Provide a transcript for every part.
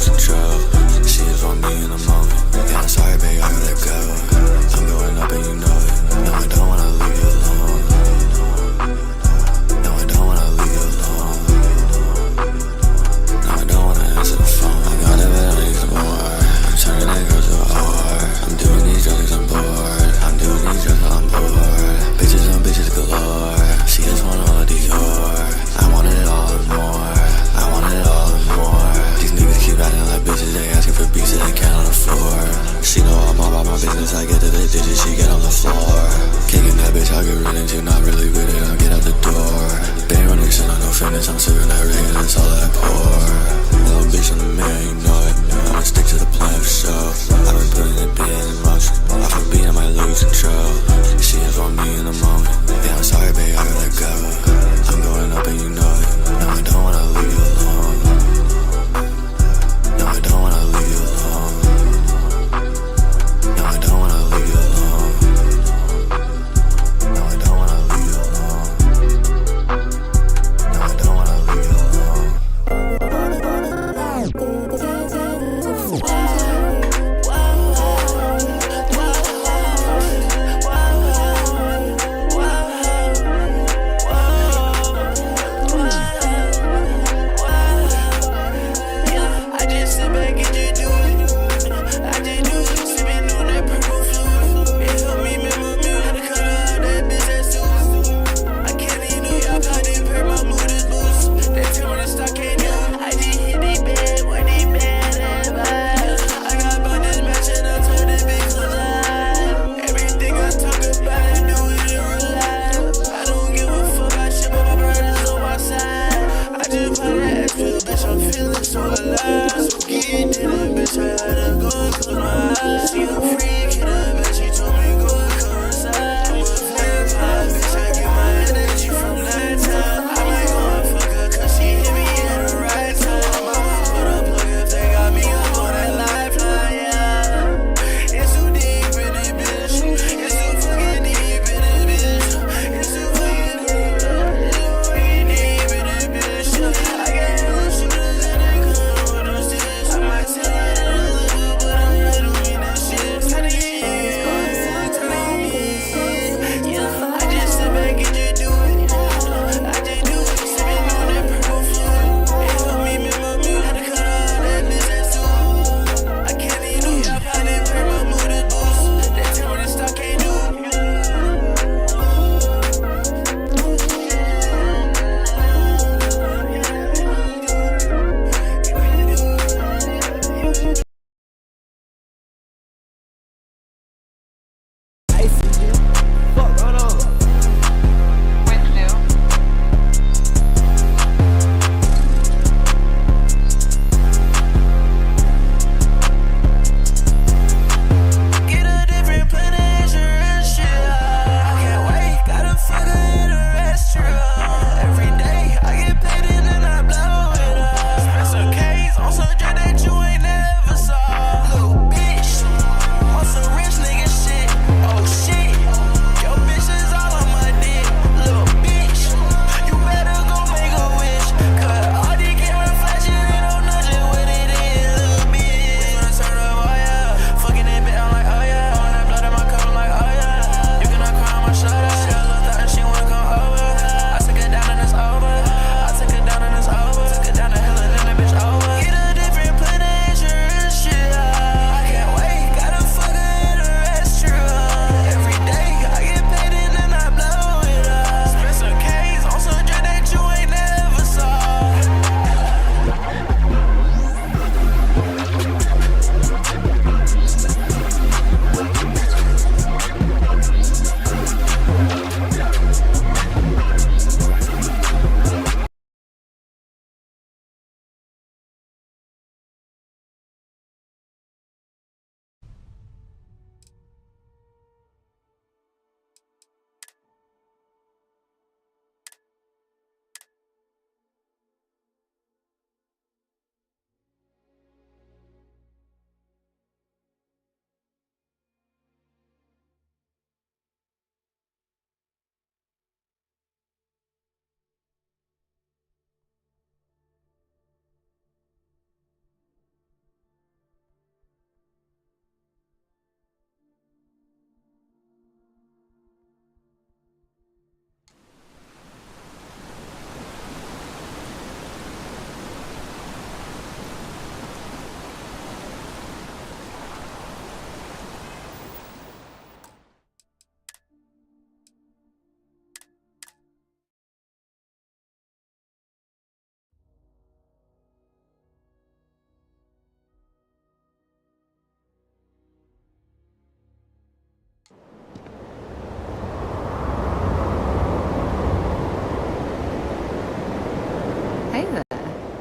lose control. She just want me in the moment. Yeah, I'm sorry, babe, I gotta go. I'm going up and you know it. No, I don't wanna leave you alone. No, I don't wanna leave you alone. No, I don't wanna answer the phone. I got it, but I need some more. I'm turning that girl to a whore. I'm doing these drugs 'cause I'm bored. I'm doing these drugs 'cause I'm bored. Bitches on bitches galore. She just want all of Dior. I wanted it all and more. I wanted it all and more. These niggas keep acting like bitches. They asking for beats that they cannot afford. She know I'm all about my business. I get to the digits, she get on the floor. Kicking that bitch, I'll get rid into. Not really with it, I'll get out the door. Been running shit on no fitness. I'm serving that ring and that's all that I pour. Little bitch on the man, you know it. I'ma stick to the plan for sure. I've been putting it in motion. Off a beat, I might lose control. She just want me in the moment. Yeah, I'm sorry, babe, I gotta go. I'm going up and you know it. No, I don't wanna leave you alone. No, I don't wanna leave you alone. No, I don't wanna leave you alone. No, I don't wanna leave you alone. No, I don't wanna leave you alone.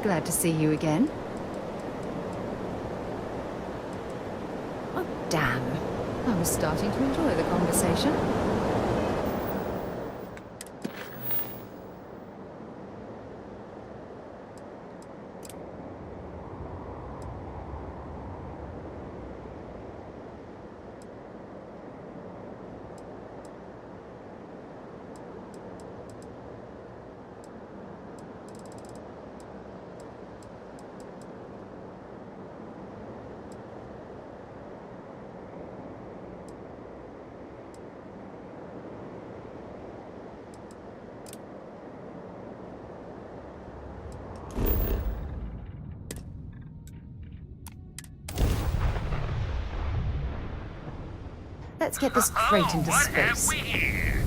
Glad to see you again. Oh, damn. I was starting to enjoy the conversation. Let's get this crate into What have space. we here?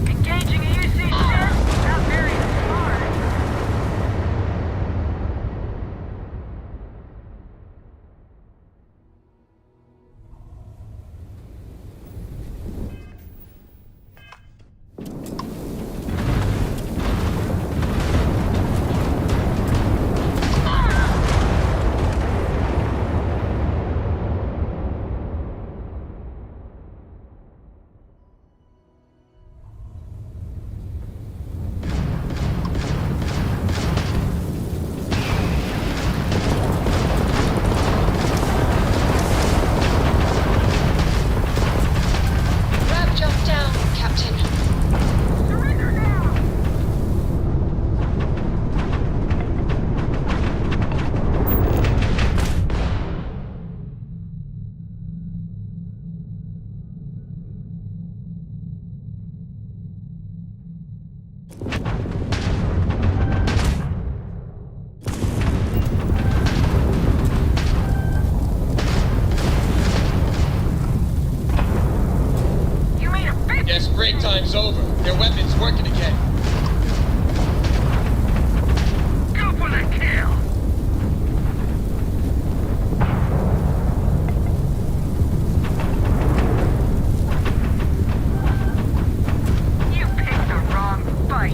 Engaging a UC ship? Not very smart. Ramp jump down, Captain. Surrender now! You made a big Guess break time's over. Their weapon's working again. go for the kill! You picked the wrong fight.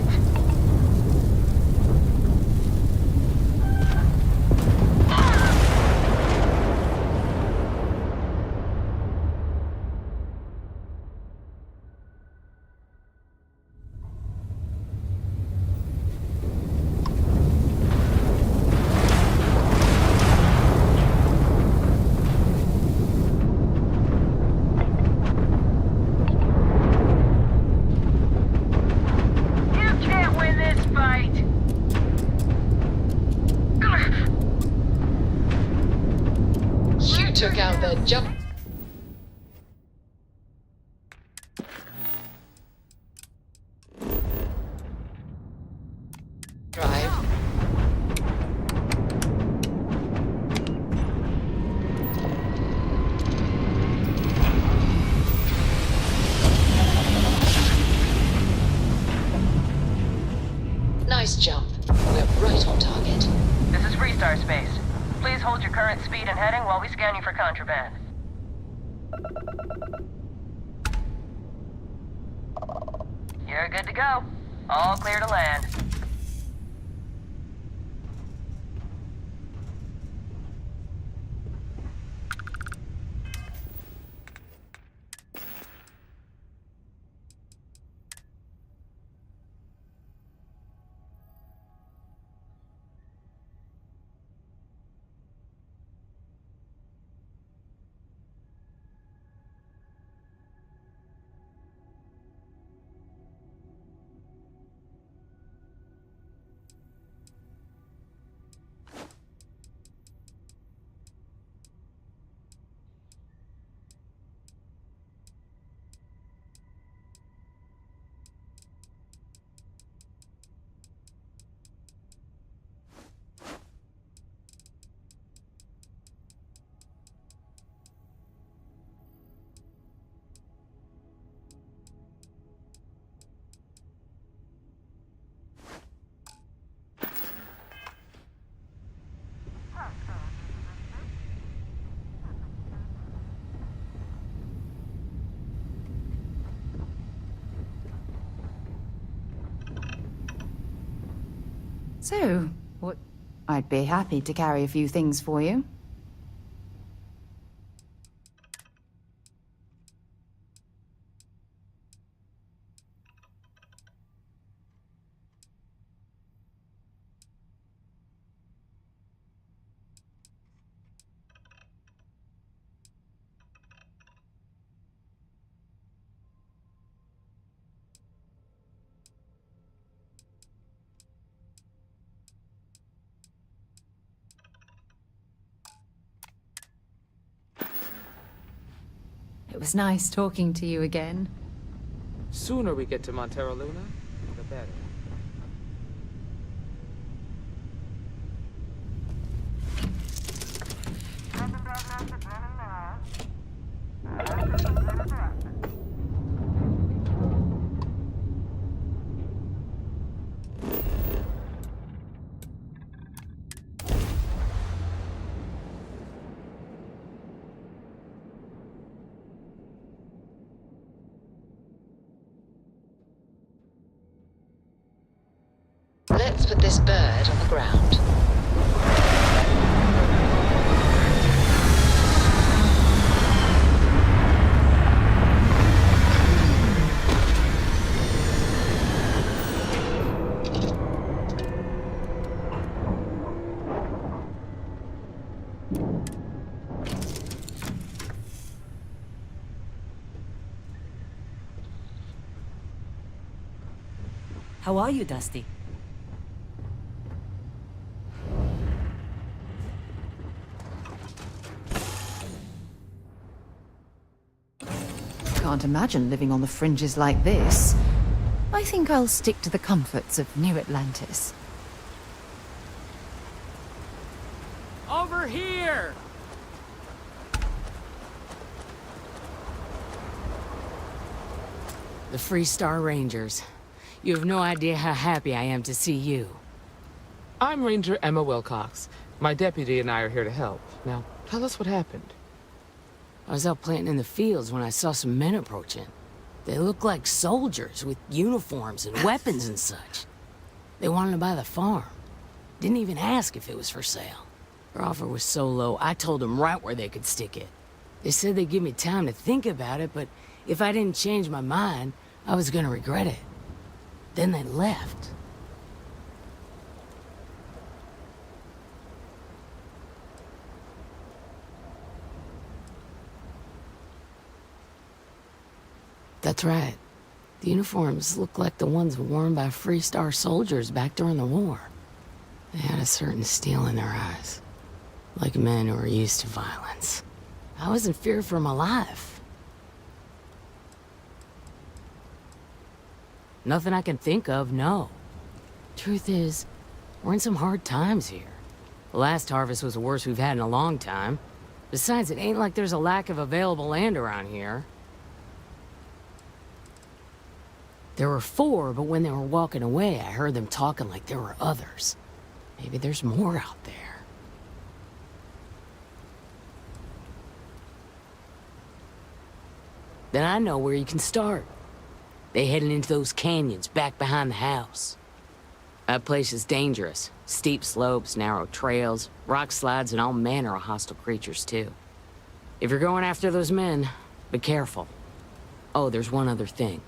Jump. Drive. Nice jump. We're right on target. This is Freestar Space. Please hold your current speed and heading while we scan you for contraband. You're good to go. All clear to land. So, what? I'd be happy to carry a few things for you. It was nice talking to you again. Sooner we get to Montero Luna, the better. Let's put this bird on the ground. How are you, Dusty? Can't imagine living on the fringes like this. I think I'll stick to the comforts of New Atlantis. Over here! The Freestar Rangers. You have no idea how happy I am to see you. I'm Ranger Emma Wilcox. My deputy and I are here to help. Now, tell us what happened. I was out planting in the fields when I saw some men approaching. They looked like soldiers with uniforms and weapons and such. They wanted to buy the farm. Didn't even ask if it was for sale. Their offer was so low, I told them right where they could stick it. They said they'd give me time to think about it, but if I didn't change my mind, I was gonna regret it. Then they left. That's right. The uniforms looked like the ones worn by Freestar soldiers back during the war. They had a certain steel in their eyes. Like men who are used to violence. I was in fear for my life. Nothing I can think of, no. Truth is, we're in some hard times here. The last harvest was the worst we've had in a long time. Besides, it ain't like there's a lack of available land around here. There were 4, but when they were walking away, I heard them talking like there were others. Maybe there's more out there. Then I know where you can start. They heading into those canyons back behind the house. That place is dangerous. Steep slopes, narrow trails, rock slides, and all manner of hostile creatures, too. If you're going after those men, be careful. Oh, there's one other thing.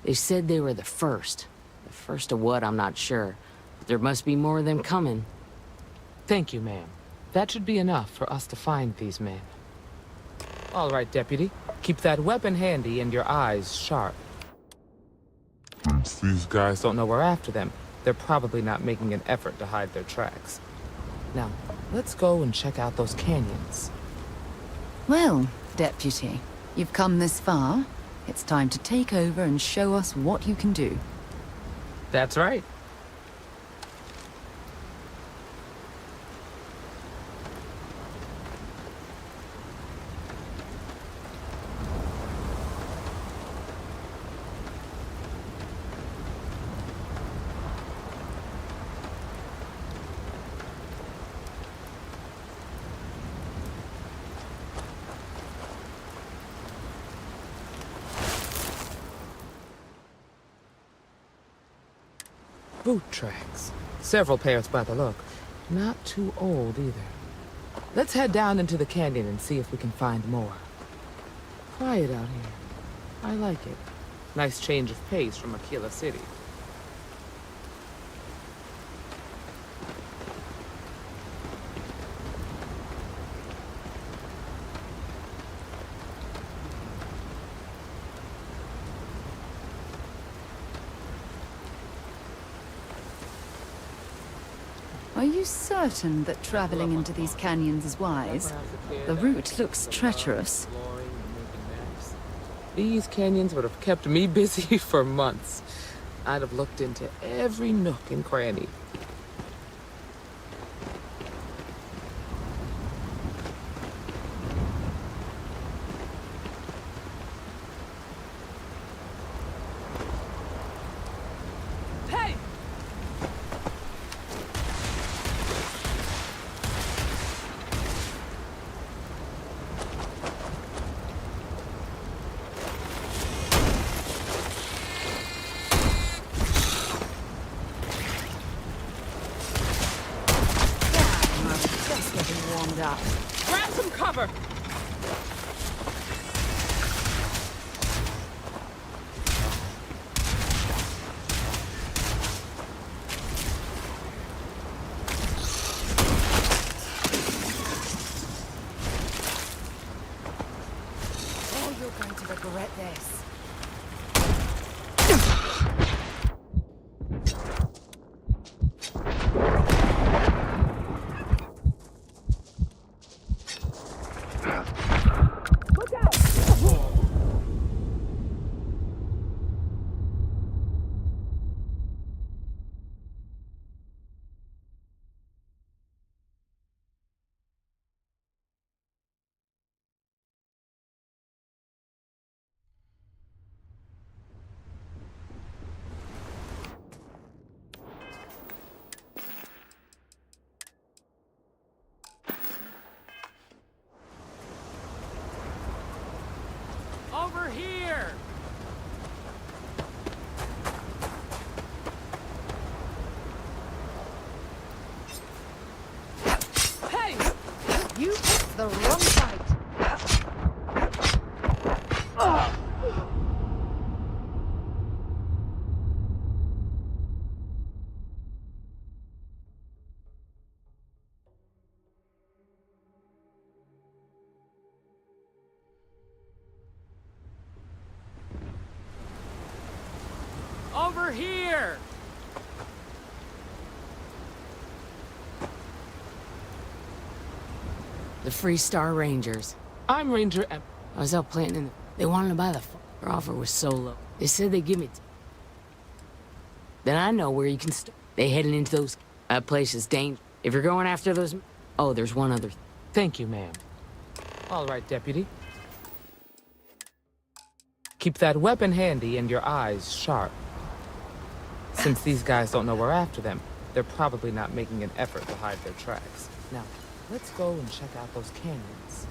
They said they were the first. The first of what, I'm not sure. But there must be more of them coming. Thank you, ma'am. That should be enough for us to find these men. All right, Deputy. Keep that weapon handy and your eyes sharp. Since these guys don't know we're after them, they're probably not making an effort to hide their tracks. Now, let's go and check out those canyons. Well, Deputy, you've come this far. It's time to take over and show us what you can do. That's right. Boot tracks. Several pairs by the look. Not too old either. Let's head down into the canyon and see if we can find more. Quiet out here. I like it. Nice change of pace from Aquila City. Are you certain that traveling into these canyons is wise? The route looks treacherous. These canyons would have kept me busy for months. I'd have looked into every nook and cranny. Hey! Just getting warmed up. Grab some cover! Oh, you're going to regret this. Over here! Hey! You picked the wrong side. Over here! The Free Star Rangers. I'm Ranger M. I was out planting in the... They wanted to buy the farm. Their offer was so low. They said they'd give me... Then I know where you can start. They heading into those... That place is dangerous. If you're going after those... Oh, there's one other... Thank you, ma'am. All right, Deputy. Keep that weapon handy and your eyes sharp. Since these guys don't know we're after them, they're probably not making an effort to hide their tracks. Now, let's go and check out those canyons.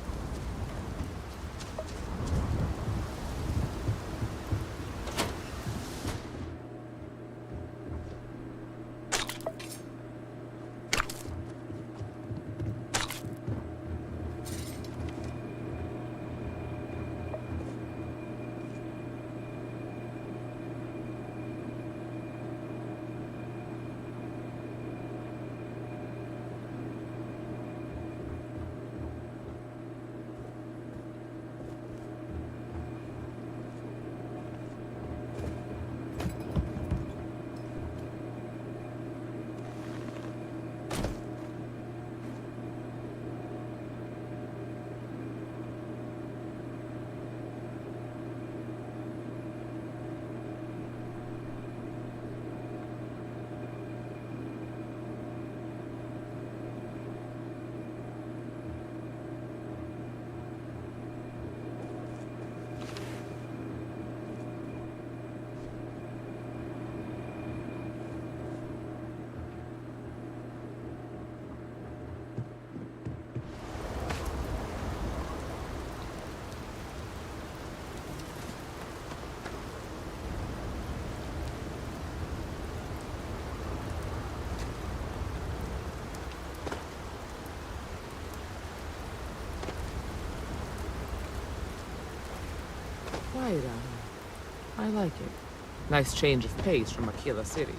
Quiet out here. I like it. Nice change of pace from Aquila City.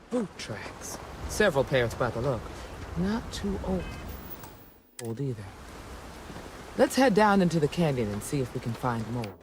Boot tracks. Several pairs by the look. Not too old either. Let's head down into the canyon and see if we can find more.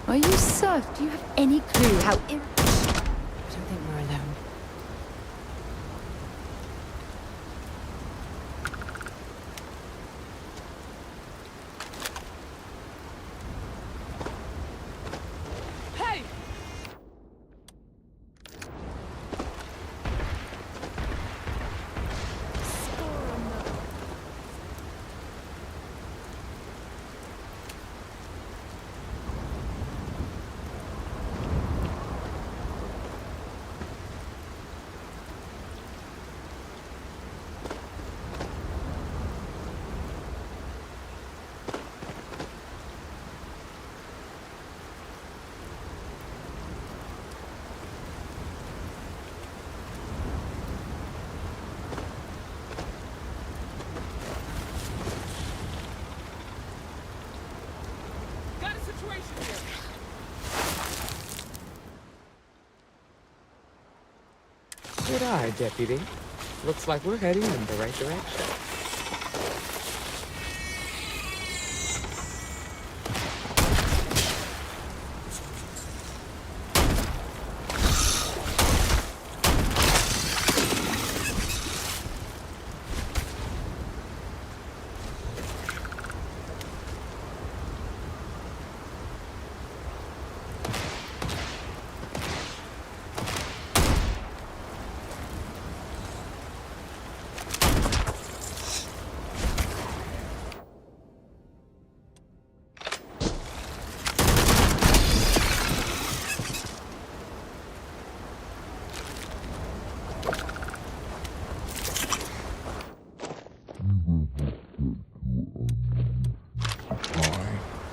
Are you certain? Do you have any clue how I don't think we're alone. Hey! Got a situation here. Good eye, Deputy. Looks like we're heading in the right direction.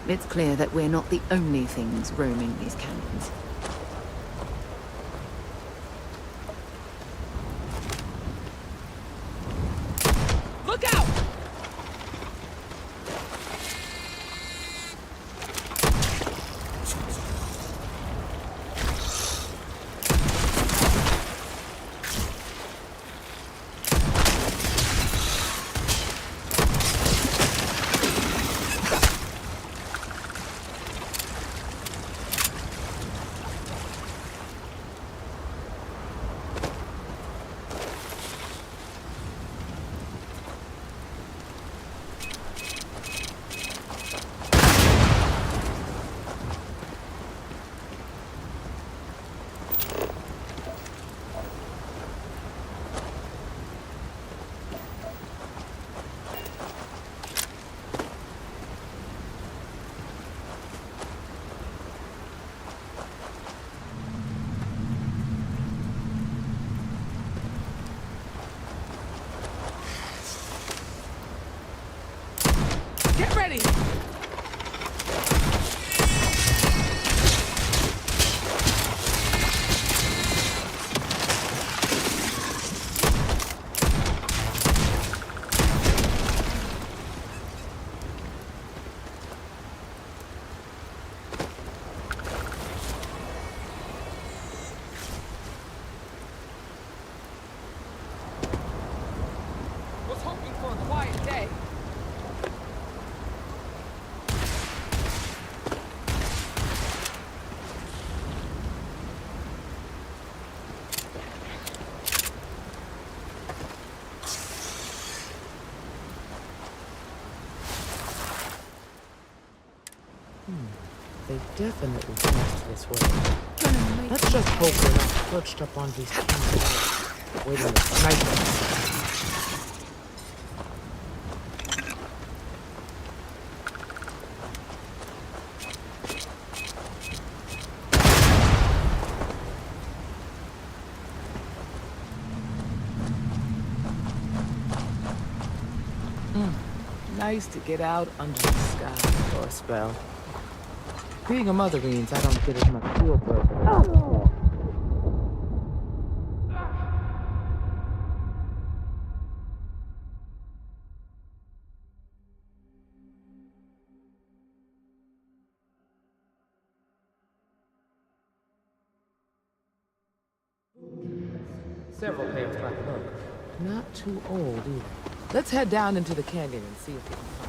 It's clear that we're not the only things roaming these canyons. Look out! Get ready! Was hoping for a quiet day. They definitely passed this way. Let's just hope we're not perched up on these trees, waiting to snipe us. Nice to get out under the sky for a spell. Being a mother means I don't get as much field work. Several pairs by the look. Not too old either. Let's head down into the canyon and see if we can find.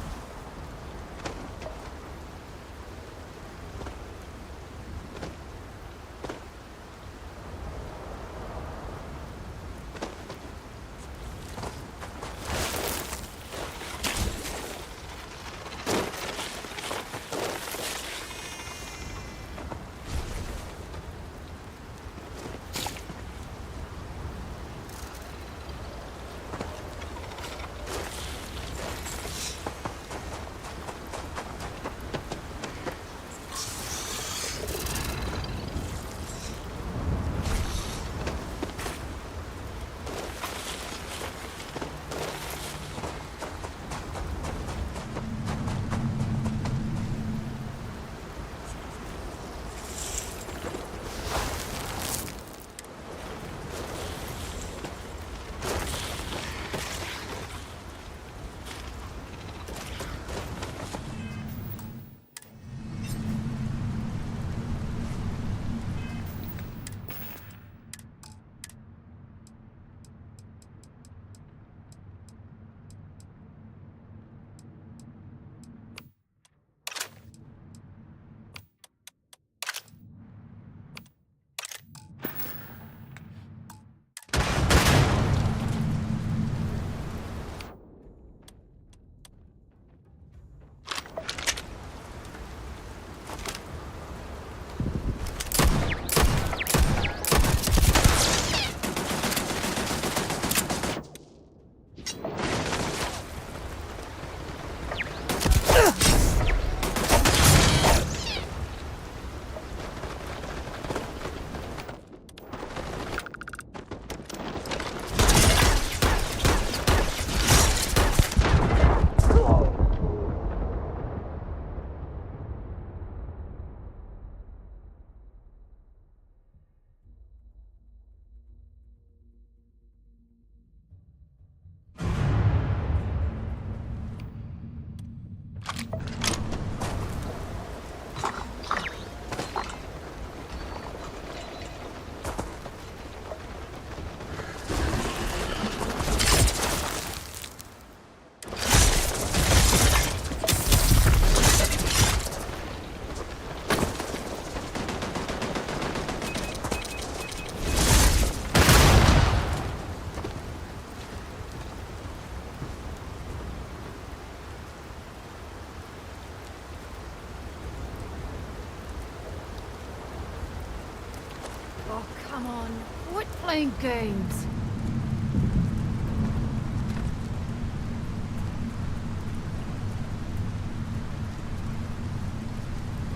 Oh, come on. Quit playing games.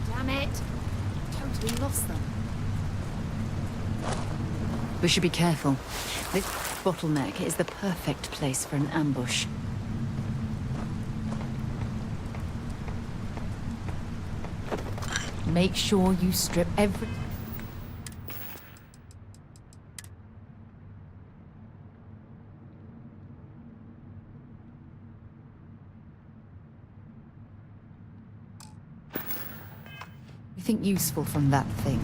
Damn it. Totally lost them. We should be careful. This bottleneck is the perfect place for an ambush. Make sure you strip every... Anything useful from that thing.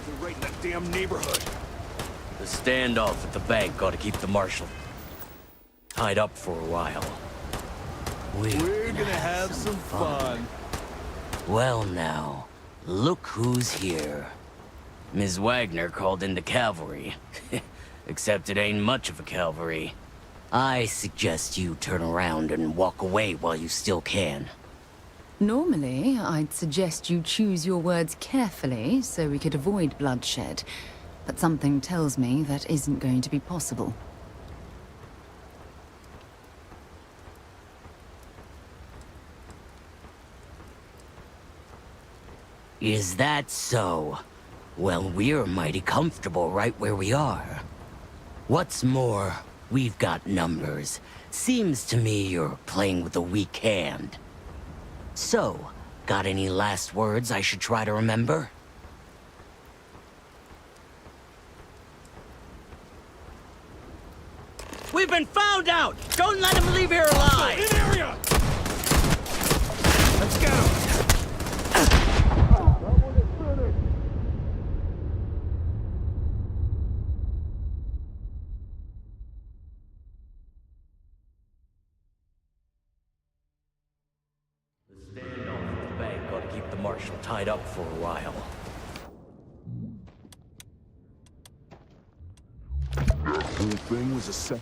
They're right in that damn neighborhood. The standoff at the bank ought to keep the marshal tied up for a while. We're gonna have some fun. Well now, look who's here. Ms. Wagner called in the cavalry. Except it ain't much of a cavalry. I suggest you turn around and walk away while you still can. Normally, I'd suggest you choose your words carefully so we could avoid bloodshed. But something tells me that isn't going to be possible. Is that so? Well, we're mighty comfortable right where we are. What's more, we've got numbers. Seems to me you're playing with a weak hand. So, got any last words I should try to remember? We've been found out! Don't let him leave here alive! In area! Let's get him! The standoff at the bank ought to keep the marshal tied up for a while. That whole thing was a set.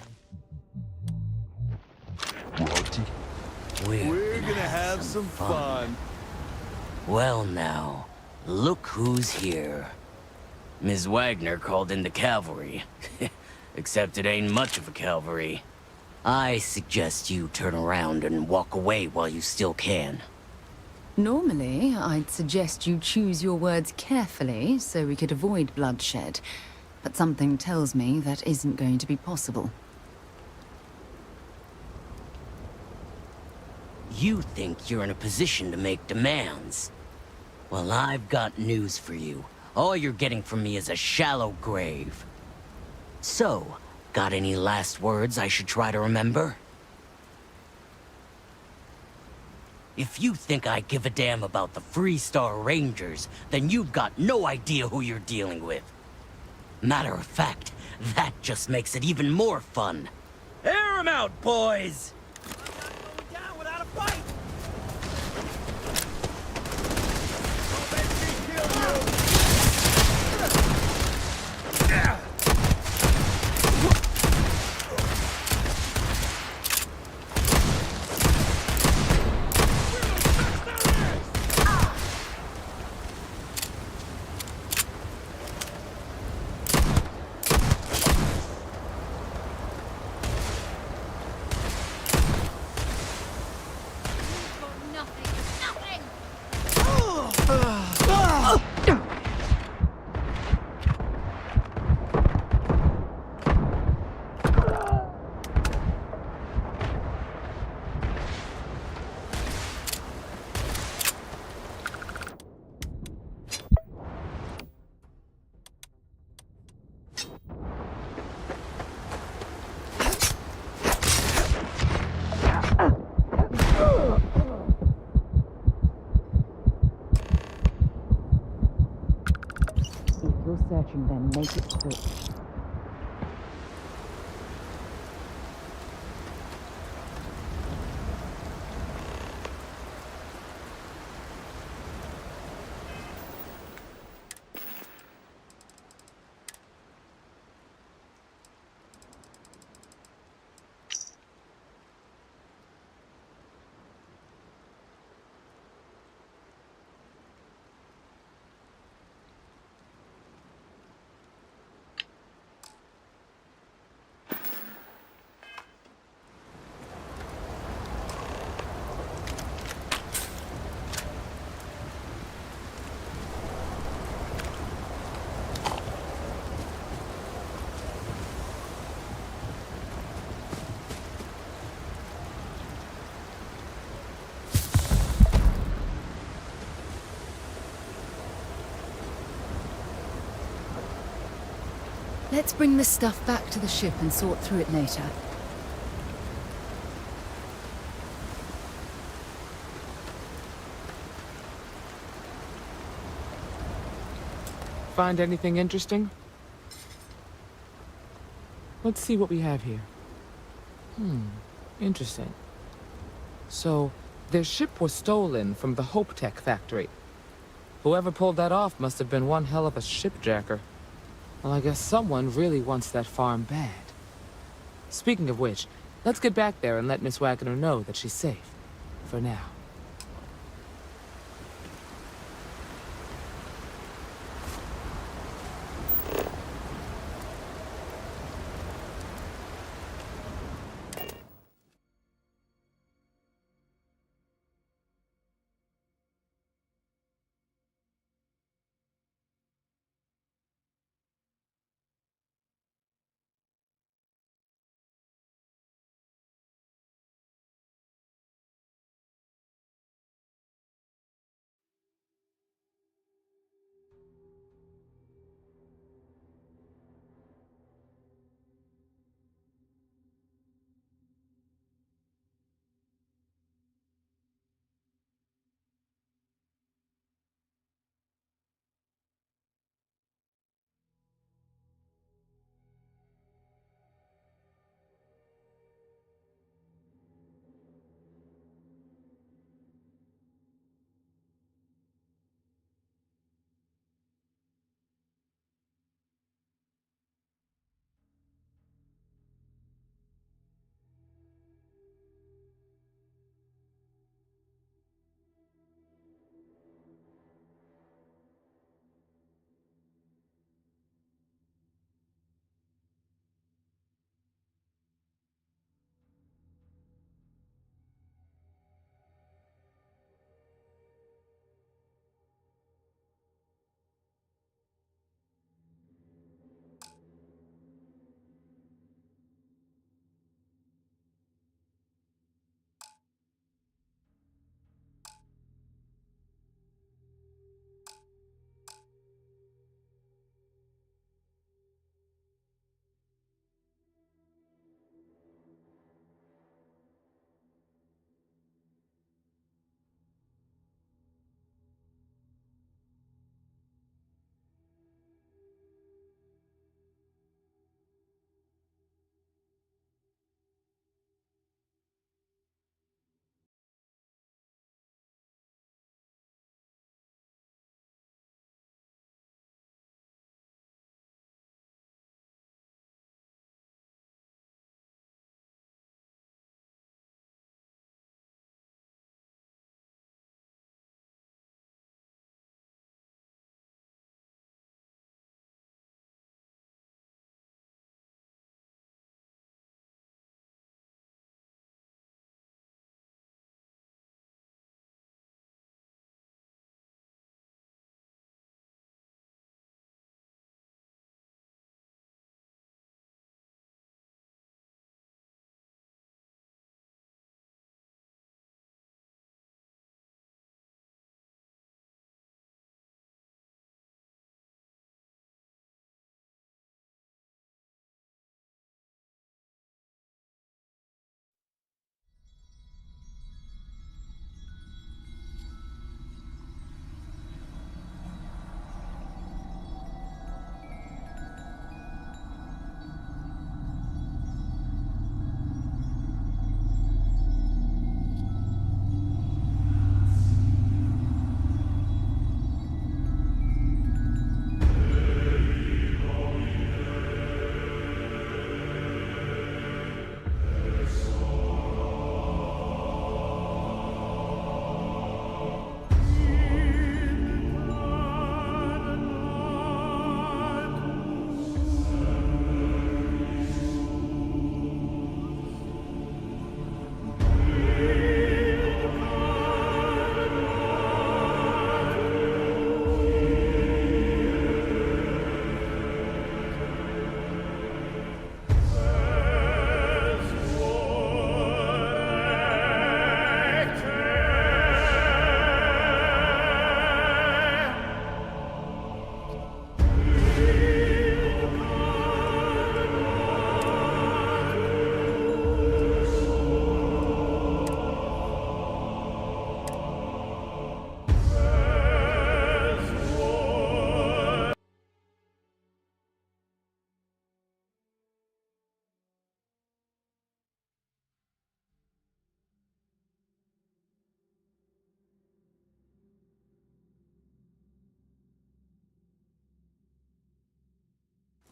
We're gonna have some fun. Well now, look who's here. Ms. Wagner called in the cavalry. Except it ain't much of a cavalry. I suggest you turn around and walk away while you still can. Normally, I'd suggest you choose your words carefully so we could avoid bloodshed. But something tells me that isn't going to be possible. You think you're in a position to make demands. Well, I've got news for you. All you're getting from me is a shallow grave. So, got any last words I should try to remember? If you think I give a damn about the Freestar Rangers, then you've got no idea who you're dealing with. Matter of fact, that just makes it even more fun. Air 'em out, boys! Down without a fight! If you're searching, then make it quick. Let's bring this stuff back to the ship and sort through it later. Find anything interesting? Let's see what we have here. Interesting. So, their ship was stolen from the Hope Tech factory. Whoever pulled that off must have been one hell of a shipjacker. Well, I guess someone really wants that farm bad. Speaking of which, let's get back there and let Miss Wagner know that she's safe. For now.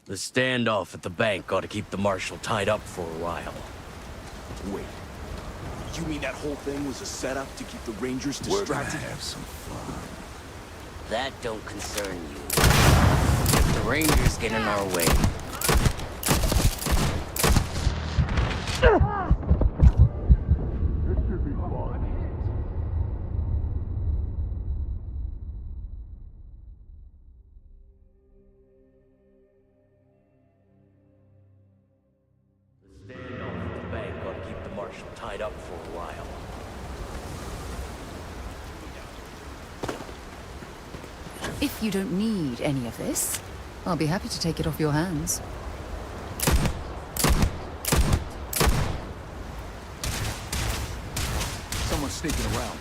The standoff at the bank ought to keep the marshal tied up for a while. Wait. You mean that whole thing was a setup to keep the Rangers distracted? Have some fun. That don't concern you. If the Rangers get in our way, the standoff at the bank ought to keep the marshal tied up for a while. If you don't need any of this, I'll be happy to take it off your hands. Someone's sneaking around.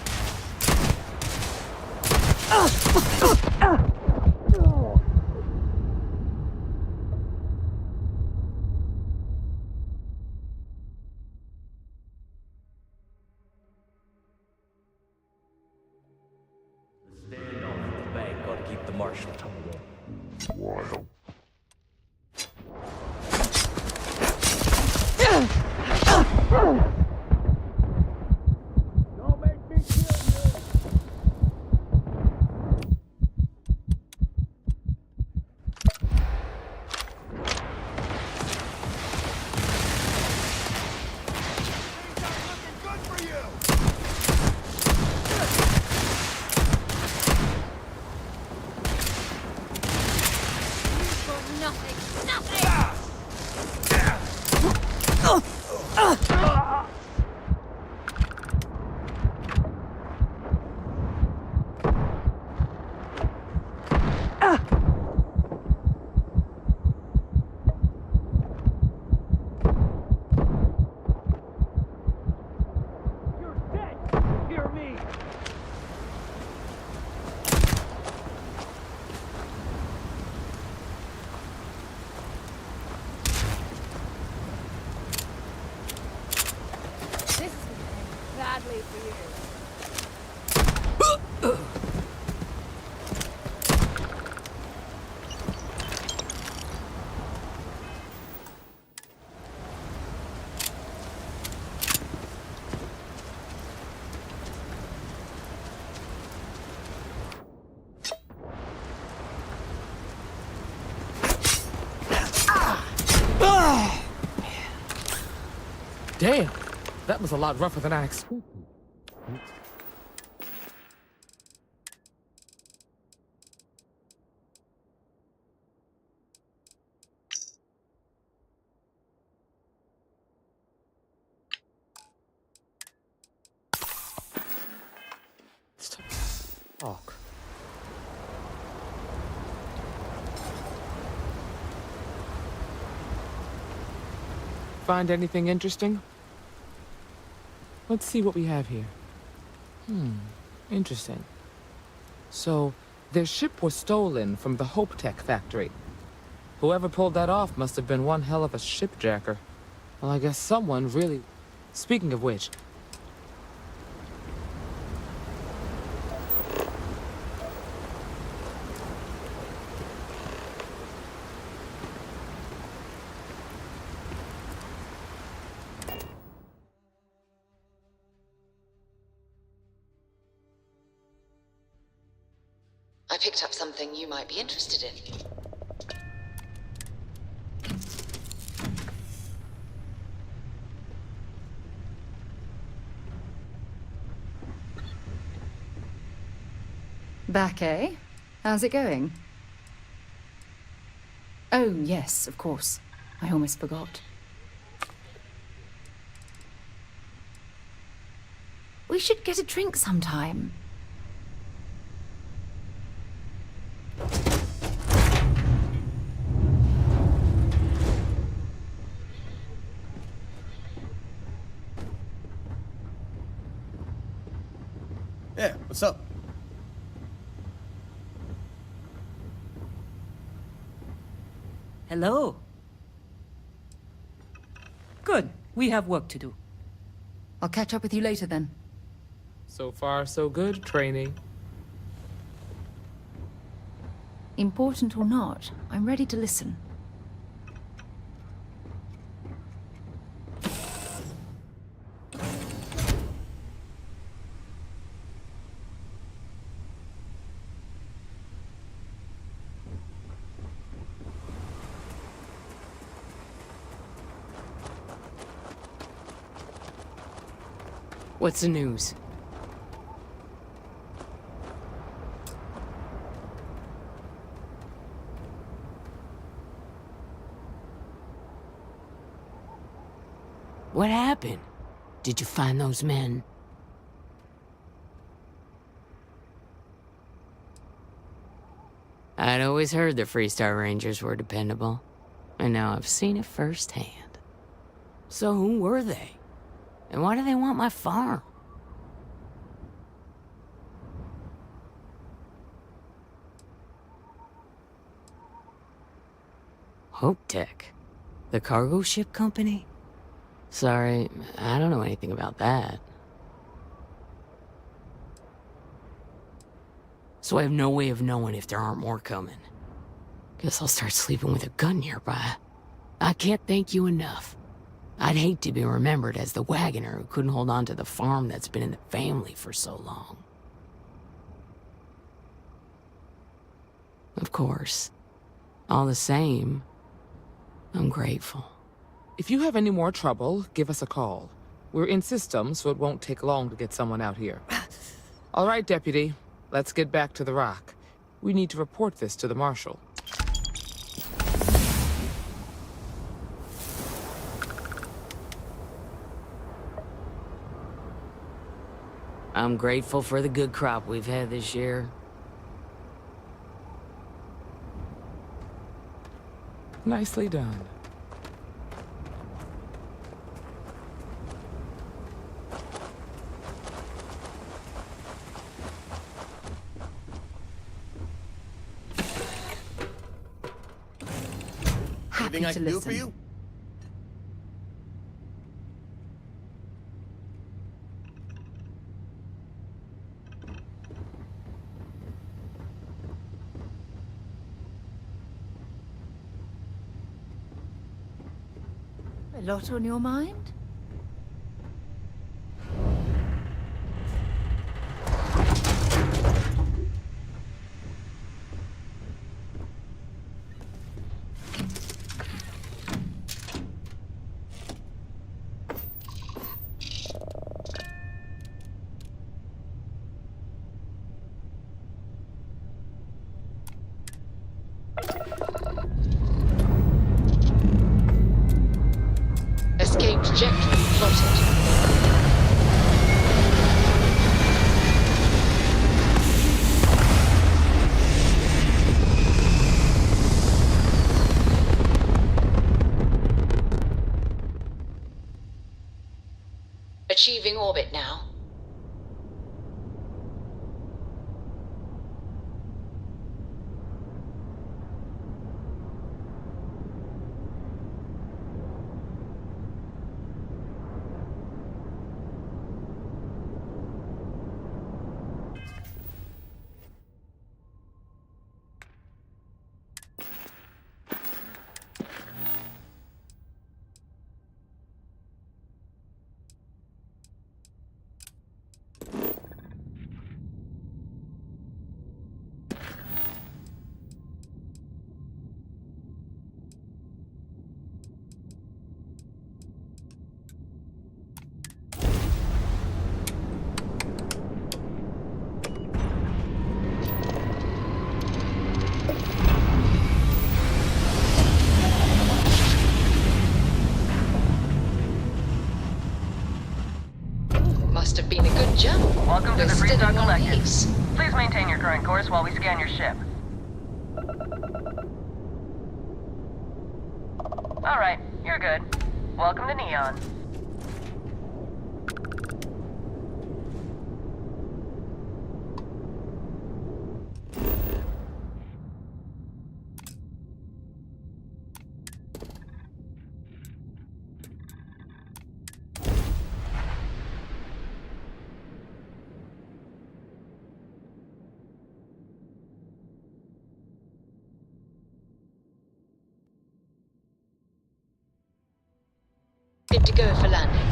The standoff at the bank ought to keep the marshal tied up. Wild. Don't make me kill you! Things aren't looking good for you! You're dead! Hear me! This is badly for you. Damn! That was a lot rougher than I expected. Fuck. Find anything interesting? Let's see what we have here. Interesting. So, their ship was stolen from the Hope Tech factory. Whoever pulled that off must have been one hell of a shipjacker. Well, I guess someone really... Speaking of which... I picked up something you might be interested in. Back, eh? How's it going? Oh, yes, of course. I almost forgot. We should get a drink sometime. Yeah, what's up? Hello. Good. We have work to do. I'll catch up with you later then. So far, so good, trainee. Important or not, I'm ready to listen. What's the news? What happened? Did you find those men? I'd always heard the Freestar Rangers were dependable, and now I've seen it firsthand. So who were they? And why do they want my farm? Hope Tech? The cargo ship company? Sorry, I don't know anything about that. So I have no way of knowing if there aren't more coming. Guess I'll start sleeping with a gun nearby. I can't thank you enough. I'd hate to be remembered as the wagoner who couldn't hold on to the farm that's been in the family for so long. Of course. All the same, I'm grateful. If you have any more trouble, give us a call. We're in system, so it won't take long to get someone out here. All right, Deputy. Let's get back to the rock. We need to report this to the Marshal. I'm grateful for the good crop we've had this year. Nicely done. Anything I can do for you? A lot on your mind? Escape trajectory plotted. Achieving orbit now. Must have been a good jump. Welcome to the We're still Freestar in one Collective. piece. Please maintain your current course while we scan your ship. All right, you're good. Welcome to Neon. Good to go for landing.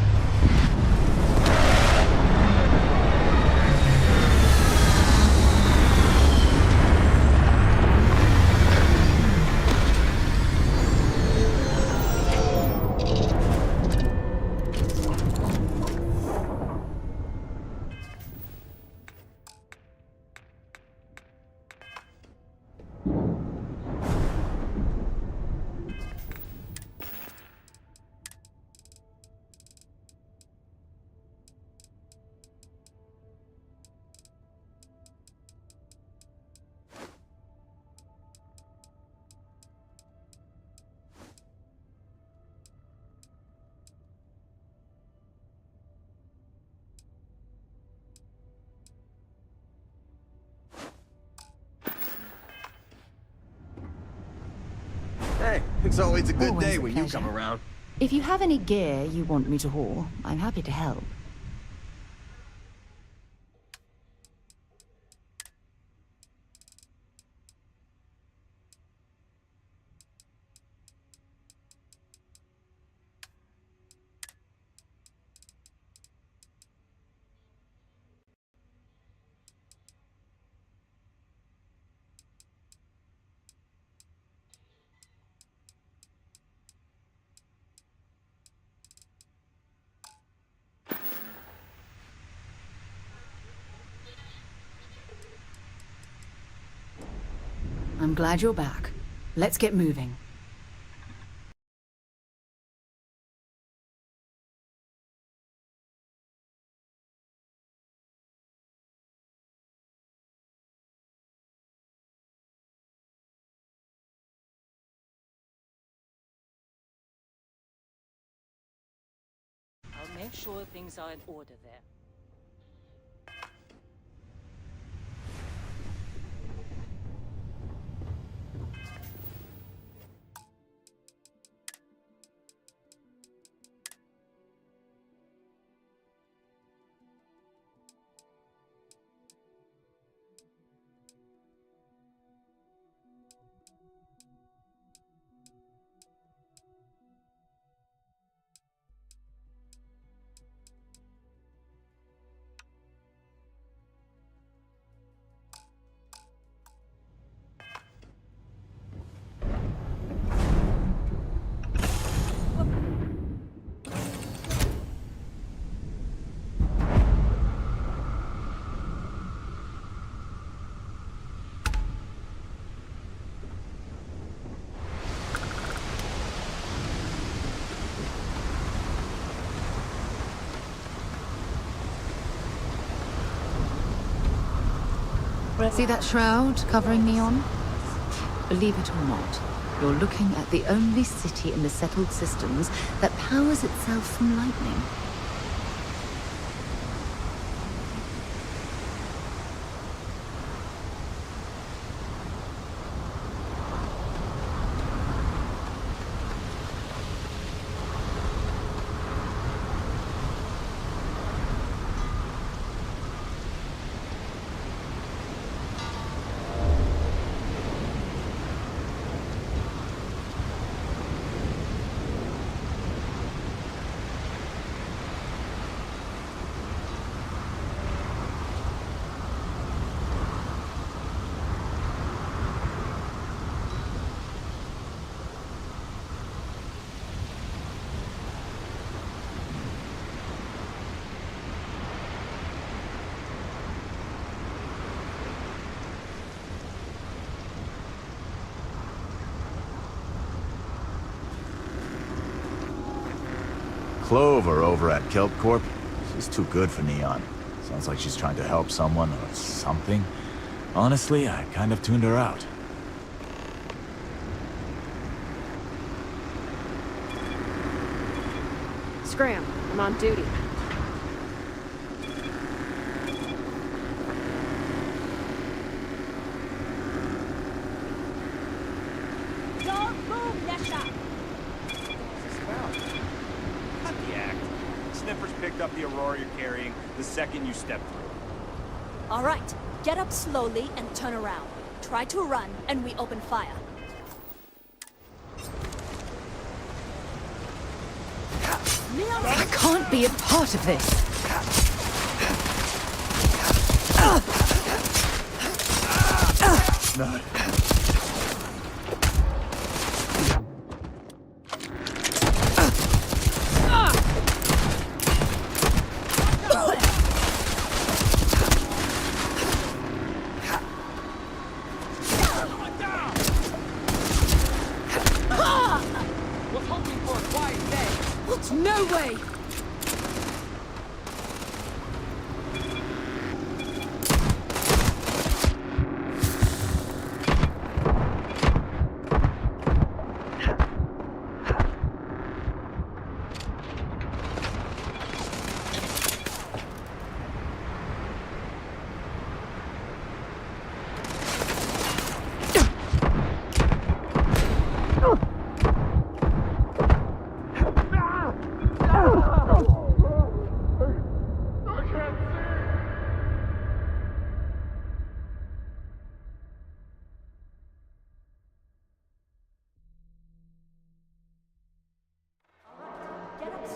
It's always a good Always day a when you pleasure. come around. If you have any gear you want me to haul, I'm happy to help. I'm glad you're back. Let's get moving. I'll make sure things are in order there. See that shroud covering Neon? Believe it or not, you're looking at the only city in the settled systems that powers itself from lightning. Clover over at Kelp Corp. She's too good for Neon. Sounds like she's trying to help someone or something. Honestly, I kind of tuned her out. Scram, I'm on duty. Don't move, Nesha! Cut the act. Sniffers picked up the Aurora you're carrying the second you stepped through. All right, get up slowly and turn around. Try to run, and we open fire. I can't be a part of this. No. Was hoping for a quiet day. No way!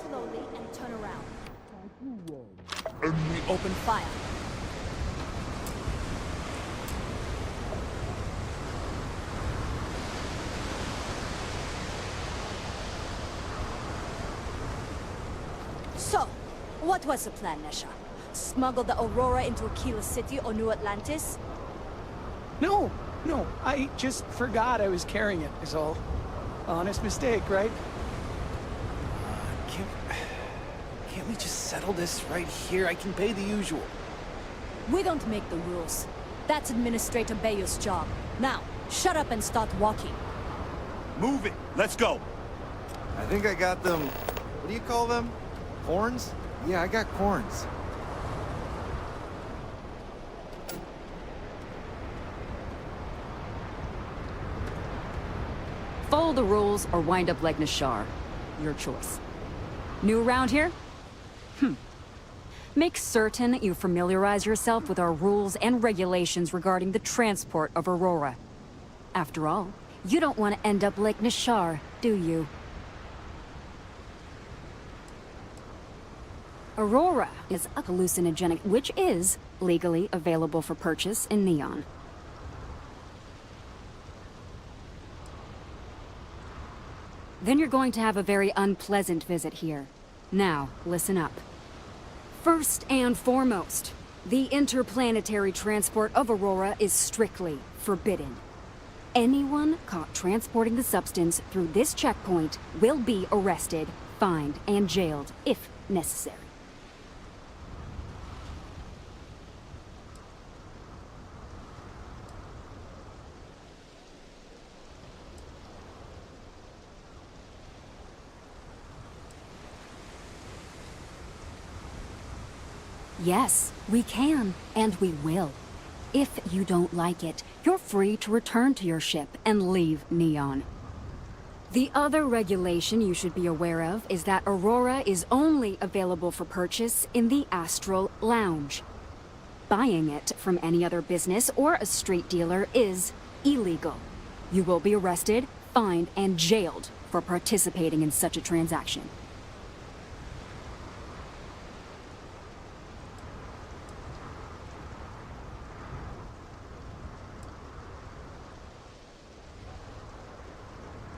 slowly and turn around. And we open Fire. So, what was the plan, Nesha? Smuggle the Aurora into Aquila City or New Atlantis? No, I just forgot I was carrying it, is all. Honest mistake, right? Can't we just settle this right here? I can pay the usual. We don't make the rules. That's Administrator Bayou's job. Now, shut up and start walking. Move it! Let's go! I think I got them... What do you call them? Horns? Yeah, I got corns. Follow the rules or wind up like Nashar. Your choice. New around here? Make certain you familiarize yourself with our rules and regulations regarding the transport of Aurora. After all, you don't want to end up like Nashar, do you? Aurora is a hallucinogenic, which is legally available for purchase in Neon. Then you're going to have a very unpleasant visit here. Now, listen up. First and foremost, the interplanetary transport of Aurora is strictly forbidden. Anyone caught transporting the substance through this checkpoint will be arrested, fined, and jailed if necessary. Yes, we can, and we will. If you don't like it, you're free to return to your ship and leave Neon. The other regulation you should be aware of is that Aurora is only available for purchase in the Astral Lounge. Buying it from any other business or a street dealer is illegal. You will be arrested, fined, and jailed for participating in such a transaction.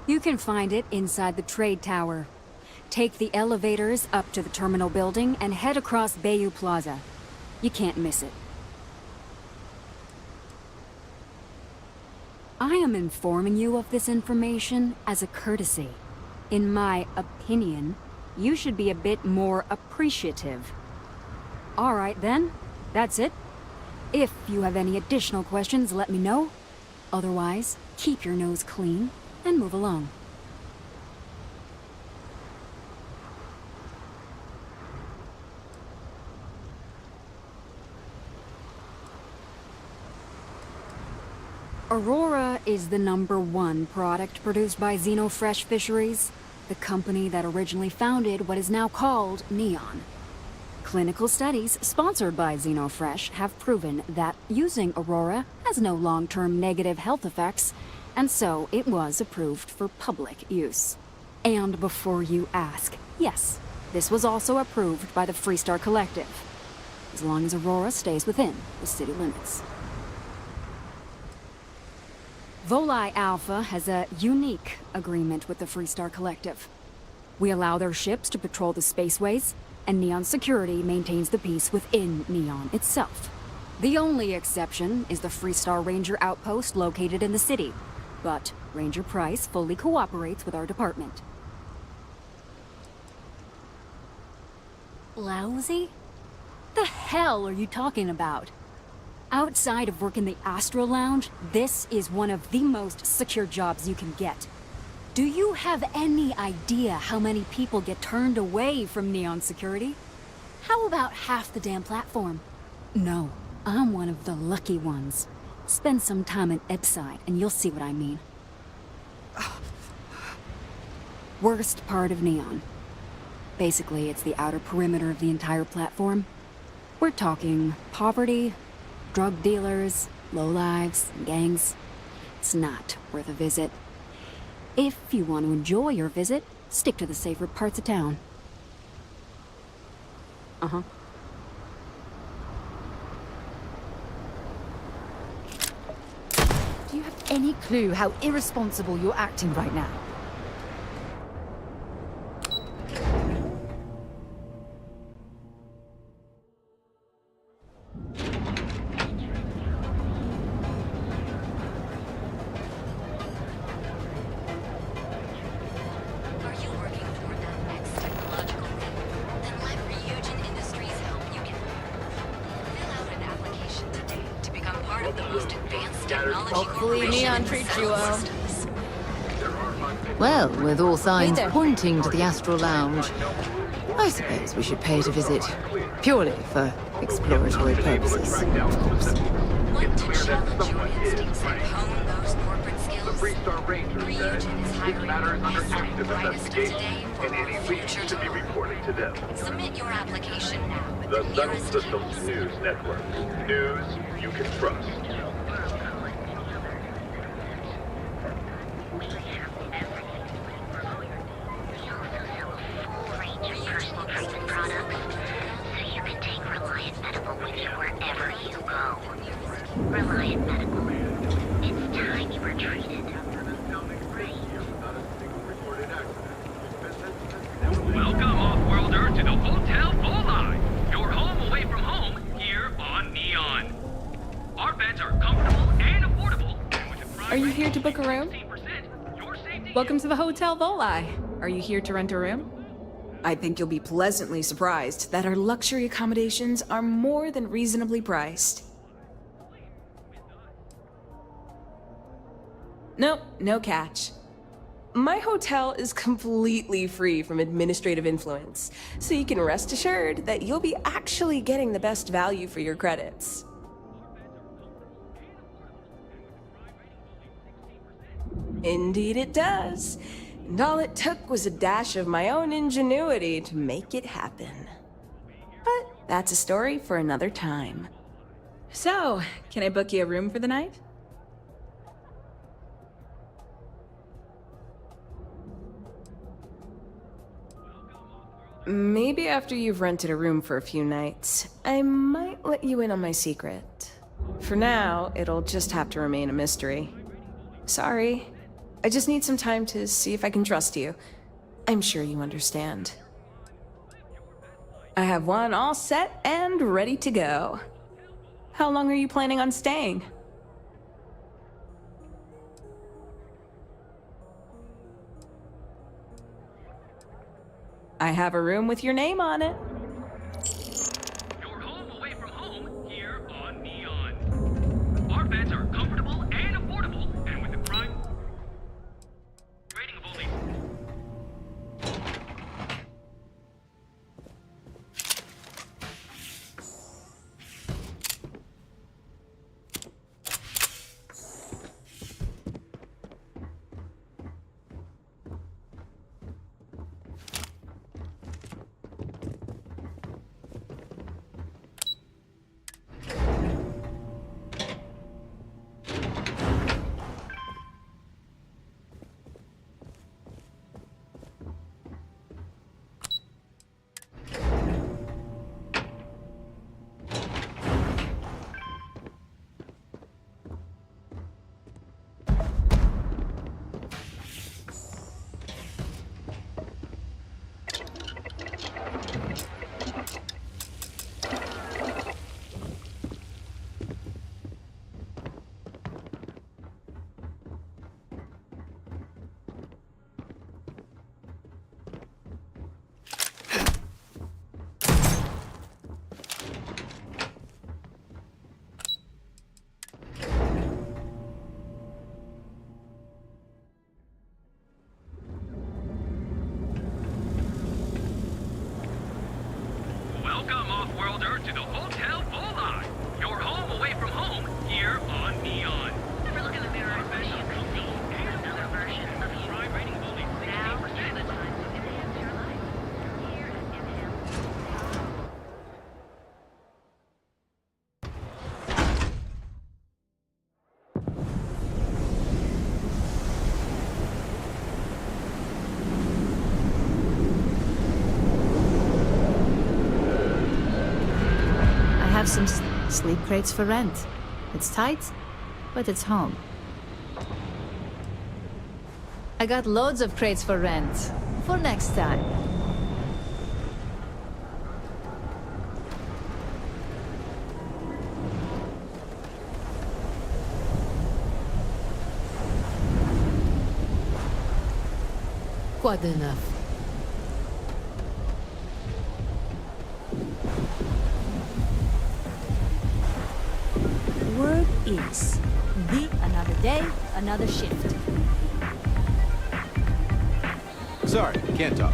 You can find it inside the trade tower. Take the elevators up to the terminal building and head across Bayou Plaza. You can't miss it. I am informing you of this information as a courtesy. In my opinion, you should be a bit more appreciative. All right then, that's it. If you have any additional questions, let me know. Otherwise, keep your nose clean and move along. Aurora is the #1 product produced by Xenofresh Fisheries, the company that originally founded what is now called Neon. Clinical studies sponsored by Xenofresh have proven that using Aurora has no long-term negative health effects, and so it was approved for public use. And before you ask, yes, this was also approved by the Freestar Collective, as long as Aurora stays within the city limits. Volii Alpha has a unique agreement with the Freestar Collective. We allow their ships to patrol the spaceways, and Neon Security maintains the peace within Neon itself. The only exception is the Freestar Ranger outpost located in the city, but Ranger Price fully cooperates with our department. Lousy? The hell are you talking about? Outside of work in the Astral Lounge, this is one of the most secure jobs you can get. Do you have any idea how many people get turned away from Neon Security? How about half the damn platform? No, I'm one of the lucky ones. Spend some time in Epside and you'll see what I mean. Worst part of Neon. Basically, it's the outer perimeter of the entire platform. We're talking poverty, drug dealers, lowlives, and gangs. It's not worth a visit. If you want to enjoy your visit, stick to the safer parts of town. Uh-huh. Do you have any clue how irresponsible you're acting right now? Hopefully Neon treats you well. Well, with all signs pointing to the Astral Lounge, I suppose we should pay it a visit. Purely for exploratory purposes, of course. Want to challenge your instincts and hone those corporate skills? Ryujin is hiring the best and brightest of today for our future tomorrow. Submit your application now at the nearest Systems News Network. News you can trust. Reliant Medical. It's time you were treated. Welcome, off-worlder, to the Hotel Volai, your home away from home here on Neon. Our beds are comfortable and affordable. Are you here to book a room? Welcome to the Hotel Volai. Are you here to rent a room? I think you'll be pleasantly surprised that our luxury accommodations are more than reasonably priced. Nope, no catch. My hotel is completely free from administrative influence, so you can rest assured that you'll be actually getting the best value for your credits. Indeed it does. And all it took was a dash of my own ingenuity to make it happen. But that's a story for another time. So, can I book you a room for the night? Maybe after you've rented a room for a few nights, I might let you in on my secret. For now, it'll just have to remain a mystery. Sorry. I just need some time to see if I can trust you. I'm sure you understand. I have one all set and ready to go. How long are you planning on staying? I have a room with your name on it. Your home away from home here on Neon. Our beds are comfortable and affordable, and with a prime rating of only... Welcome, off-worlder, to the Hotel Volai, your home away from home here on Neon. Never look in the mirror and you can see another version of you. Prime rating of only 16%. Now is the time to enhance your life. Here at Enhance. have some sleep crates for rent. It's tight, but it's home. I got loads of crates for rent. For next time. Quite enough. Word is, another day, another shift. Sorry, can't talk.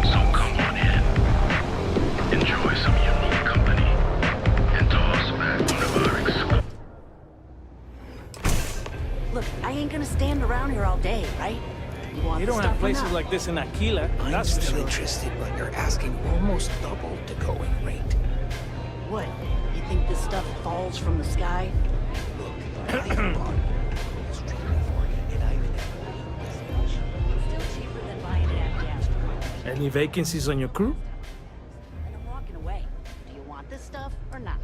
So come on in. Enjoy some unique company. And toss back one of our exclusive. Look, I ain't gonna stand around here all day, right? You don't have places like this in Aquila. I'm still interested, but you're asking almost double the going rate. What? You think this stuff falls from the sky? Any vacancies on your crew? And I'm walking away. Do you want this stuff or not?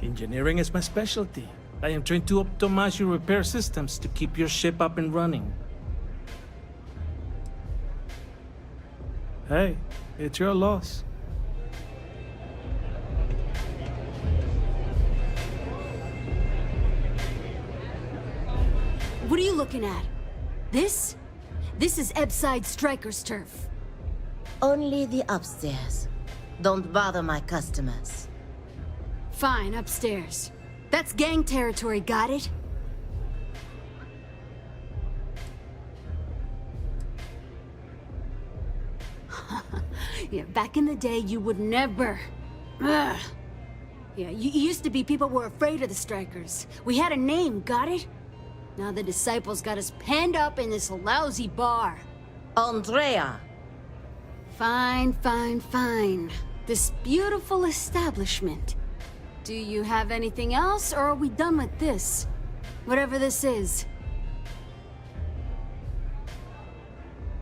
Engineering is my specialty. I am trained to optimize your repair systems to keep your ship up and running. Hey, it's your loss. What are you looking at? This? This is Ebside Striker's turf. Only the upstairs. Don't bother my customers. Fine, upstairs. That's gang territory, got it? Yeah, back in the day, you would never... Ugh. Yeah, you used to be people were afraid of the Strikers. We had a name, got it? Now the Disciples got us penned up in this lousy bar. Andrea! Fine, fine, fine. This beautiful establishment. Do you have anything else, or are we done with this? Whatever this is.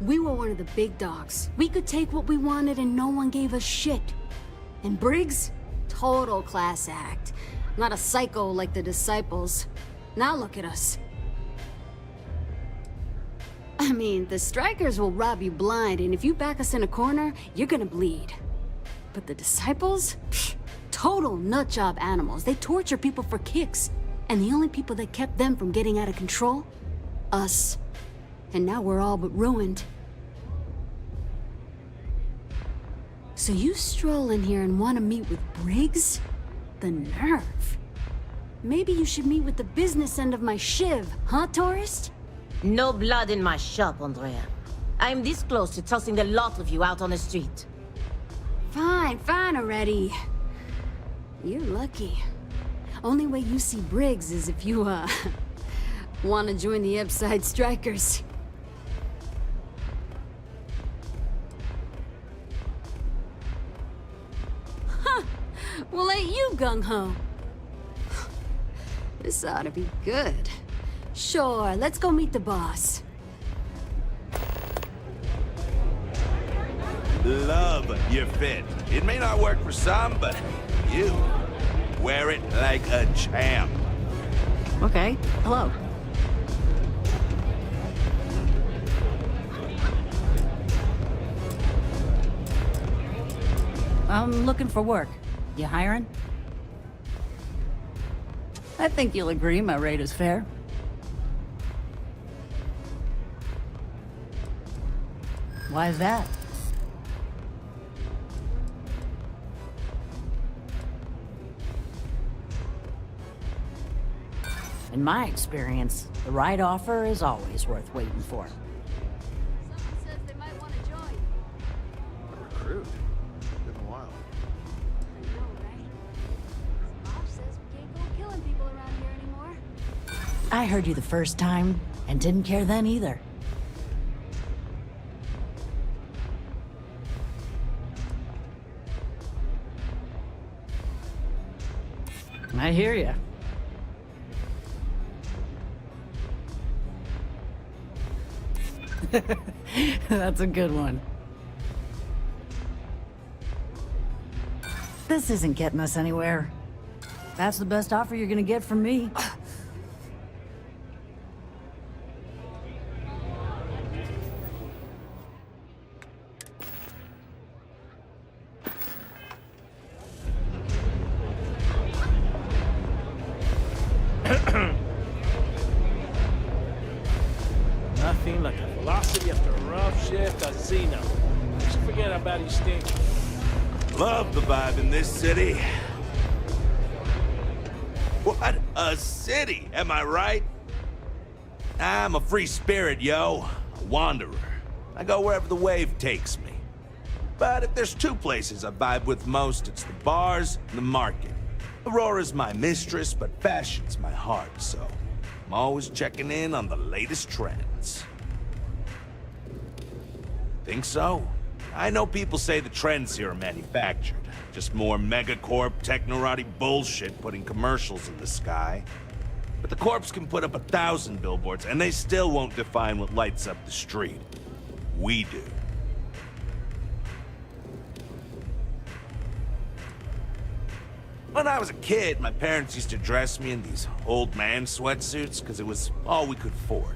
We were one of the big dogs. We could take what we wanted and no one gave us shit. And Briggs? Total class act. Not a psycho like the Disciples. Now look at us. I mean, the Strikers will rob you blind, and if you back us in a corner, you're gonna bleed. But the Disciples? Pfft, total nutjob animals. They torture people for kicks. And the only people that kept them from getting out of control? Us. And now we're all but ruined. So you stroll in here and want to meet with Briggs? The nerve. Maybe you should meet with the business end of my shiv, huh, tourist? No blood in my shop, Andrea. I'm this close to tossing the lot of you out on the street. Fine, fine already. You're lucky. Only way you see Briggs is if you, want to join the Ebside Strikers. Huh! Well, ain't you gung-ho? This ought to be good. Sure, let's go meet the boss. Love your fit. It may not work for some, but you wear it like a champ. Okay, hello. I'm looking for work. You hiring? I think you'll agree my rate is fair. Why is that? In my experience, the right offer is always worth waiting for. Someone says they might want to join. Recruit? Been a while. I know, right? Mom says we can't go killing people around here anymore. I heard you the first time, and didn't care then either. I hear ya. That's a good one. This isn't getting us anywhere. That's the best offer you're gonna get from me. Nothing like a velocity after a rough shift at Zeno. Just forget about his stink. Love the vibe in this city. What a city, am I right? I'm a free spirit, yo. A wanderer. I go wherever the wave takes me. But if there's two places I vibe with most, it's the bars and the market. Aurora's my mistress, but fashion's my heart, so I'm always checking in on the latest trends. Think so? I know people say the trends here are manufactured. Just more megacorp, technorati bullshit putting commercials in the sky. But the corps can put up 1,000 billboards, and they still won't define what lights up the street. We do. When I was a kid, my parents used to dress me in these old man sweatsuits because it was all we could afford.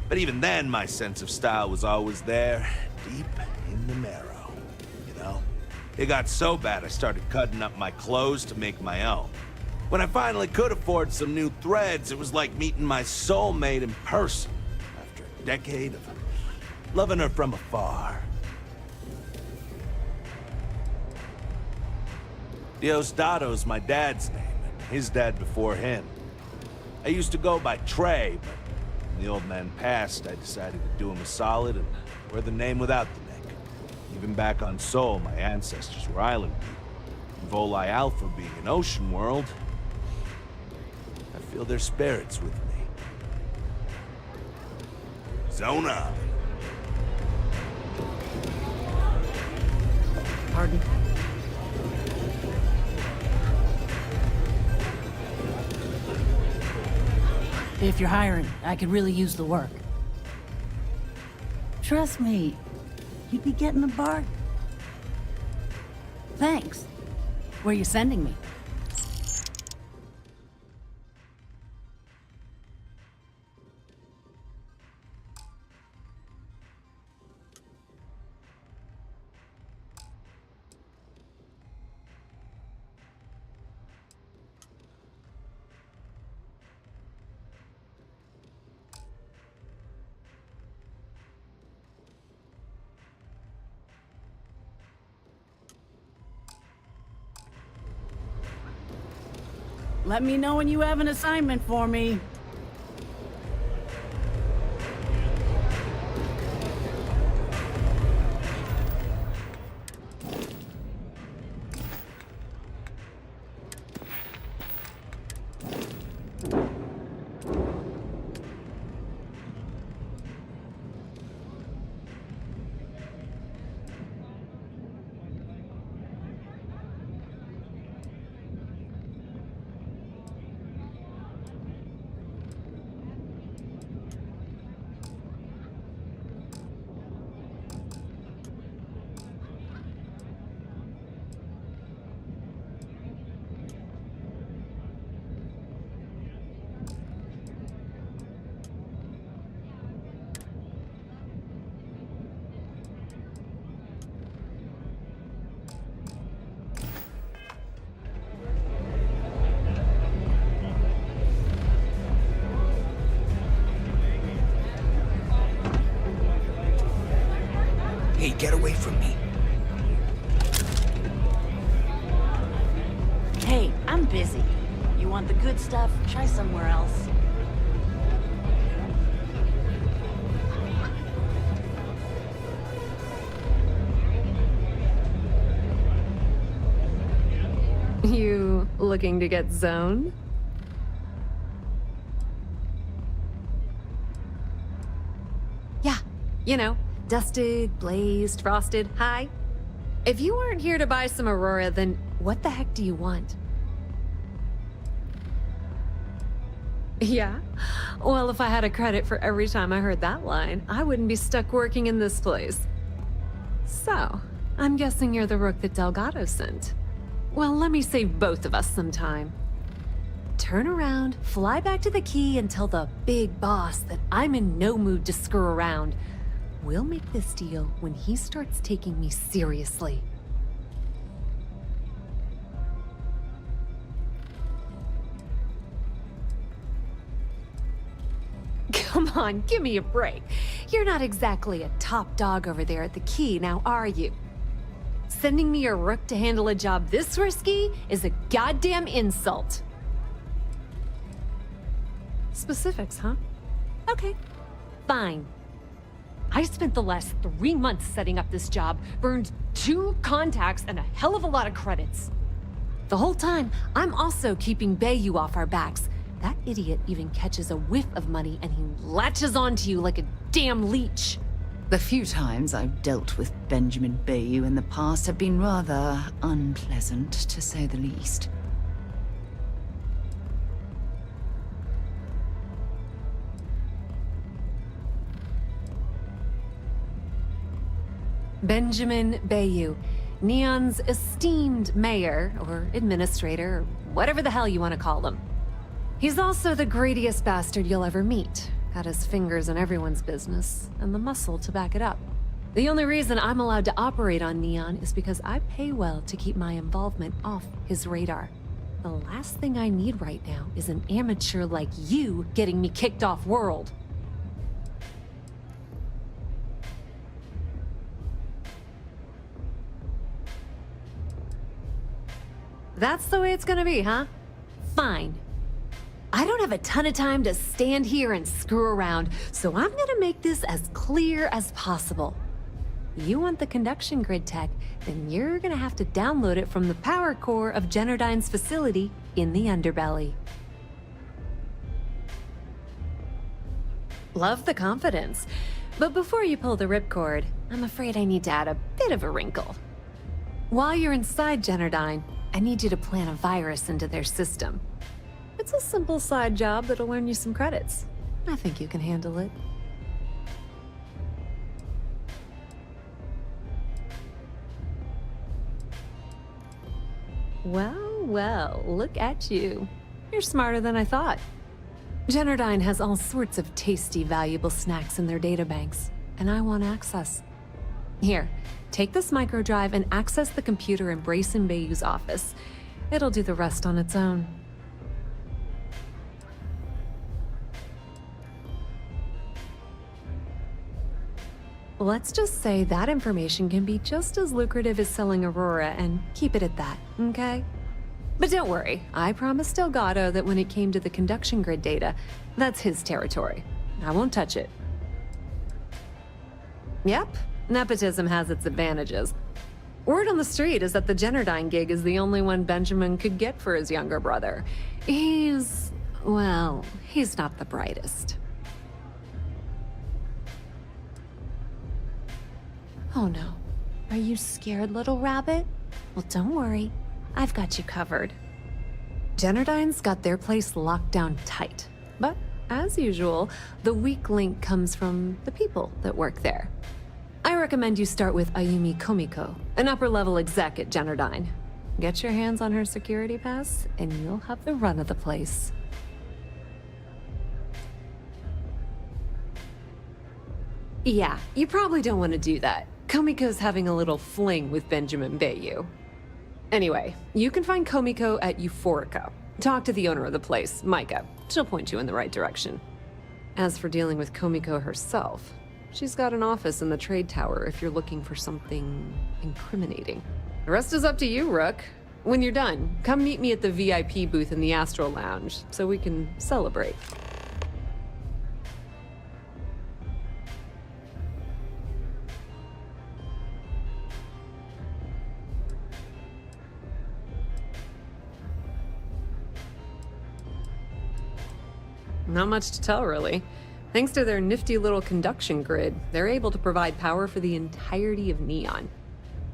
But even then, my sense of style was always there, deep in the marrow, you know? It got so bad I started cutting up my clothes to make my own. When I finally could afford some new threads, it was like meeting my soulmate in person after a decade of loving her from afar. Diosdado's my dad's name, and his dad before him. I used to go by Trey, but when the old man passed, I decided to do him a solid and wear the name without the neck. Even back on Sol, my ancestors were island people. And Volii Alpha being an ocean world, I feel their spirits with me. Zona. Pardon? If you're hiring, I could really use the work. Trust me, you'd be getting a bargain. Thanks. Where you sending me? Let me know when you have an assignment for me. Hey, get away from me. Hey, I'm busy. You want the good stuff? Try somewhere else. You looking to get zoned? Yeah, you know, dusted, blazed, frosted, high. If you weren't here to buy some Aurora, then what the heck do you want? Yeah? Well, if I had a credit for every time I heard that line, I wouldn't be stuck working in this place. So, I'm guessing you're the rook that Delgado sent. Well, let me save both of us some time. Turn around, fly back to the key, and tell the big boss that I'm in no mood to screw around. We'll make this deal when he starts taking me seriously. Come on, give me a break. You're not exactly a top dog over there at the key, now are you? Sending me a rook to handle a job this risky is a goddamn insult. Specifics, huh? Okay, fine. I spent the last 3 months setting up this job, burned 2 contacts and a hell of a lot of credits. The whole time, I'm also keeping Bayou off our backs. That idiot even catches a whiff of money and he latches onto you like a damn leech. The few times I've dealt with Benjamin Bayou in the past have been rather unpleasant, to say the least. Benjamin Bayou, Neon's esteemed mayor, or administrator, or whatever the hell you want to call him. He's also the greediest bastard you'll ever meet. Got his fingers in everyone's business, and the muscle to back it up. The only reason I'm allowed to operate on Neon is because I pay well to keep my involvement off his radar. The last thing I need right now is an amateur like you getting me kicked off world. That's the way it's gonna be, huh? Fine. I don't have a ton of time to stand here and screw around, so I'm gonna make this as clear as possible. You want the conduction grid tech, then you're gonna have to download it from the power core of Generdyne's facility in the underbelly. Love the confidence, but before you pull the ripcord, I'm afraid I need to add a bit of a wrinkle. While you're inside Generdyne, I need you to plant a virus into their system. It's a simple side job that'll earn you some credits. I think you can handle it. Well, look at you. You're smarter than I thought. Generdyne has all sorts of tasty, valuable snacks in their databanks, and I want access. Here, take this microdrive and access the computer in Brayson Bayou's office. It'll do the rest on its own. Let's just say that information can be just as lucrative as selling Aurora, and keep it at that, okay? But don't worry, I promised Delgado that when it came to the conduction grid data, that's his territory. I won't touch it. Yep, nepotism has its advantages. Word on the street is that the Generdyne gig is the only one Benjamin could get for his younger brother. He's not the brightest. Oh no. Are you scared, little rabbit? Well, don't worry. I've got you covered. Generdyne's got their place locked down tight. But, as usual, the weak link comes from the people that work there. I recommend you start with Ayumi Komiko, an upper-level exec at Generdyne. Get your hands on her security pass, and you'll have the run of the place. Yeah, you probably don't want to do that. Komiko's having a little fling with Benjamin Bayou. Anyway, you can find Komiko at Euphorica. Talk to the owner of the place, Micah. She'll point you in the right direction. As for dealing with Komiko herself, she's got an office in the trade tower if you're looking for something incriminating. The rest is up to you, Rook. When you're done, come meet me at the VIP booth in the Astral Lounge so we can celebrate. Not much to tell, really. Thanks to their nifty little conduction grid, they're able to provide power for the entirety of Neon.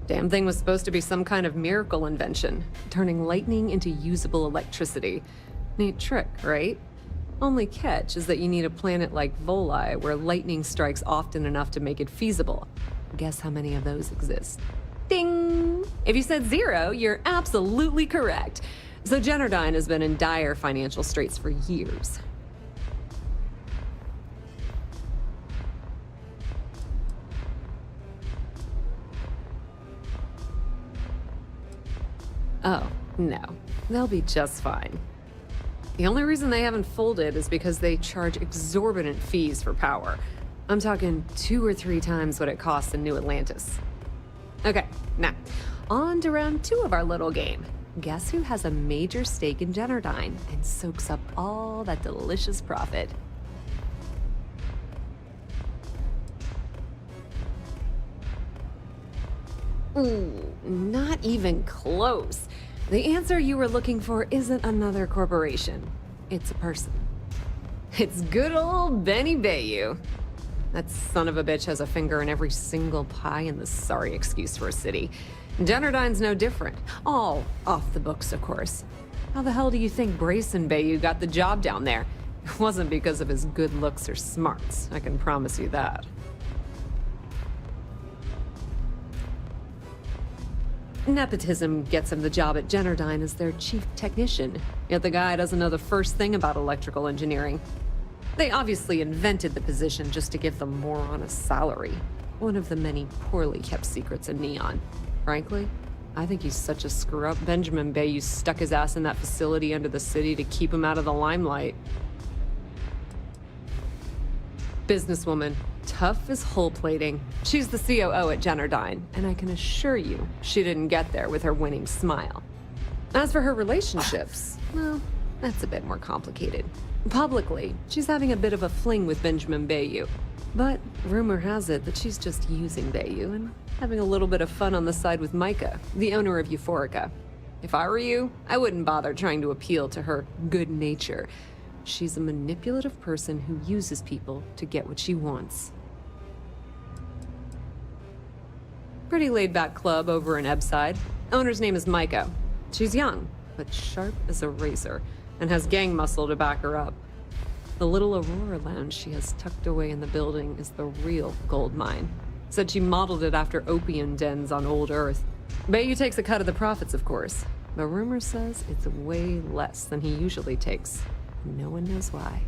Damn thing was supposed to be some kind of miracle invention, turning lightning into usable electricity. Neat trick, right? Only catch is that you need a planet like Voli where lightning strikes often enough to make it feasible. Guess how many of those exist? Ding! If you said 0, you're absolutely correct. So Generdyne has been in dire financial straits for years. Oh, no. They'll be just fine. The only reason they haven't folded is because they charge exorbitant fees for power. I'm talking 2 or 3 times what it costs in New Atlantis. Okay, now, on to round 2 of our little game. Guess who has a major stake in Generdyne and soaks up all that delicious profit? Ooh, not even close. The answer you were looking for isn't another corporation. It's a person. It's good old Benny Bayou. That son of a bitch has a finger in every single pie in the sorry excuse for a city. Generdyne's no different. All off the books, of course. How the hell do you think Brayson Bayou got the job down there? It wasn't because of his good looks or smarts, I can promise you that. Nepotism gets him the job at Generdyne as their chief technician, yet the guy doesn't know the first thing about electrical engineering. They obviously invented the position just to give the moron a salary. One of the many poorly kept secrets in Neon. Frankly, I think he's such a screw-up Benjamin Bayou stuck his ass in that facility under the city to keep him out of the limelight. Businesswoman. Tough as hull plating. She's the COO at Generdyne, and I can assure you she didn't get there with her winning smile. As for her relationships, well, that's a bit more complicated. Publicly, she's having a bit of a fling with Benjamin Bayou, but rumor has it that she's just using Bayou and having a little bit of fun on the side with Micah, the owner of Euphorica. If I were you, I wouldn't bother trying to appeal to her good nature. She's a manipulative person who uses people to get what she wants. Pretty laid-back club over in Ebbside. Owner's name is Micah. She's young, but sharp as a razor, and has gang muscle to back her up. The little Aurora lounge she has tucked away in the building is the real gold mine. Said she modeled it after opium dens on old Earth. Bayou takes a cut of the profits, of course, but rumor says it's way less than he usually takes. No one knows why.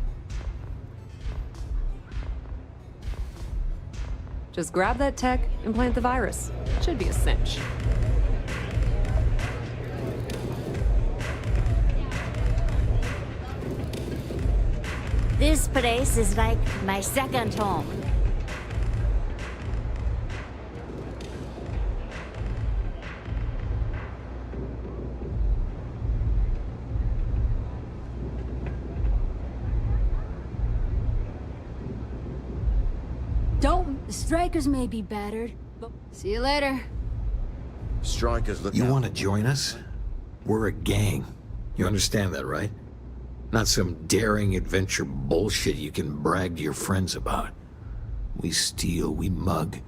Just grab that tech and plant the virus. Should be a cinch. This place is like my second home. The strikers may be battered, but see you later. Strikers look You out. want to join us? We're a gang. You understand that, right? Not some daring adventure bullshit you can brag to your friends about. We steal, we mug,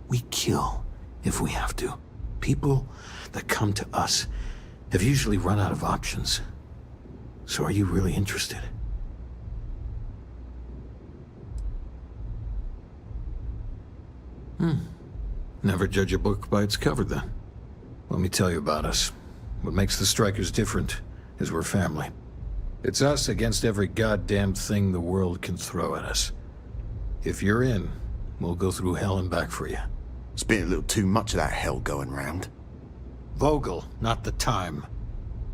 we kill, if we have to. People that come to us have usually run out of options. So are you really interested? Never judge a book by its cover, then. Let me tell you about us. What makes the Strikers different is we're family. It's us against every goddamn thing the world can throw at us. If you're in, we'll go through hell and back for you. It's been a little too much of that hell going round. Vogel, not the time.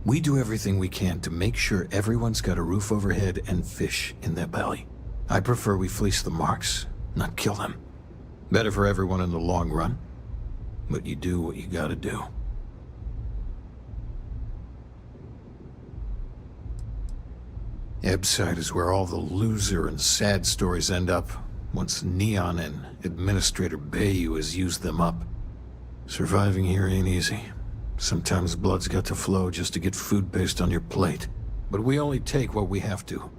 We do everything we can to make sure everyone's got a roof overhead and fish in their belly. I prefer we fleece the marks, not kill them. Better for everyone in the long run. But you do what you gotta do. Ebbside is where all the loser and sad stories end up, once Neon and Administrator Bayou has used them up. Surviving here ain't easy. Sometimes blood's got to flow just to get food based on your plate. But we only take what we have to.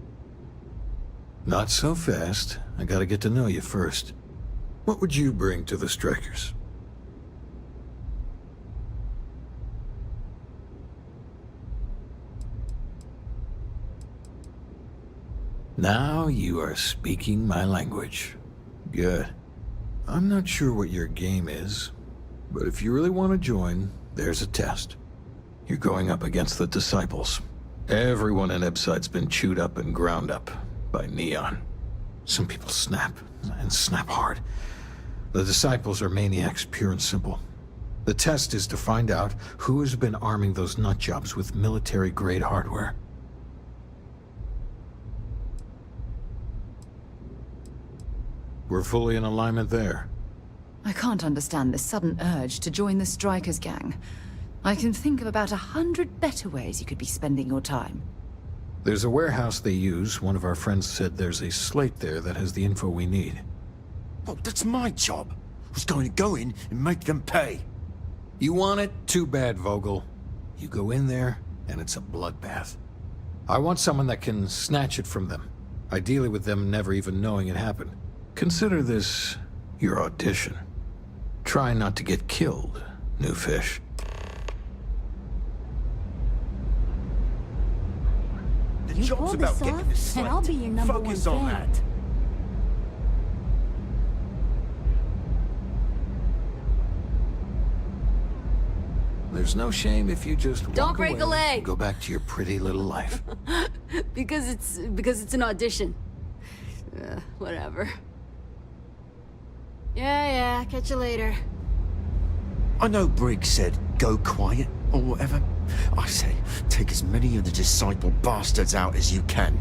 Not so fast. I gotta get to know you first. What would you bring to the Strikers? Now you are speaking my language. Good. I'm not sure what your game is, but if you really want to join, there's a test. You're going up against the Disciples. Everyone in Epside's been chewed up and ground up by Neon. Some people snap, and snap hard. The Disciples are maniacs, pure and simple. The test is to find out who has been arming those nutjobs with military-grade hardware. We're fully in alignment there. I can't understand this sudden urge to join the Strikers gang. I can think of about 100 better ways you could be spending your time. There's a warehouse they use. One of our friends said there's a slate there that has the info we need. Oh, that's my job. I was going to go in and make them pay. You want it? Too bad, Vogel. You go in there, and it's a bloodbath. I want someone that can snatch it from them. Ideally with them never even knowing it happened. Consider this your audition. Try not to get killed, new fish. The You job's pull about this getting off, the slate. and I'll be your number Focus one on fan. that. There's no shame if you just Don't walk break away a leg. and go back to your pretty little life. because it's an audition. Whatever. Yeah, catch you later. I know Briggs said, go quiet, or whatever. I say, take as many of the disciple bastards out as you can.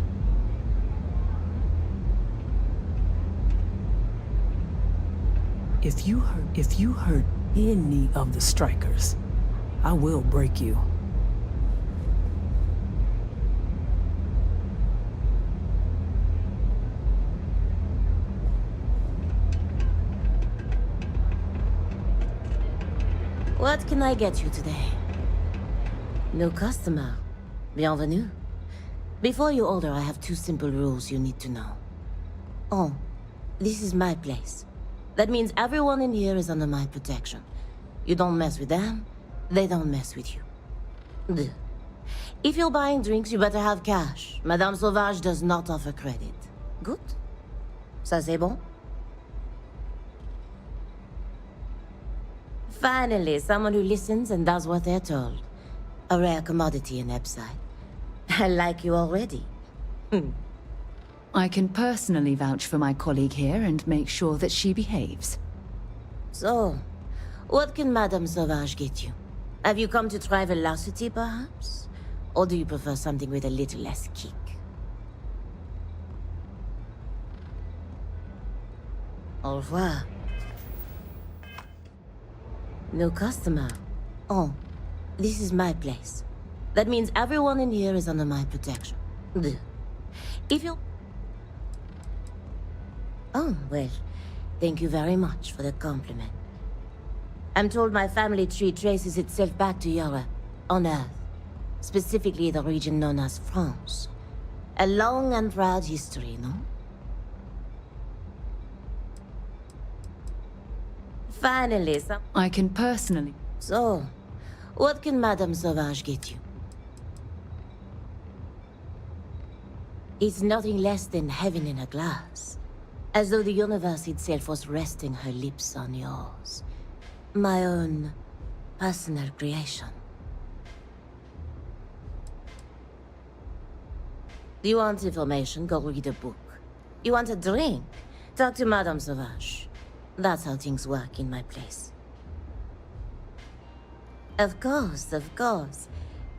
If you hurt any of the strikers, I will break you. What can I get you today? No customer. Bienvenue. Before you order, I have two simple rules you need to know. Oh, this is my place. That means everyone in here is under my protection. You don't mess with them, they don't mess with you. Deux. If you're buying drinks, you better have cash. Madame Sauvage does not offer credit. Good? Ça c'est bon? Finally, someone who listens and does what they're told. A rare commodity in Epside. I like you already. I can personally vouch for my colleague here and make sure that she behaves. So, what can Madame Sauvage get you? Have you come to try velocity, perhaps? Or do you prefer something with a little less kick? Au revoir. No customer. Oh, this is my place. That means everyone in here is under my protection. Deux. If you... Oh, well, thank you very much for the compliment. I'm told my family tree traces itself back to Europe, on Earth. Specifically the region known as France. A long and proud history, no? Finally, some... I can personally... So, what can Madame Sauvage get you? It's nothing less than heaven in a glass. As though the universe itself was resting her lips on yours. My own personal creation. Do you want information? Go read a book. You want a drink? Talk to Madame Sauvage. That's how things work in my place. Of course, of course.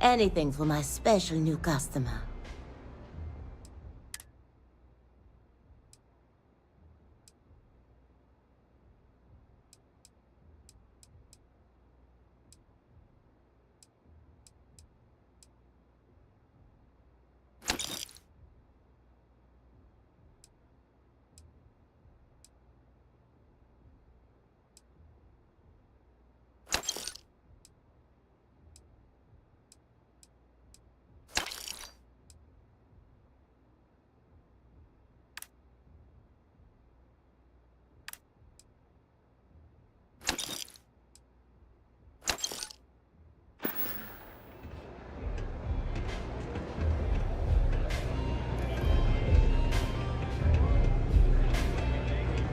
Anything for my special new customer.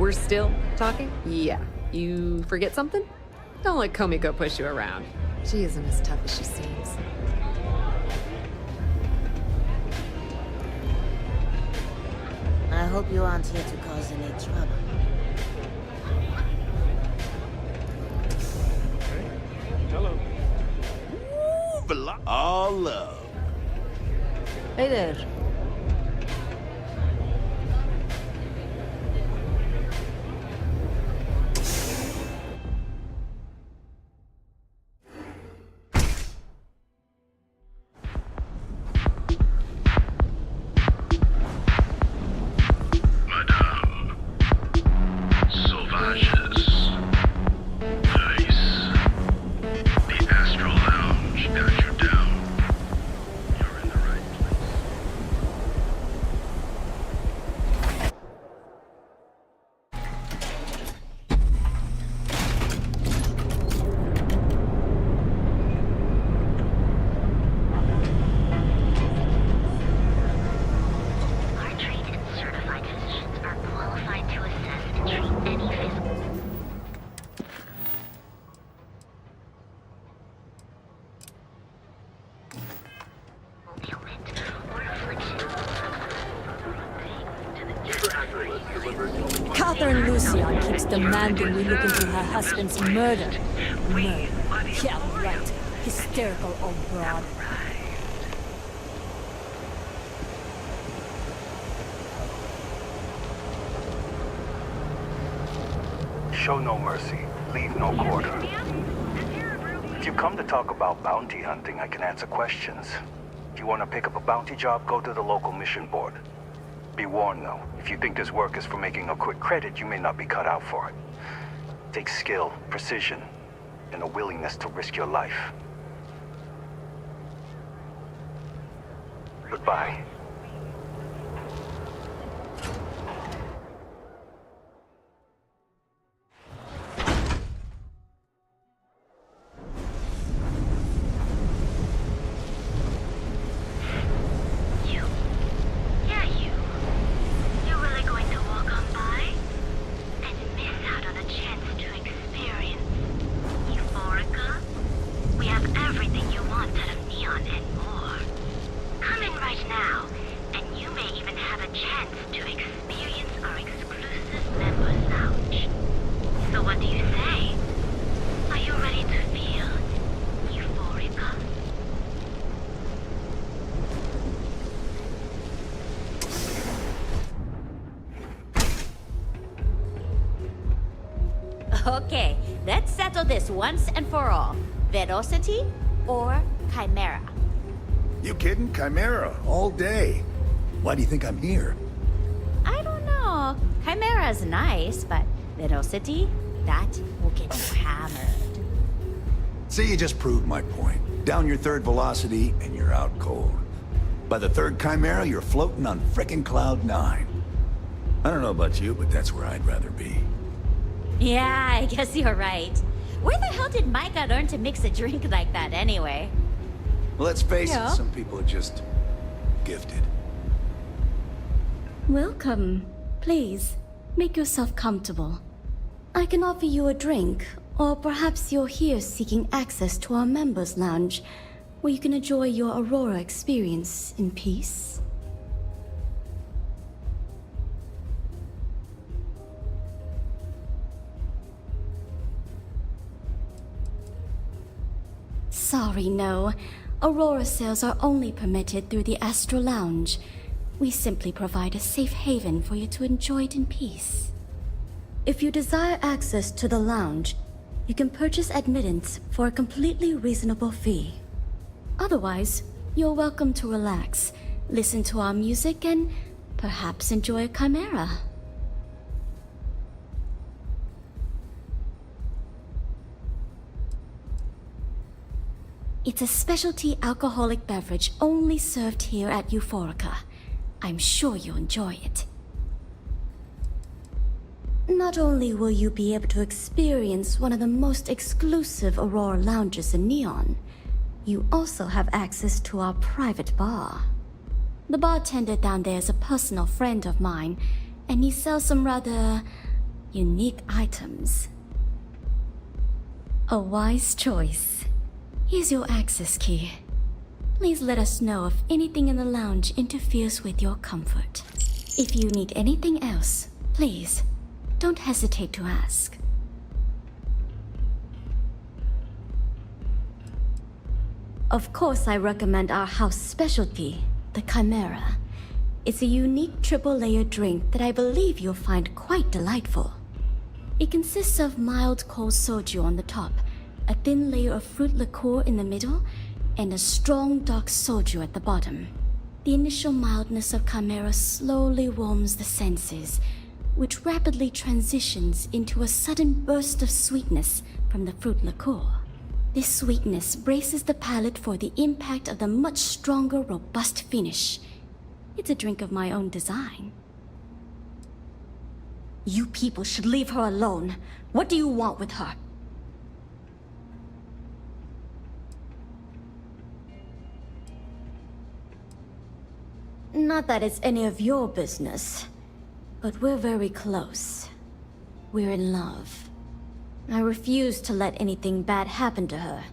We're still talking? Yeah. You forget something? Don't let Komiko push you around. She isn't as tough as she seems. I hope you aren't here to cause any trouble. Hello. All love. Hey there. Madame. Sauvages. Nice. The Astral Lounge got you down. You're in the right place. Our trained and certified physicians are qualified to assess and treat any physical ailment or affliction. Catherine Lucian keeps demanding we look into her husband's murder. Murder. Yeah, right. Hysterical old broad. Show no mercy, leave no quarter. If you come to talk about bounty hunting, I can answer questions. If you want to pick up a bounty job, go to the local mission board. Be warned though, if you think this work is for making a quick credit, you may not be cut out for it. Takes skill, precision, and a willingness to risk your life. Goodbye. You're really going to walk on by and miss out on a chance to experience Euphorica? We have everything you want out of Neon and more. Come in right now, and you may even have a chance to experience our exclusive members lounge. So what do you say? Are you ready to feel Euphorica? Okay, let's settle this once and for all. Velocity or Chimera? You kidding? Chimera, all day. Why do you think I'm here? I don't know. Chimera's nice, but Velocity? That will get you hammered. See, you just proved my point. Down your third velocity, and you're out cold. By the third Chimera, you're floating on frickin' Cloud 9. I don't know about you, but that's where I'd rather be. Yeah, I guess you're right. Where the hell did Micah learn to mix a drink like that anyway? Well, let's face Yeah. it, some people are just gifted. Welcome. Please, make yourself comfortable. I can offer you a drink, or perhaps you're here seeking access to our members' lounge, where you can enjoy your Aurora experience in peace. Sorry, no. Aurora sales are only permitted through the Astral Lounge. We simply provide a safe haven for you to enjoy it in peace. If you desire access to the lounge, you can purchase admittance for a completely reasonable fee. Otherwise, you're welcome to relax, listen to our music, and perhaps enjoy a chimera. It's a specialty alcoholic beverage only served here at Euphorica. I'm sure you'll enjoy it. Not only will you be able to experience one of the most exclusive Aurora lounges in Neon, you also have access to our private bar. The bartender down there is a personal friend of mine, and he sells some rather unique items. A wise choice. Here's your access key. Please let us know if anything in the lounge interferes with your comfort. If you need anything else, please, don't hesitate to ask. Of course, I recommend our house specialty, the Chimera. It's a unique triple-layer drink that I believe you'll find quite delightful. It consists of mild cold soju on the top, a thin layer of fruit liqueur in the middle, and a strong dark soju at the bottom. The initial mildness of Chimera slowly warms the senses, which rapidly transitions into a sudden burst of sweetness from the fruit liqueur. This sweetness braces the palate for the impact of the much stronger, robust finish. It's a drink of my own design. You people should leave her alone. What do you want with her? Not that it's any of your business, but we're very close. We're in love. I refuse to let anything bad happen to her,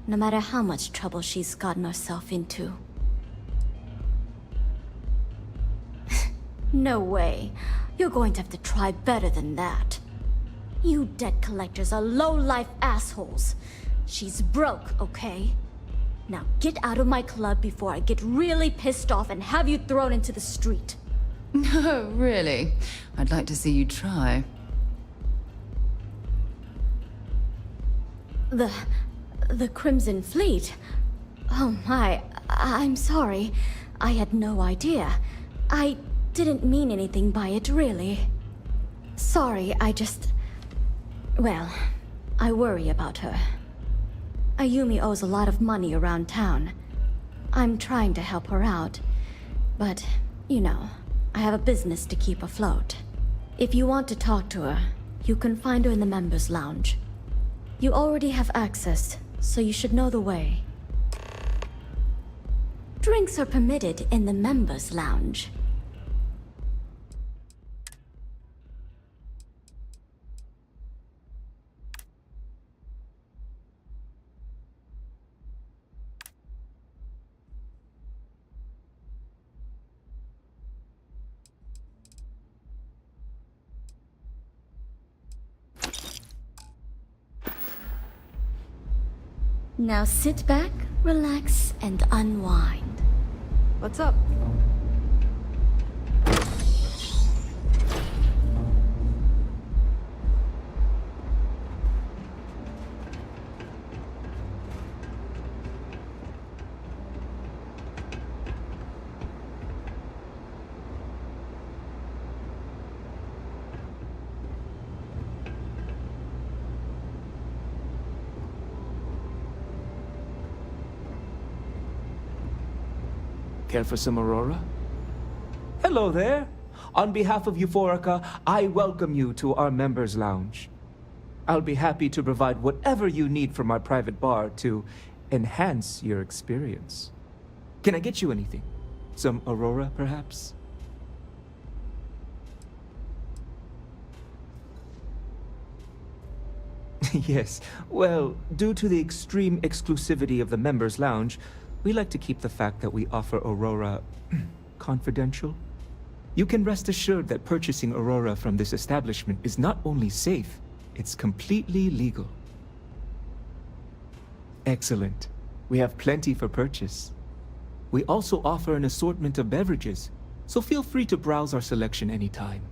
no matter how much trouble she's gotten herself into. No way. You're going to have to try better than that. You debt collectors are low-life assholes. She's broke, okay? Now get out of my club before I get really pissed off and have you thrown into the street. No, really. I'd like to see you try. The Crimson Fleet? Oh my, I'm sorry. I had no idea. I didn't mean anything by it, really. Sorry, well, I worry about her. Ayumi owes a lot of money around town. I'm trying to help her out, but, you know, I have a business to keep afloat. If you want to talk to her, you can find her in the members' lounge. You already have access, so you should know the way. Drinks are permitted in the members' lounge. Now sit back, relax, and unwind. What's up? Care for some Aurora? Hello there. On behalf of Euphorica, I welcome you to our members' lounge. I'll be happy to provide whatever you need from our private bar to enhance your experience. Can I get you anything? Some Aurora, perhaps? Yes. Well, due to the extreme exclusivity of the members' lounge, we like to keep the fact that we offer Aurora confidential. You can rest assured that purchasing Aurora from this establishment is not only safe, it's completely legal. Excellent. We have plenty for purchase. We also offer an assortment of beverages, so feel free to browse our selection anytime.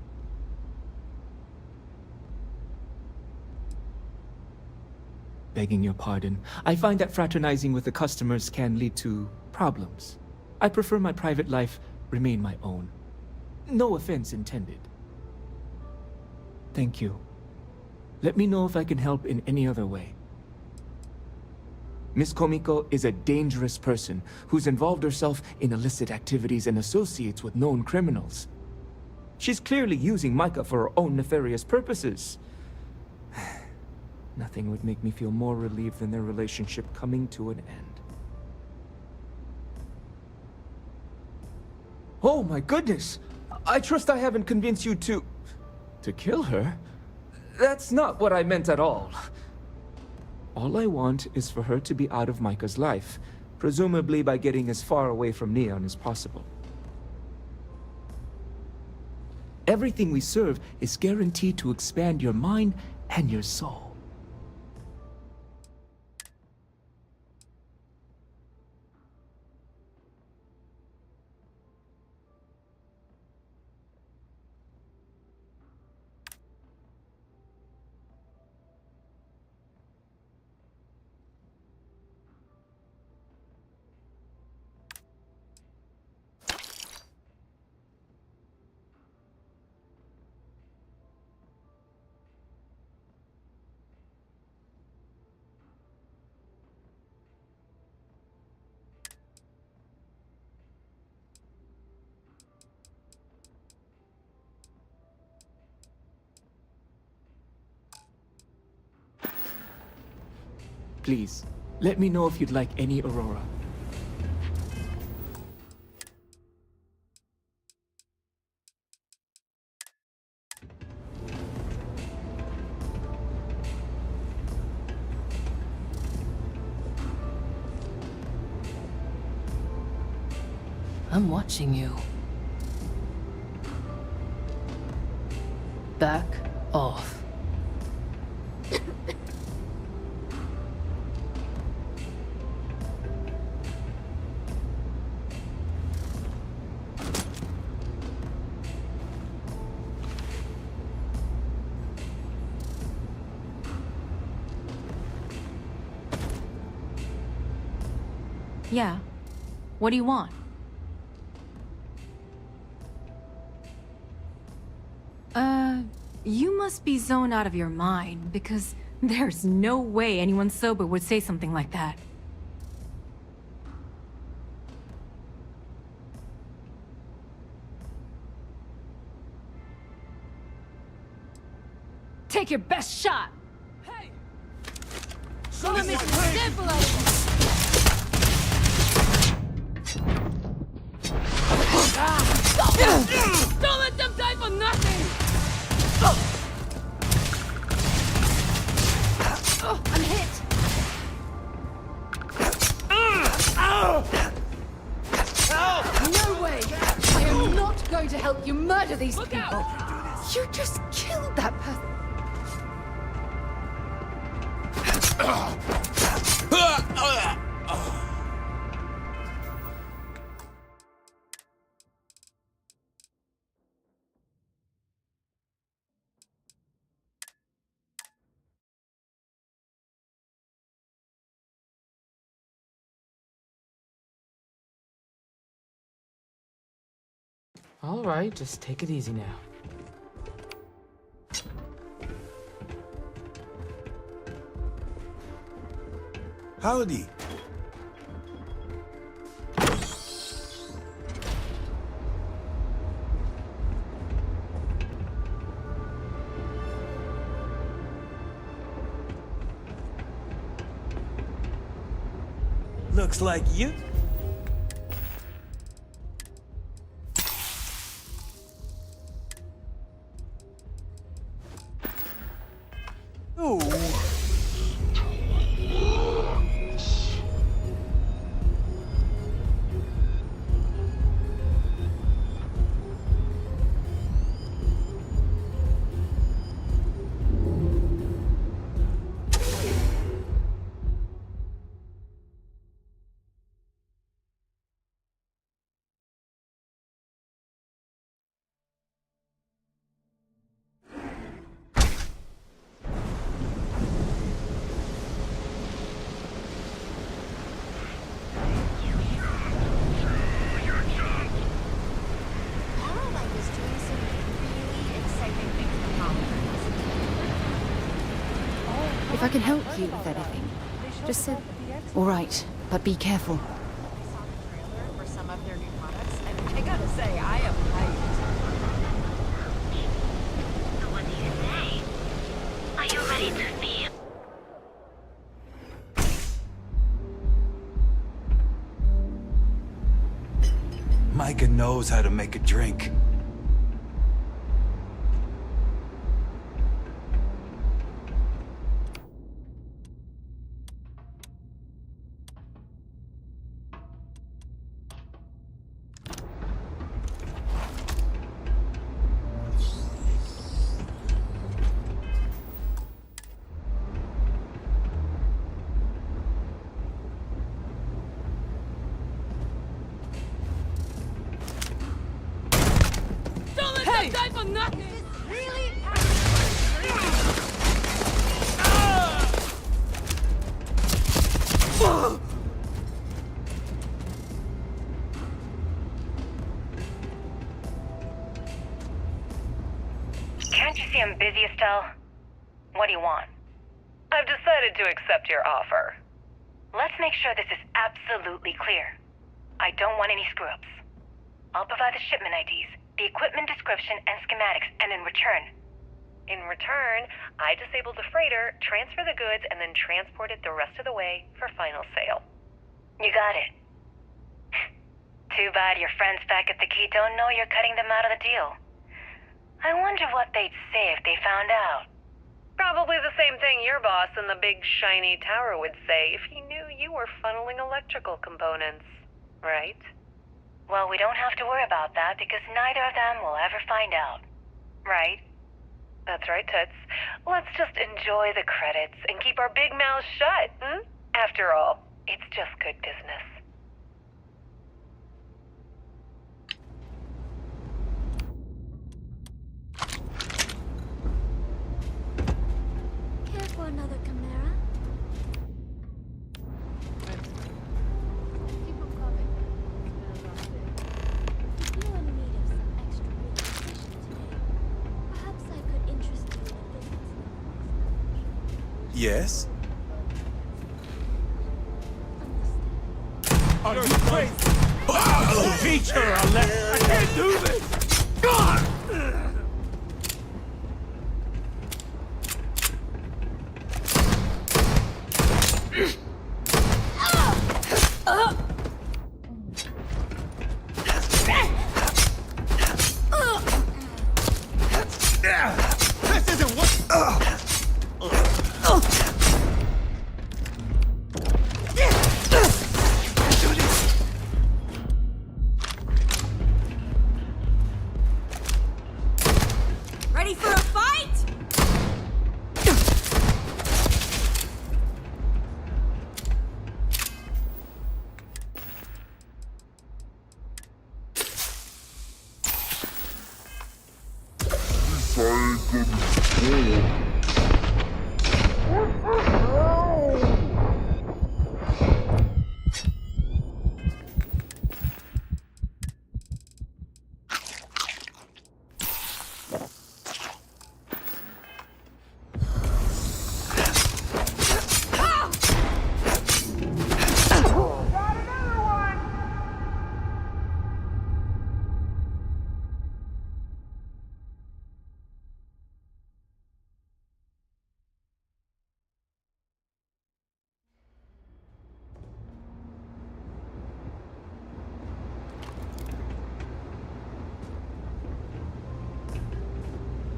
Begging your pardon, I find that fraternizing with the customers can lead to problems. I prefer my private life remain my own. No offense intended. Thank you. Let me know if I can help in any other way. Miss Komiko is a dangerous person who's involved herself in illicit activities and associates with known criminals. She's clearly using Micah for her own nefarious purposes. Nothing would make me feel more relieved than their relationship coming to an end. Oh my goodness! I trust I haven't convinced you to To kill her? That's not what I meant at all. All I want is for her to be out of Micah's life, presumably by getting as far away from Neon as possible. Everything we serve is guaranteed to expand your mind and your soul. Please, let me know if you'd like any Aurora. I'm watching you. Back off. Yeah. What do you want? You must be zoned out of your mind, because there's no way anyone sober would say something like that. Take your best shot! Hey! Someone make an example out of you! Don't let them die for nothing! I'm hit! No way! I am not going to help you murder these people! You just killed that person! All right, just take it easy now. Howdy. Looks like you. If I can help you with anything, just say... All right, but be careful. For some of their new products, and I gotta say, I am hyped. So what do you say? Are you ready to feel? Micah knows how to make a drink. Hey! Die for nothing! Really? Can't you see I'm busy, Estelle? What do you want? I've decided to accept your offer. Let's make sure this is absolutely clear. I don't want any screw-ups. I'll provide the shipment IDs, the equipment description, and schematics, and in return, I disable the freighter, transfer the goods, and then transport it the rest of the way for final sale. You got it. Too bad your friends back at the Key don't know you're cutting them out of the deal. I wonder what they'd say if they found out. Probably the same thing your boss in the big shiny tower would say if he knew you were funneling electrical components, right? Well, we don't have to worry about that because neither of them will ever find out, right? That's right, Toots. Let's just enjoy the credits and keep our big mouths shut, hmm? After all, it's just good business. Care for another Chimera? Keep them coming. If you're in need of some extra relaxation today, perhaps I could interest you in a visit to the Yes? Are you crazy? Teach her a lesson. I can't do this. God! This isn't what... Ready for a fight?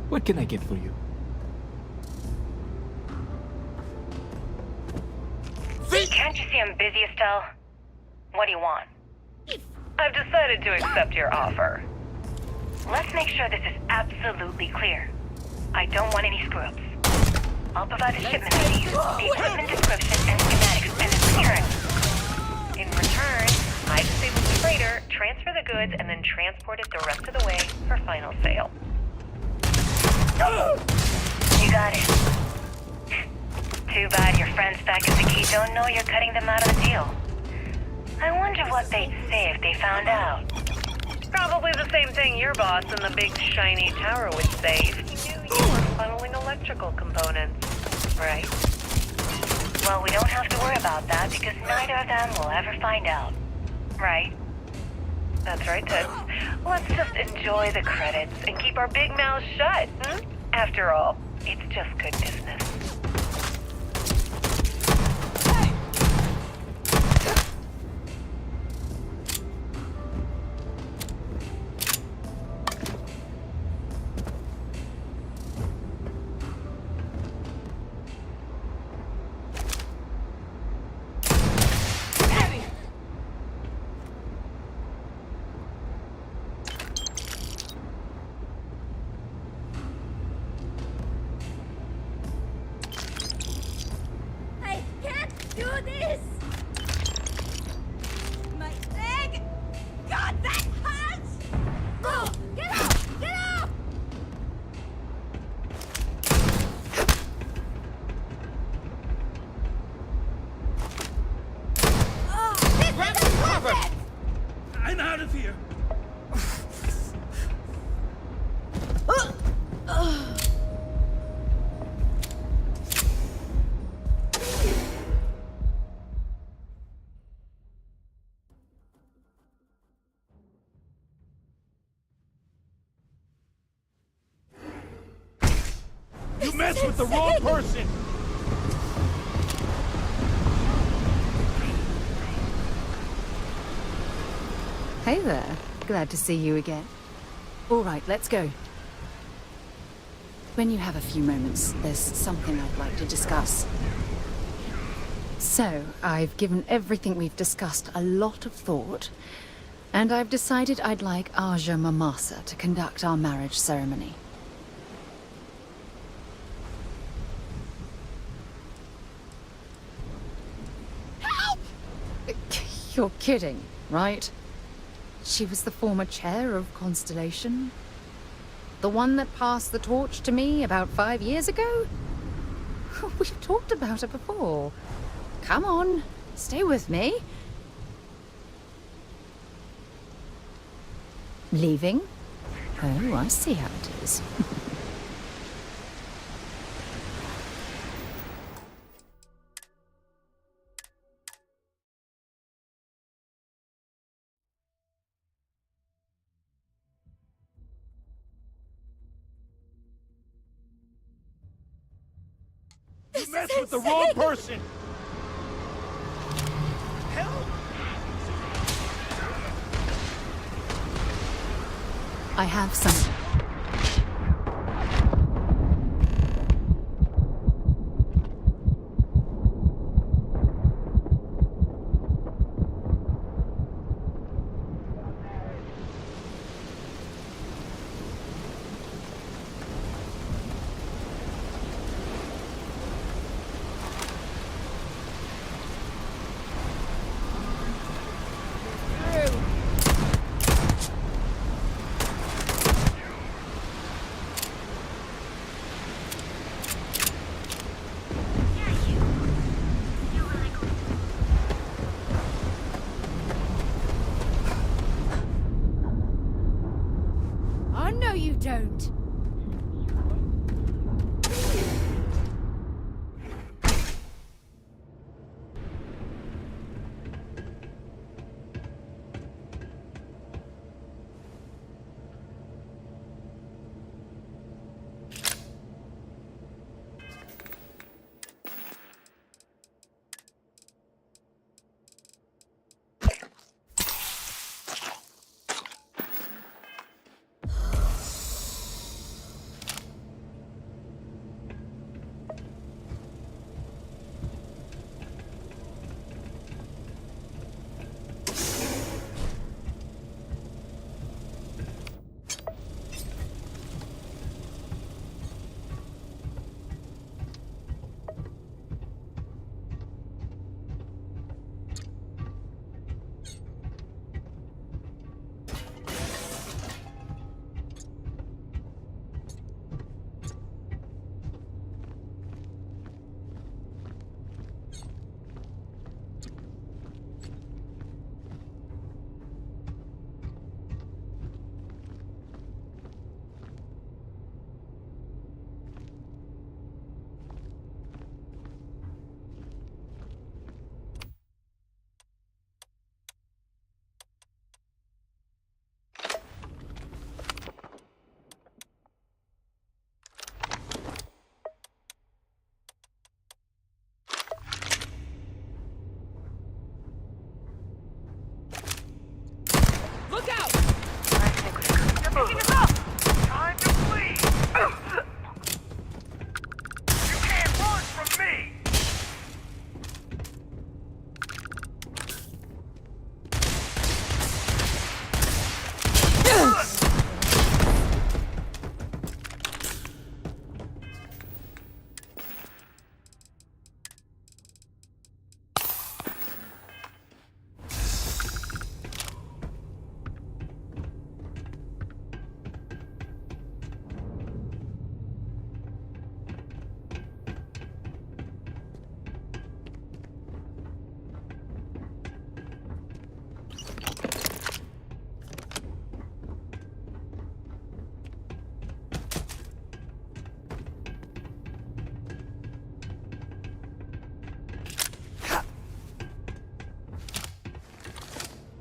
What can I get for you? Can't you see I'm busy, Estelle? What do you want? I've decided to accept your offer. Let's make sure this is absolutely clear. I don't want any screw-ups. I'll provide the shipment IDs, the equipment description, and schematics, and in return, I disable the freighter, transfer the goods, and then transport it the rest of the way for final sale. You got it. Too bad your friends back at the Key don't know you're cutting them out of the deal. I wonder what they'd say if they found out. Probably the same thing your boss in the big shiny tower would say if he knew you were funneling electrical components, right? Well, we don't have to worry about that because neither of them will ever find out, right? That's right, Toots. Let's just enjoy the credits and keep our big mouths shut, hmm? After all, it's just good business. You messed with the wrong person! Hey there. Glad to see you again. All right, let's go. When you have a few moments, there's something I'd like to discuss. So, I've given everything we've discussed a lot of thought, and I've decided I'd like Aja Mamasa to conduct our marriage ceremony. Help! You're kidding, right? She was the former chair of Constellation. The one that passed the torch to me about 5 years ago? We've talked about her before. Come on, stay with me. Leaving? Oh, I see how it is. You messed with the wrong person! I have some. Oh, no, you don't.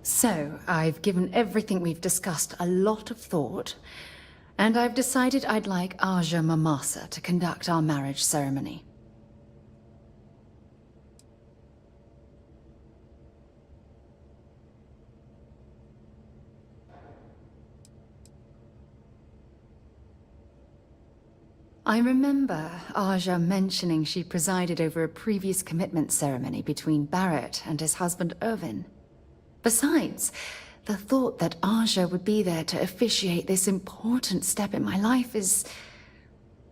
So, I've given everything we've discussed a lot of thought, And I've decided I'd like Aja Mamasa to conduct our marriage ceremony. I remember Aja mentioning she presided over a previous commitment ceremony between Barrett and his husband Irvin. Besides, the thought that Aja would be there to officiate this important step in my life is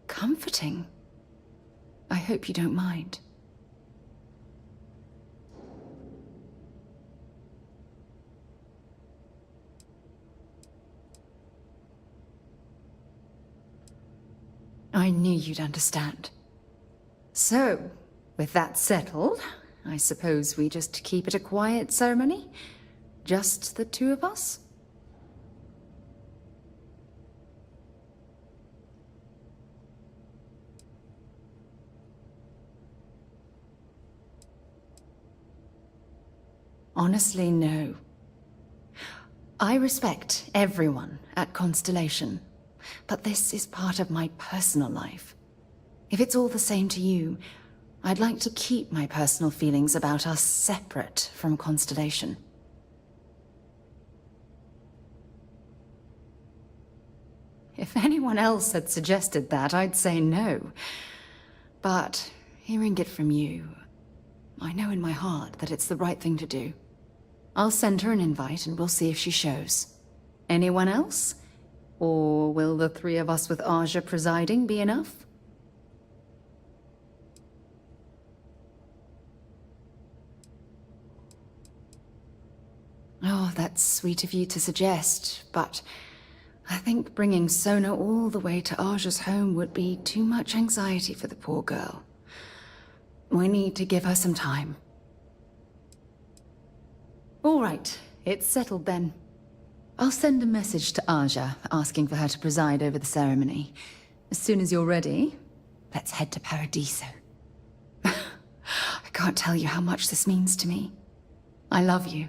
comforting. I hope you don't mind. I knew you'd understand. So, with that settled, I suppose we just keep it a quiet ceremony? Just the two of us? Honestly, no. I respect everyone at Constellation, but this is part of my personal life. If it's all the same to you, I'd like to keep my personal feelings about us separate from Constellation. If anyone else had suggested that, I'd say no. But hearing it from you, I know in my heart that it's the right thing to do. I'll send her an invite and we'll see if she shows. Anyone else? Or will the three of us with Aja presiding be enough? Oh, that's sweet of you to suggest, but I think bringing Sona all the way to Aja's home would be too much anxiety for the poor girl. We need to give her some time. All right, it's settled then. I'll send a message to Aja asking for her to preside over the ceremony. As soon as you're ready, let's head to Paradiso. I can't tell you how much this means to me. I love you.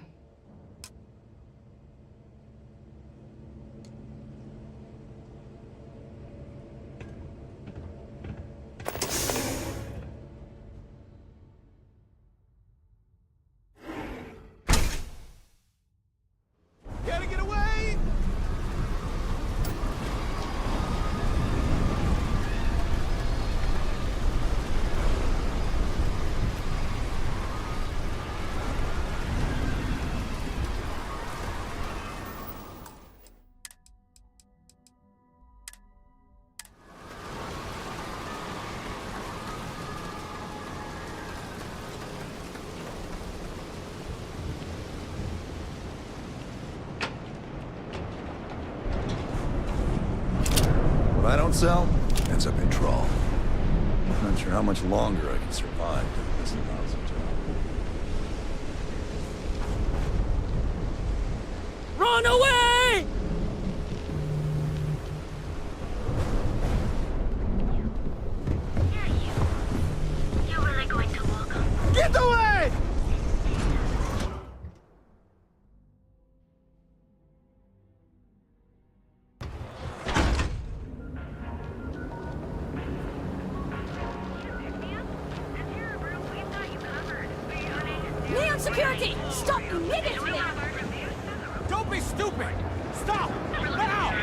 Gotta get away! What I don't sell ends up in trawl. Not sure how much longer I can survive doing this lousy job. Run away! You really going to walk on? Get away! Neon security! Stop immediately! Don't be stupid! Stop! Now!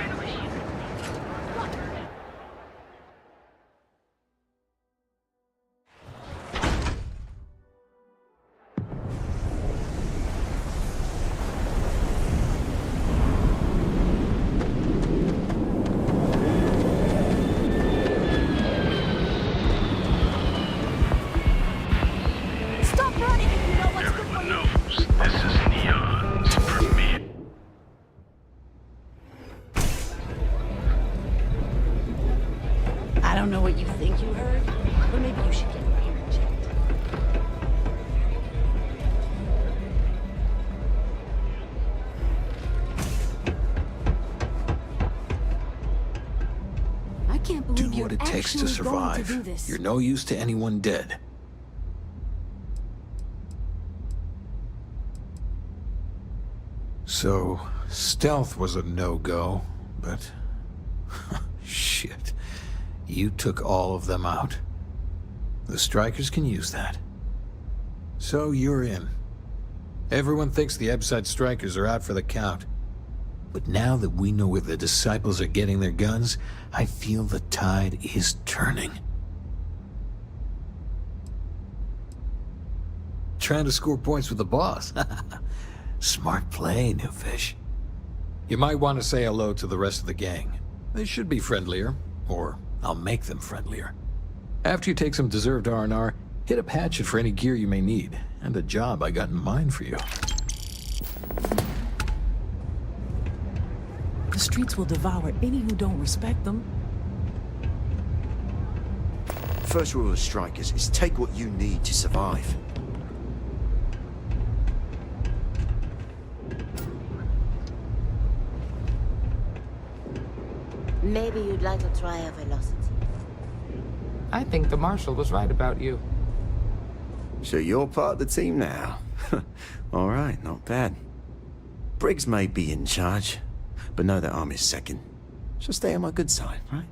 Stop running if you know what's good for you! This is Neon's premiere. I don't know what you think you heard, but maybe you should get your hearing checked. I can't believe Do you're what it takes to actually going survive. to do this. You're no use to anyone dead. So, stealth was a no-go, but Shit. You took all of them out. The Strikers can use that. So you're in. Everyone thinks the Ebside Strikers are out for the count. But now that we know where the Disciples are getting their guns, I feel the tide is turning. Trying to score points with the boss. Smart play, new fish. You might want to say hello to the rest of the gang. They should be friendlier, or I'll make them friendlier. After you take some deserved R&R, hit up Hatchet for any gear you may need, and a job I got in mind for you. The streets will devour any who don't respect them. First rule of Strikers is take what you need to survive. Maybe you'd like to try a velocity. I think the Marshal was right about you. So you're part of the team now. All right, not bad. Briggs may be in charge, but know that I'm his second. So stay on my good side, right?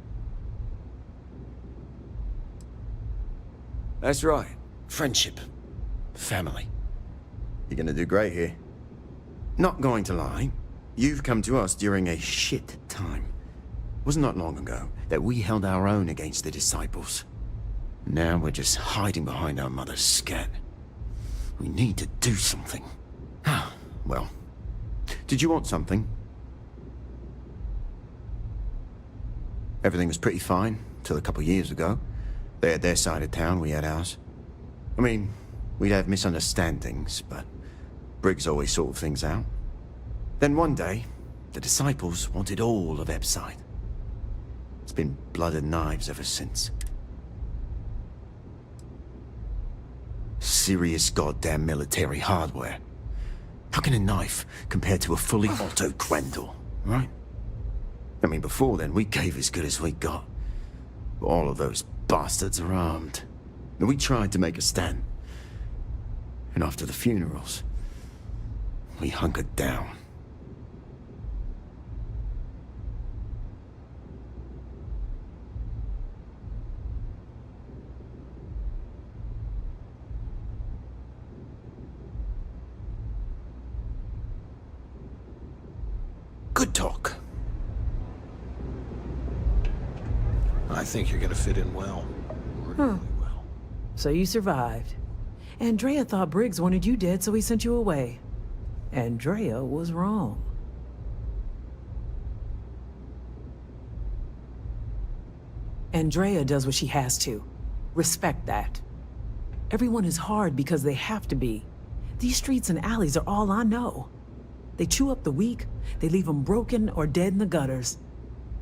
That's right. Friendship. Family. You're gonna do great here. Not going to lie, you've come to us during a shit time. It was not long ago that we held our own against the Disciples. Now we're just hiding behind our mother's scat. We need to do something. Well, did you want something? Everything was pretty fine till a couple years ago. They had their side of town, we had ours. I mean, we'd have misunderstandings, but Briggs always sorted things out. Then one day, the Disciples wanted all of Ebside. It's been blood and knives ever since. Serious goddamn military hardware. How can a knife compare to a fully auto Grendel, right? I mean, before then, we gave as good as we got. But all of those bastards are armed. And we tried to make a stand. And after the funerals, we hunkered down. Good talk. I think you're gonna fit in well. Huh. So you survived. Andrea thought Briggs wanted you dead, so he sent you away. Andrea was wrong. Andrea does what she has to. Respect that. Everyone is hard because they have to be. These streets and alleys are all I know. They chew up the weak, they leave them broken or dead in the gutters.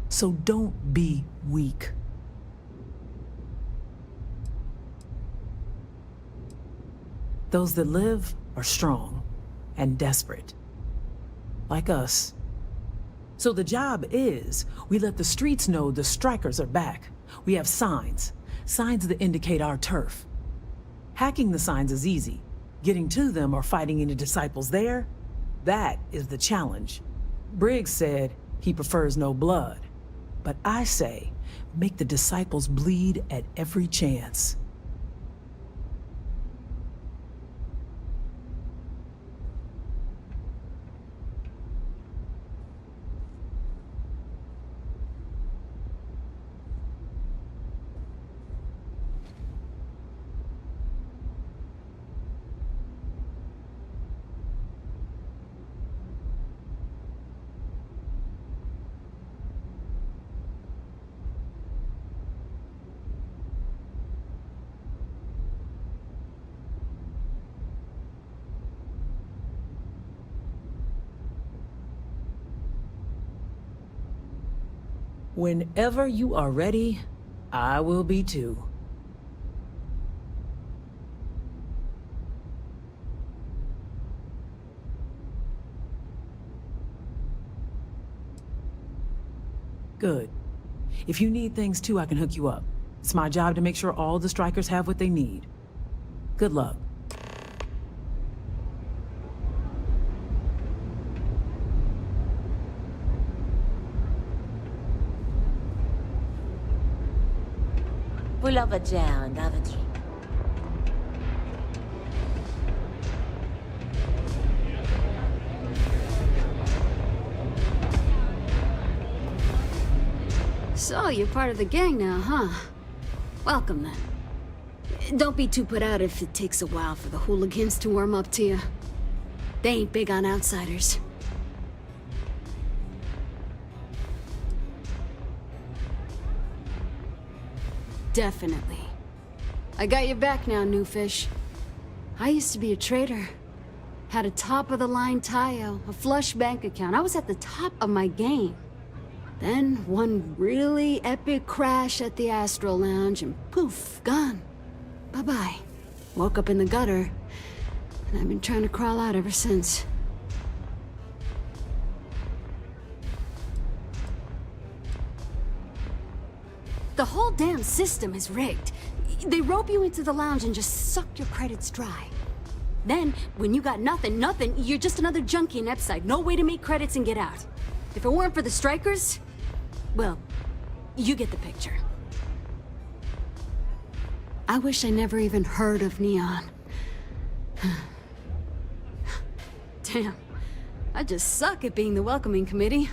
So don't be weak. Those that live are strong and desperate. Like us. So the job is, we let the streets know the Strikers are back. We have signs. Signs that indicate our turf. Hacking the signs is easy. Getting to them or fighting any Disciples there, that is the challenge. Briggs said he prefers no blood. But I say, make the Disciples bleed at every chance. Whenever you are ready, I will be too. Good. If you need things too, I can hook you up. It's my job to make sure all the Strikers have what they need. Good luck. Pull up a chair and have a drink. So, you're part of the gang now, huh? Welcome, then. Don't be too put out if it takes a while for the hooligans to warm up to you. They ain't big on outsiders. Definitely. I got your back now, new fish. I used to be a trader. Had a top-of-the-line Tayo, a flush bank account. I was at the top of my game. Then, one really epic crash at the Astral Lounge, and poof, gone. Bye-bye. Woke up in the gutter, and I've been trying to crawl out ever since. The whole damn system is rigged. They rope you into the lounge and just suck your credits dry. Then, when you got nothing, you're just another junkie in Epside. No way to make credits and get out. If it weren't for the strikers, well, you get the picture. I wish I never even heard of Neon. Damn, I just suck at being the welcoming committee.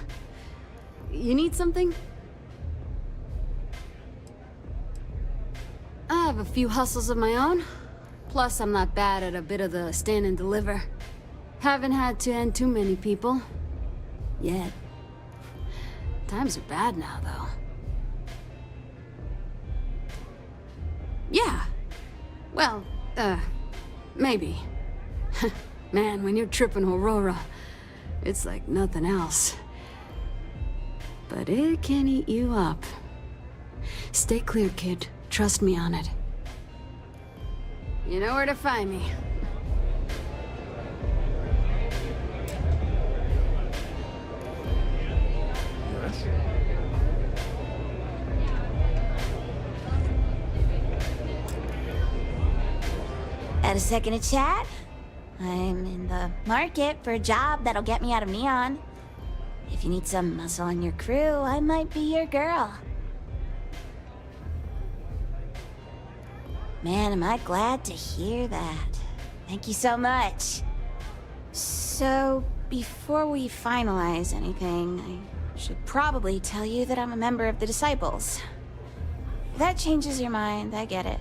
You need something? I have a few hustles of my own. Plus, I'm not bad at a bit of the stand and deliver. Haven't had to end too many people. Yet. Times are bad now, though. Yeah. Well, maybe. Man, when you're tripping Aurora, it's like nothing else. But it can eat you up. Stay clear, kid. Trust me on it. You know where to find me. Yes? Had a second to chat? I'm in the market for a job that'll get me out of Neon. If you need some muscle on your crew, I might be your girl. Man, am I glad to hear that. Thank you so much. So, before we finalize anything, I should probably tell you that I'm a member of the Disciples. If that changes your mind, I get it.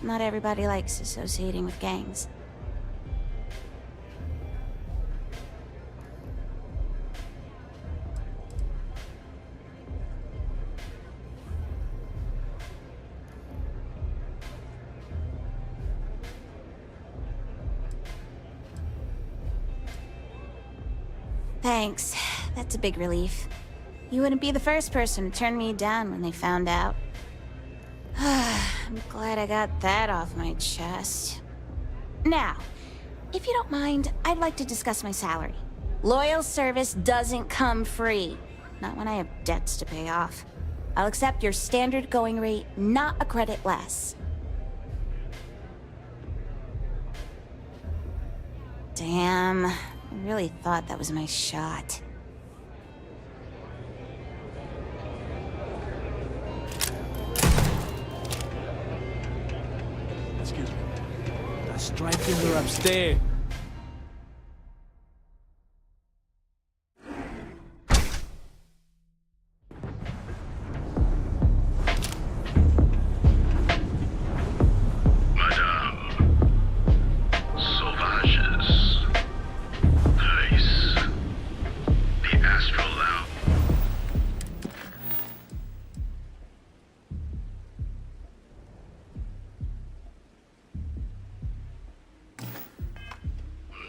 Not everybody likes associating with gangs. Thanks. That's a big relief. You wouldn't be the first person to turn me down when they found out. I'm glad I got that off my chest. Now, if you don't mind, I'd like to discuss my salary. Loyal service doesn't come free. Not when I have debts to pay off. I'll accept your standard going rate, not a credit less. Damn. I really thought that was my shot. Excuse me. The strikers are upstairs.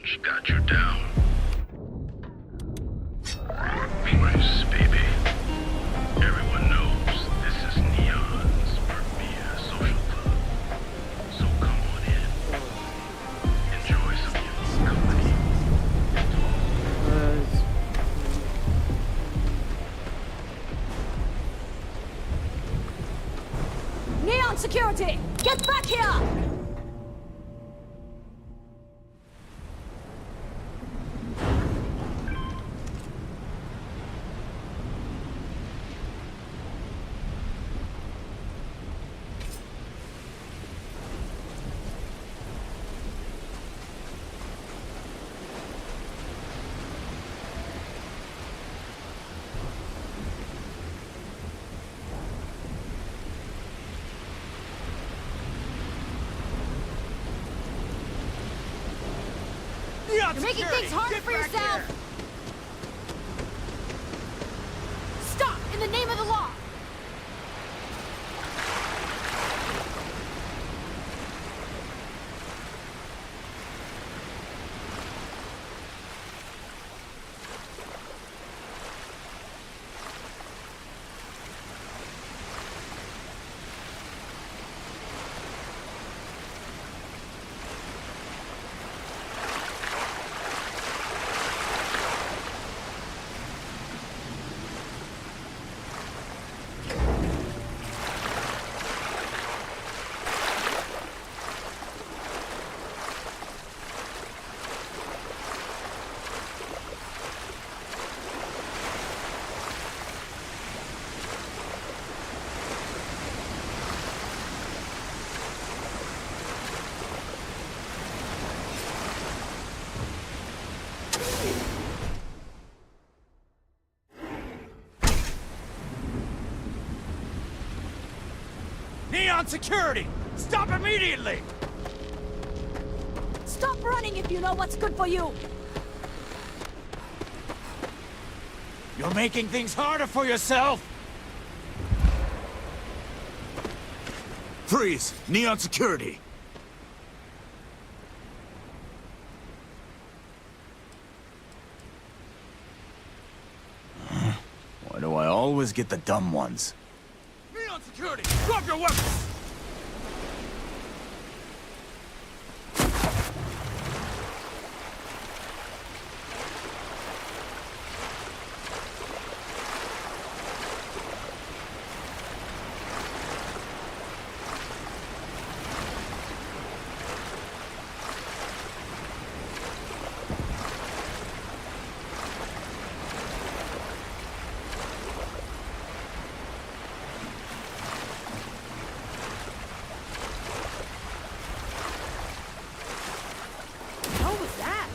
She got you down. Memories, baby. Everyone knows this is Neon's premier social club. So come on in. Enjoy some young company. Neon security! Get back here! making things harder for yourself! Stop! In the name of the law! Neon security! Stop immediately! Stop running if you know what's good for you! You're making things harder for yourself! Freeze! Neon security! Why do I always get the dumb ones? Neon security! Drop your weapons! What was that?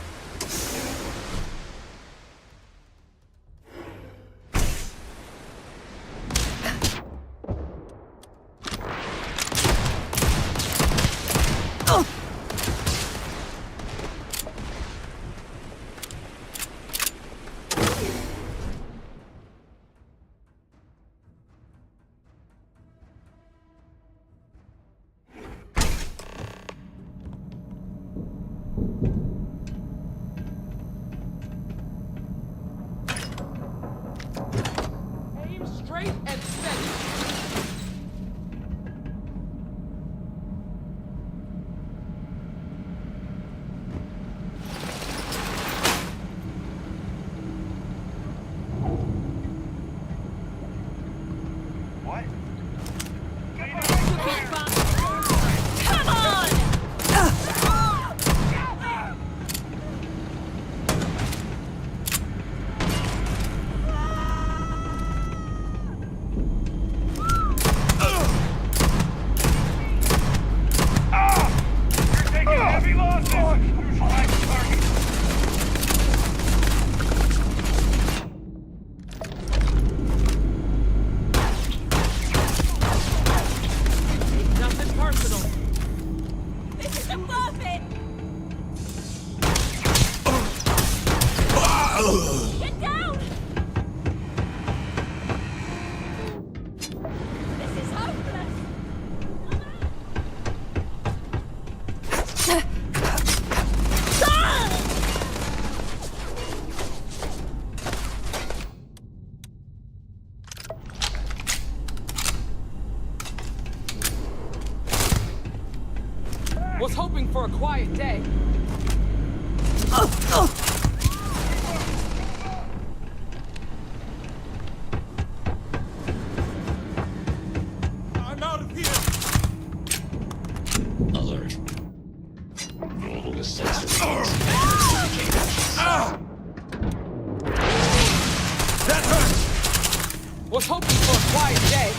Aim straight and steady! What? Come on! You're taking heavy losses! Select target! Nothing personal. This isn't worth it! Get down! This is hopeless! Was hoping for a quiet day. I'm out of here! Alert. Roll the sensor. That hurt! Was hoping for a quiet day.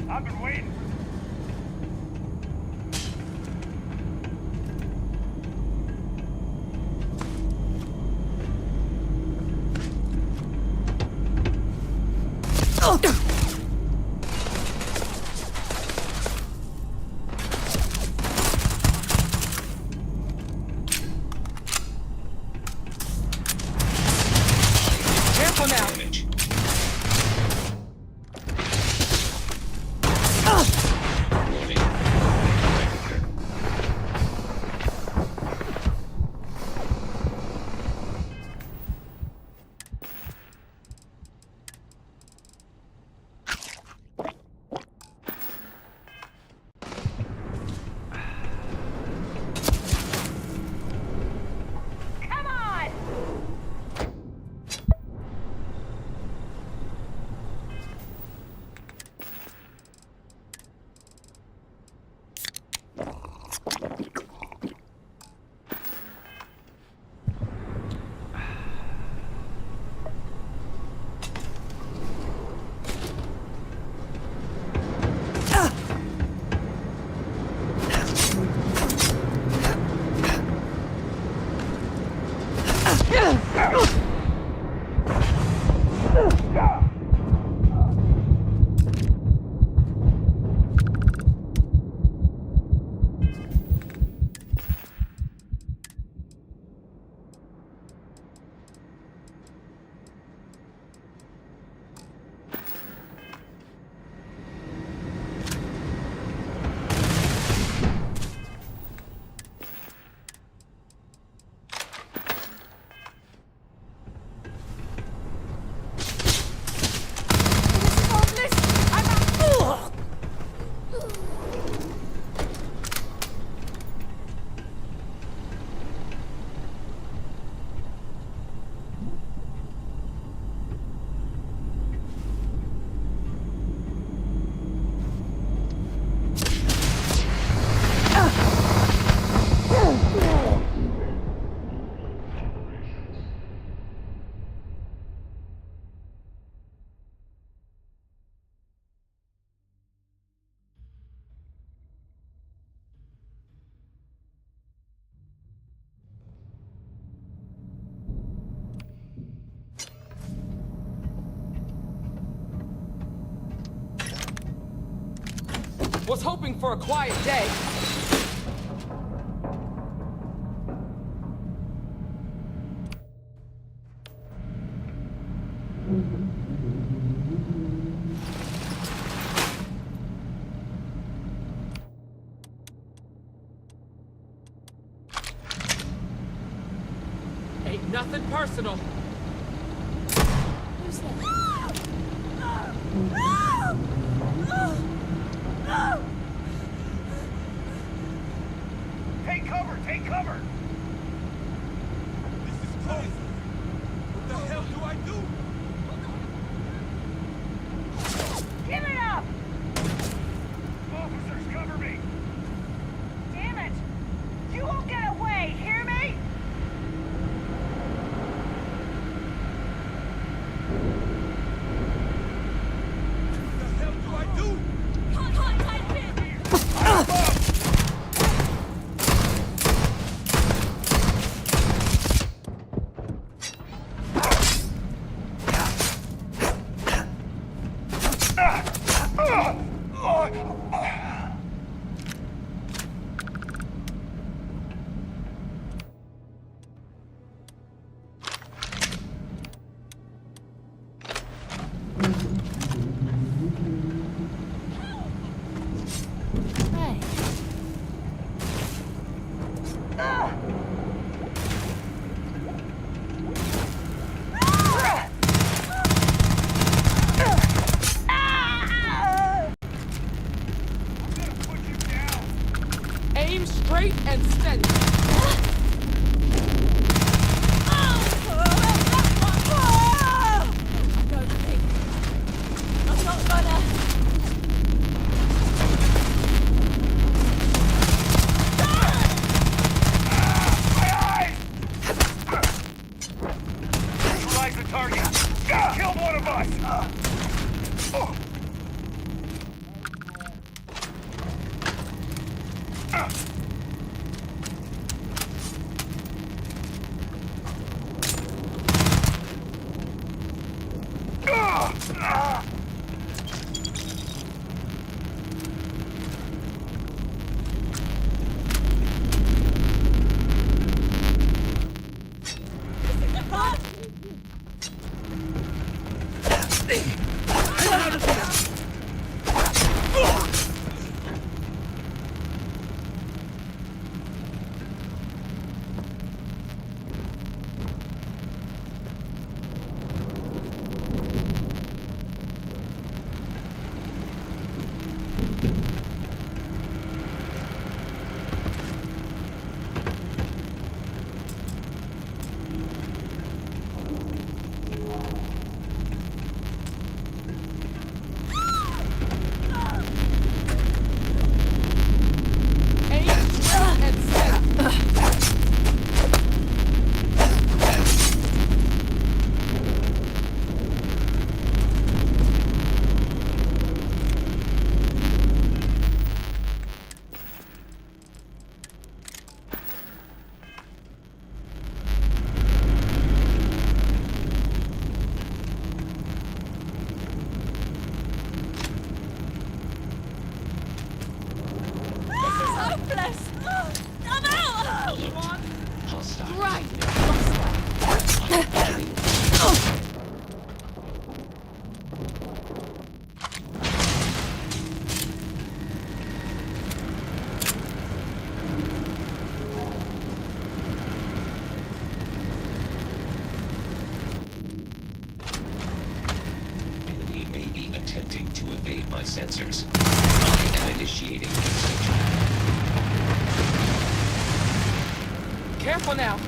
I've been waiting. careful now. Was hoping for a quiet day. Ain't nothing personal. Who's that? Take cover! Take cover! This is crazy! What the hell do I do? Give it up! Officers, cover me! Damn it! You won't get away, hear me? What the hell do I do? Contact pin! Hey. Aim straight and steady. I'm not gonna. Neutralize the target! Killed one of us! attempting to evade my sensors. I am initiating extinction. Careful now.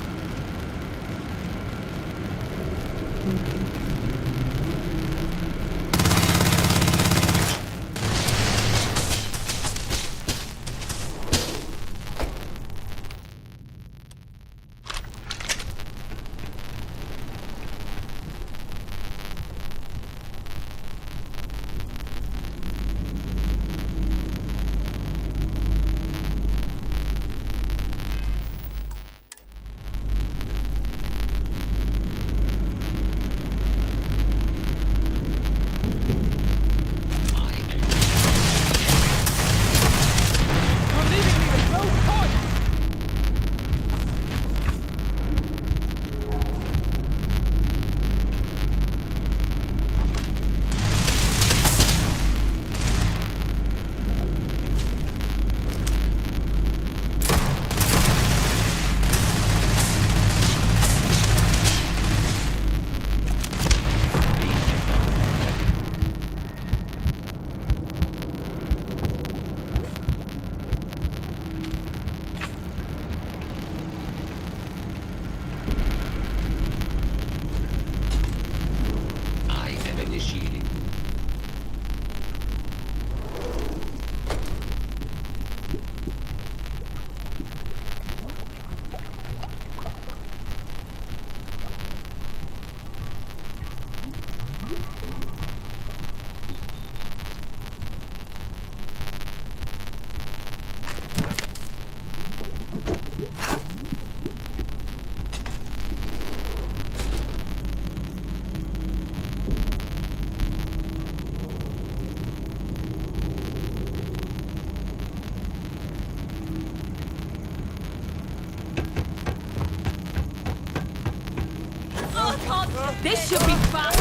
This should be fun.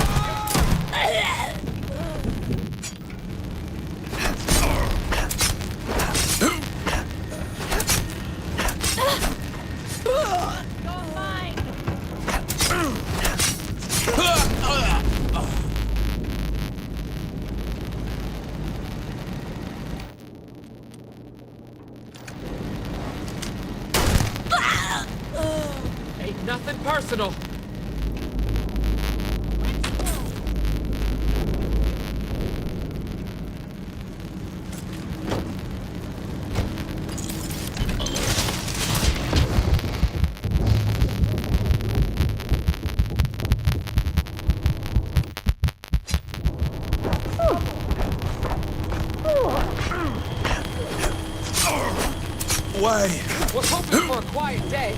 Ain't nothing personal. Why? Was hoping for a quiet day.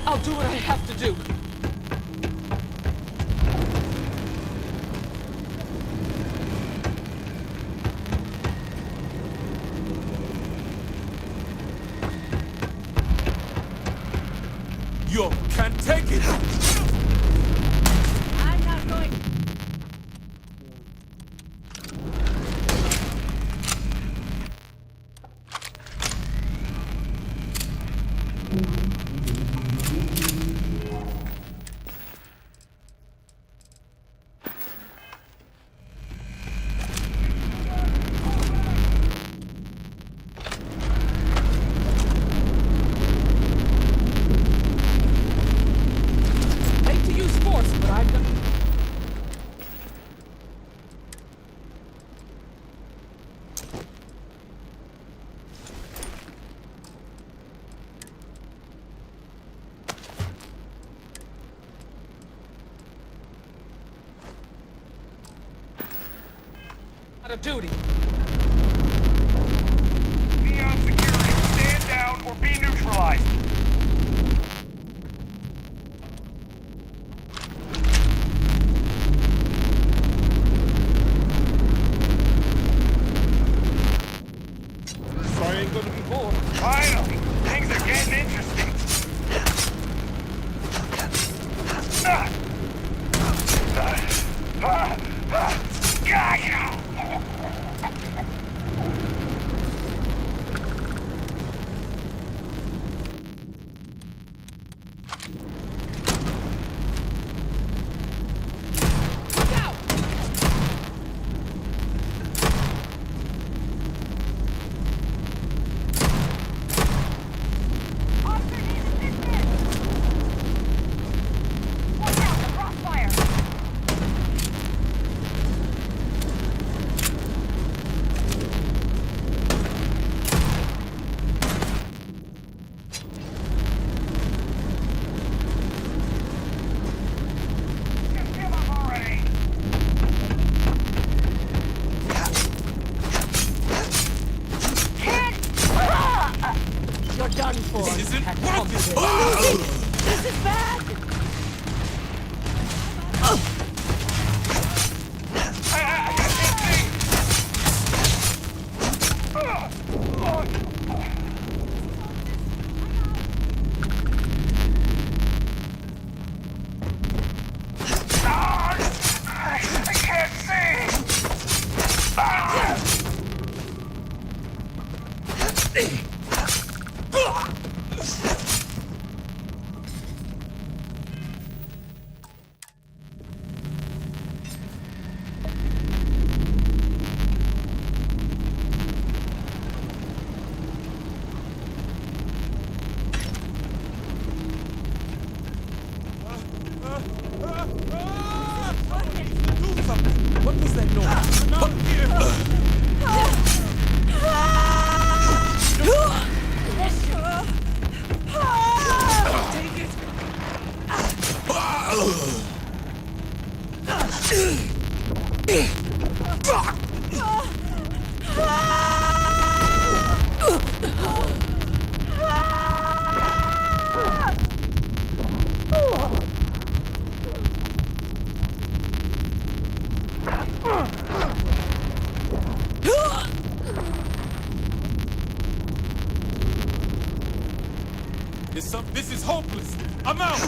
I'll do what I have to do. You can't take it! I'm not going. Out of duty. Neon security, stand down or be neutralized. Do something! What was that noise? Come here! Take it! This is hopeless. I'm out.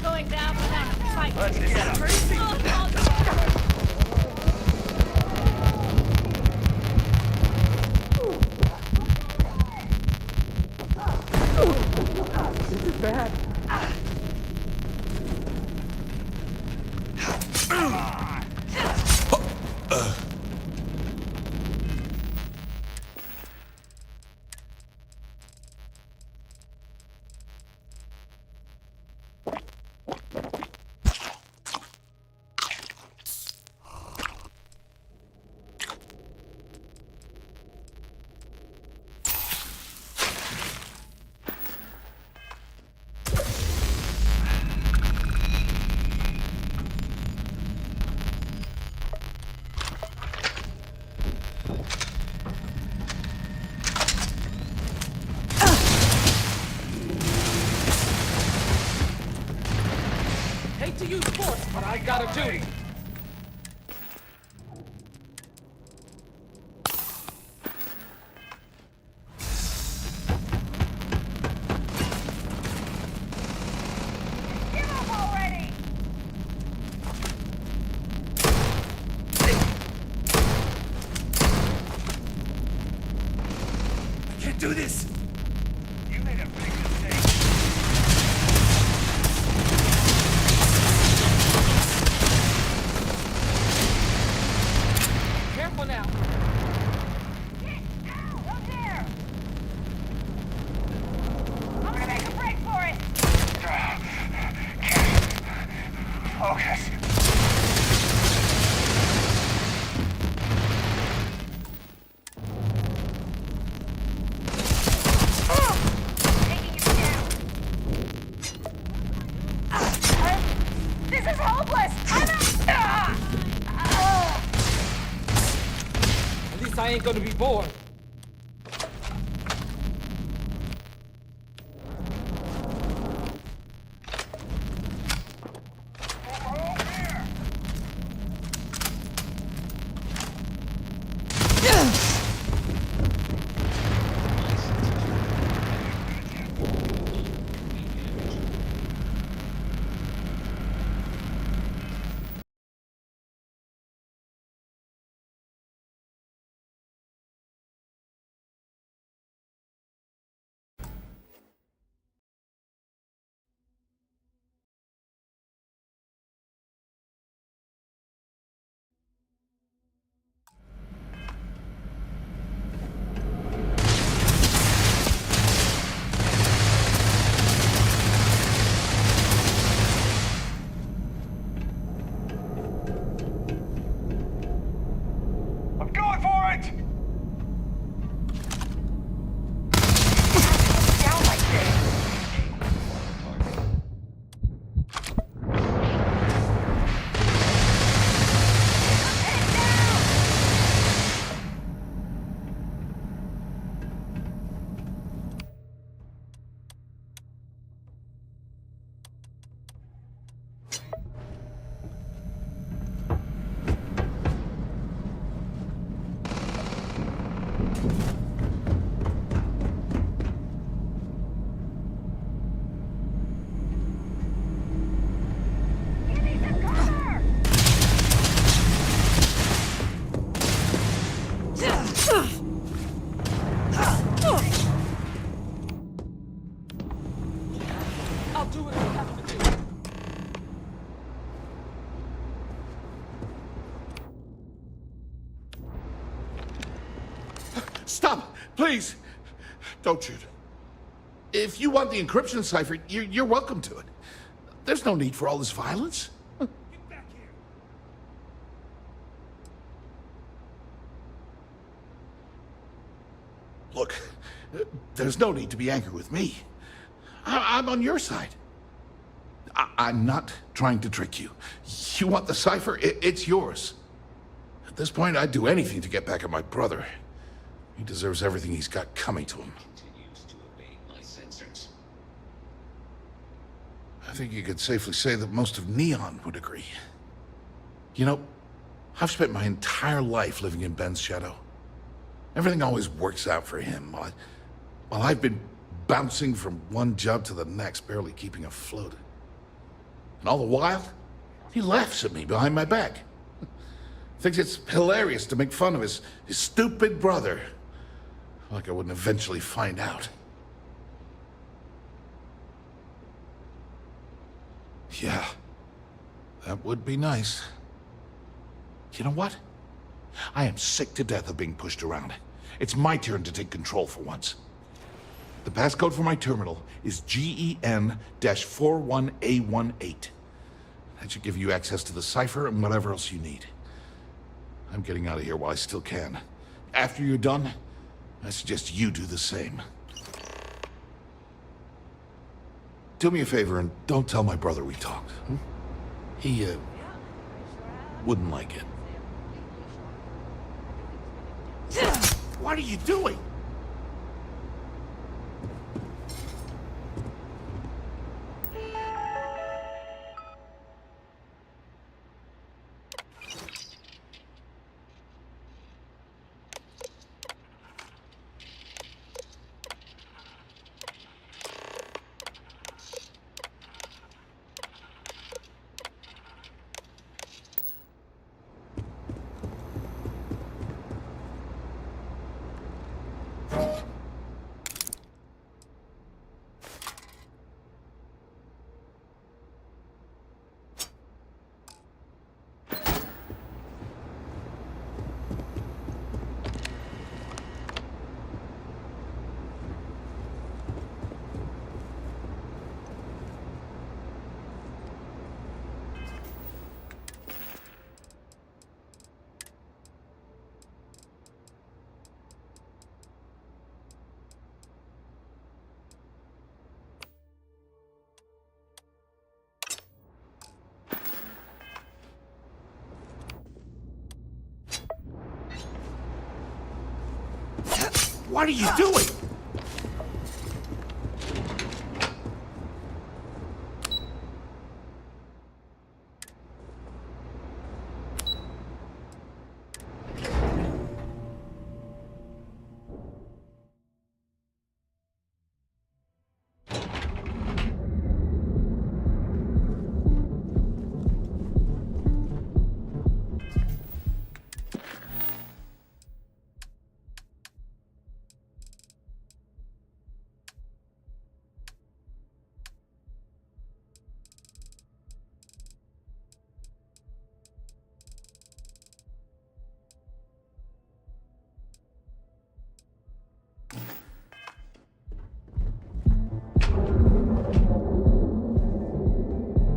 Going down without a fight. Let's get up. Crazy. This is bad. Hate to use force, but I got a duty. Give up already! I can't do this? You made a big mistake. Careful now. Get out of there! I'm gonna make a break for it! Focus. This is hopeless! At least I ain't gonna be bored. I'm going for it! Down like this! I'll do what I have to do. Stop! Please! Don't shoot. If you want the encryption cipher, you're welcome to it. There's no need for all this violence. Get back here! Look, there's no need to be angry with me. I'm on your side. I'm not trying to trick you. You want the cipher? It's yours. At this point, I'd do anything to get back at my brother. He deserves everything he's got coming to him. Continues to obey my sensors. I think you could safely say that most of Neon would agree. You know, I've spent my entire life living in Ben's shadow. Everything always works out for him, while I've been bouncing from one job to the next, barely keeping afloat. And all the while, he laughs at me behind my back. Thinks it's hilarious to make fun of his stupid brother. Like I wouldn't eventually find out. Yeah, that would be nice. You know what? I am sick to death of being pushed around. It's my turn to take control for once. The passcode for my terminal is GEN-41A18. That should give you access to the cipher and whatever else you need. I'm getting out of here while I still can. After you're done, I suggest you do the same. Do me a favor and don't tell my brother we talked. He, wouldn't like it. What are you doing? What are you doing?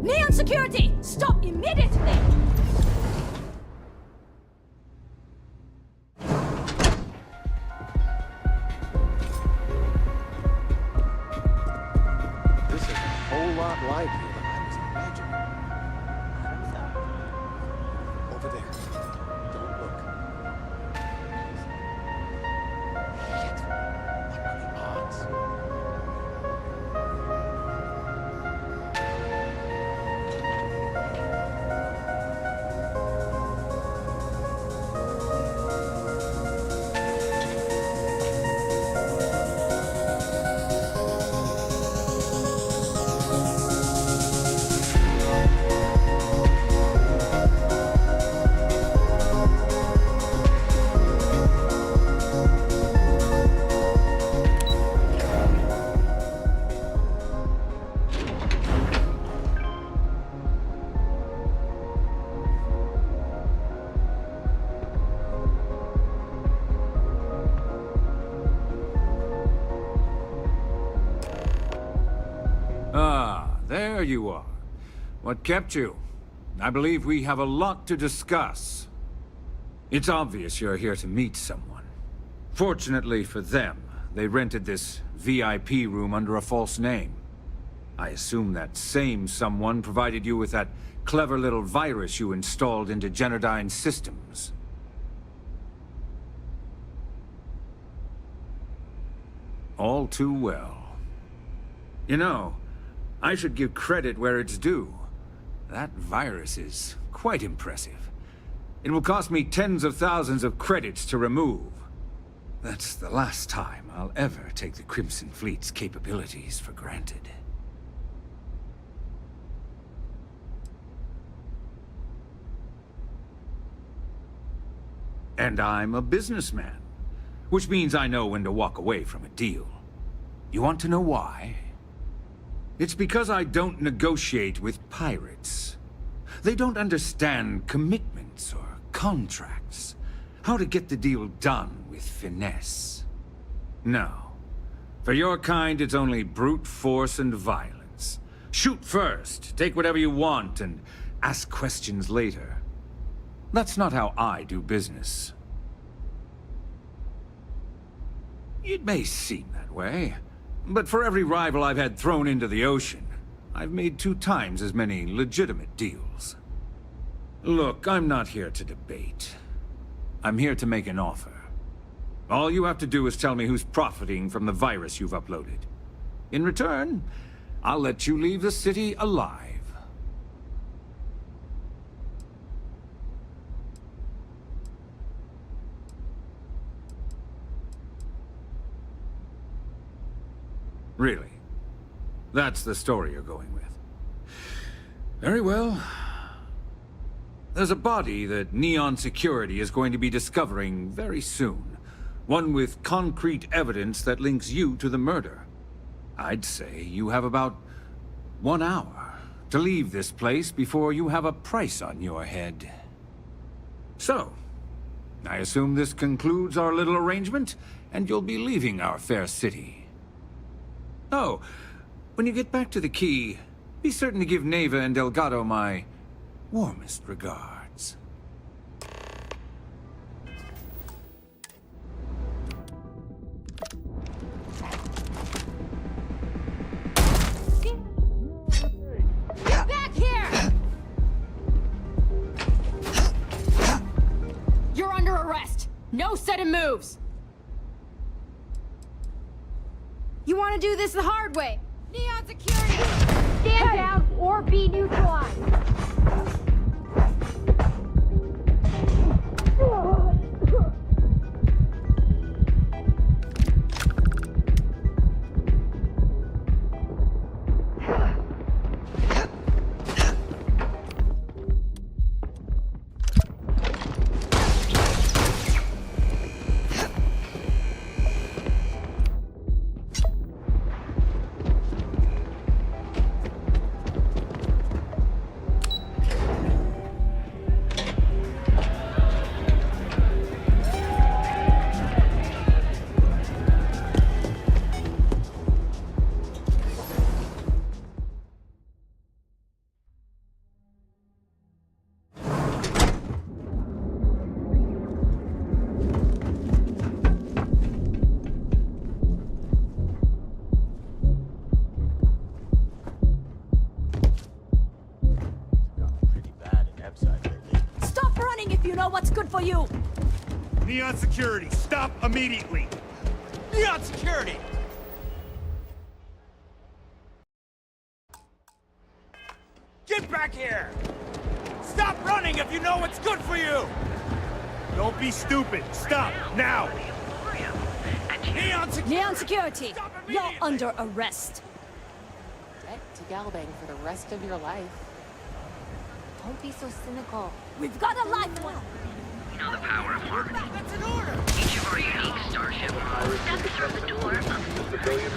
Neon security! Stop immediately! This is a whole lot livelier than I was imagining. Over there. Don't look. Shit. What are the odds? Ah, there you are. What kept you? I believe we have a lot to discuss. It's obvious you're here to meet someone. Fortunately for them, they rented this VIP room under a false name. I assume that same someone provided you with that clever little virus you installed into Genodyne's systems. All too well. You know, I should give credit where it's due. That virus is quite impressive. It will cost me tens of thousands of credits to remove. That's the last time I'll ever take the Crimson Fleet's capabilities for granted. And I'm a businessman, which means I know when to walk away from a deal. You want to know why? It's because I don't negotiate with pirates. They don't understand commitments or contracts. How to get the deal done with finesse. No. For your kind, it's only brute force and violence. Shoot first, take whatever you want, and ask questions later. That's not how I do business. It may seem that way, but for every rival I've had thrown into the ocean, I've made 2 times as many legitimate deals. Look, I'm not here to debate. I'm here to make an offer. All you have to do is tell me who's profiting from the virus you've uploaded. In return, I'll let you leave the city alive. Really? That's the story you're going with. Very well. There's a body that Neon Security is going to be discovering very soon. One with concrete evidence that links you to the murder. I'd say you have about 1 hour to leave this place before you have a price on your head. So, I assume this concludes our little arrangement, and you'll be leaving our fair city. Oh, when you get back to the Key, be certain to give Neva and Delgado my warmest regards. Back here! You're under arrest. No sudden moves. You want to do this the hard way? Neon security! Stand down or be neutralized. Stop running if you know what's good for you! Neon security, stop immediately! Neon security! Get back here! Stop running if you know what's good for you! Don't be stupid. Stop, now! Neon security! You're under arrest. Debt to Galbang for the rest of your life. Don't be so cynical. We've got a life one! You know the power of harmony. That's an order! Each of our unique Starship models steps through the door of civilian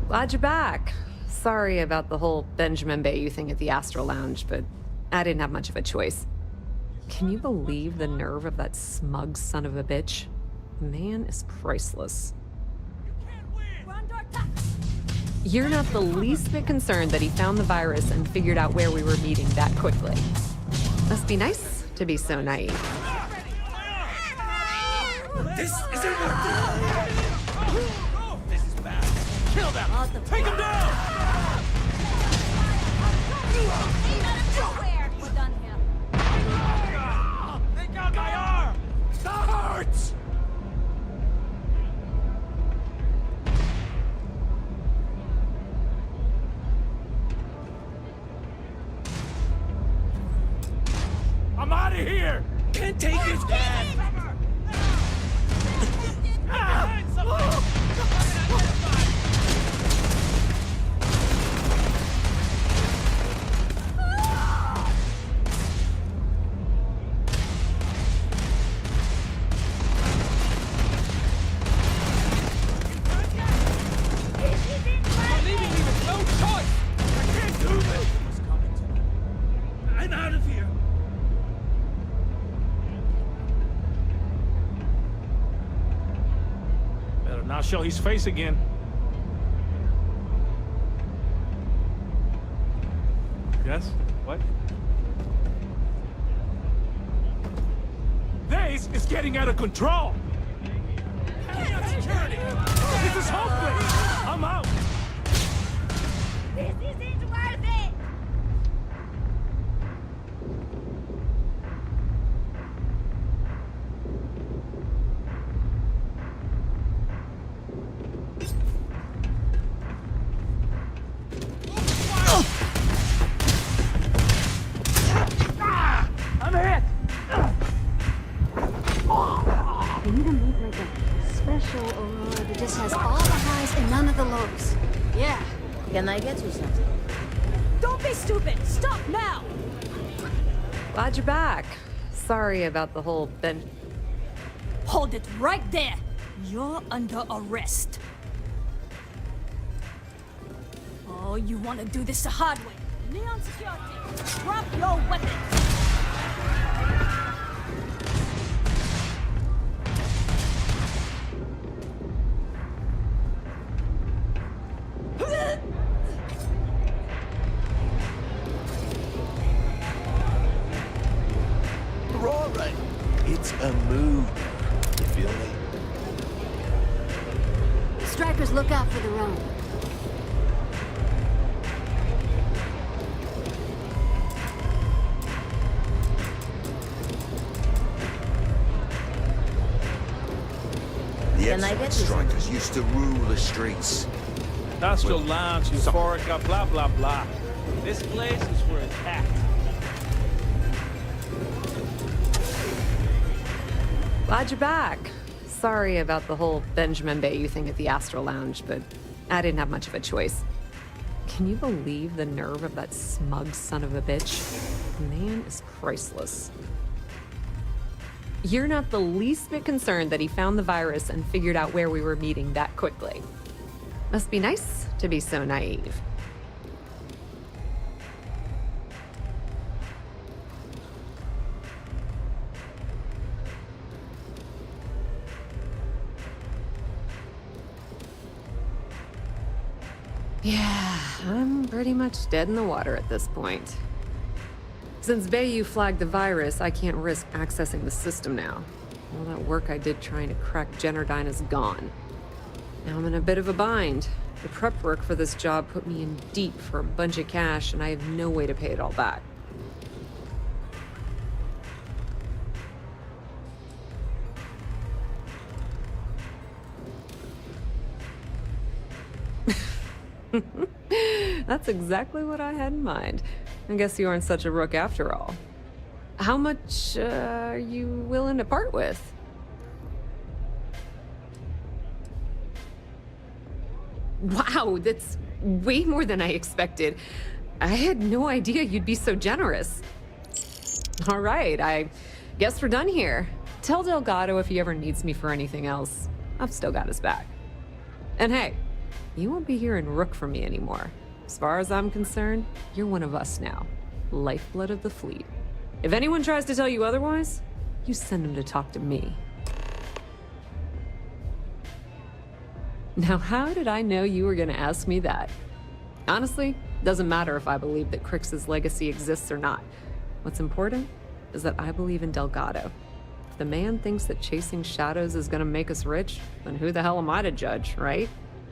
Glad you're back. Sorry about the whole Benjamin Bayou thing at the Astro Lounge, but I didn't have much of a choice. Can you believe the nerve of that smug son of a bitch? The man is priceless. You're not the least bit concerned that he found the virus and figured out where we were meeting that quickly. Must be nice to be so naive. This isn't This is bad. Kill them! Take them down! We're done here. Take out my arm! That hurts! I'm out of here! Can't take this back! I'm out of here! Better not show his face again. Yes? What? This is getting out of control! Security! This is hopeless! I'm out! This isn't worth it! I'm hit! We need to make like a special aurora that just has all the highs and none of the lows. Yeah. Can I get you something? Don't be stupid! Stop now! Glad you're back. Sorry about the whole Hold it right there! You're under arrest. Oh, you want to do this the hard way. Neon security, drop your weapon. We're all right. It's a move. You feel me? Strikers, look out for the road. The Can I get excellent you strikers used to rule the streets. Industrial Lounge, Euphorica, blah, blah, blah. This place is where it's at. Glad you're back. Sorry about the whole Benjamin Bayou thing at the Astral Lounge, but I didn't have much of a choice. Can you believe the nerve of that smug son of a bitch? The man is priceless. You're not the least bit concerned that he found the virus and figured out where we were meeting that quickly. Must be nice to be so naive. Yeah, I'm pretty much dead in the water at this point. Since Bayou flagged the virus, I can't risk accessing the system now. All that work I did trying to crack Generdyne is gone. Now I'm in a bit of a bind. The prep work for this job put me in deep for a bunch of cash, and I have no way to pay it all back. That's exactly what I had in mind. I guess you aren't such a rook after all. How much are you willing to part with? Wow, that's way more than I expected. I had no idea you'd be so generous. All right, I guess we're done here. Tell Delgado if he ever needs me for anything else. I've still got his back. And hey, you won't be hearing rook from me anymore. As far as I'm concerned, you're one of us now. Lifeblood of the fleet. If anyone tries to tell you otherwise, you send them to talk to me. Now, how did I know you were gonna ask me that? Honestly, doesn't matter if I believe that Crix's legacy exists or not. What's important is that I believe in Delgado. If the man thinks that chasing shadows is gonna make us rich, then who the hell am I to judge, right?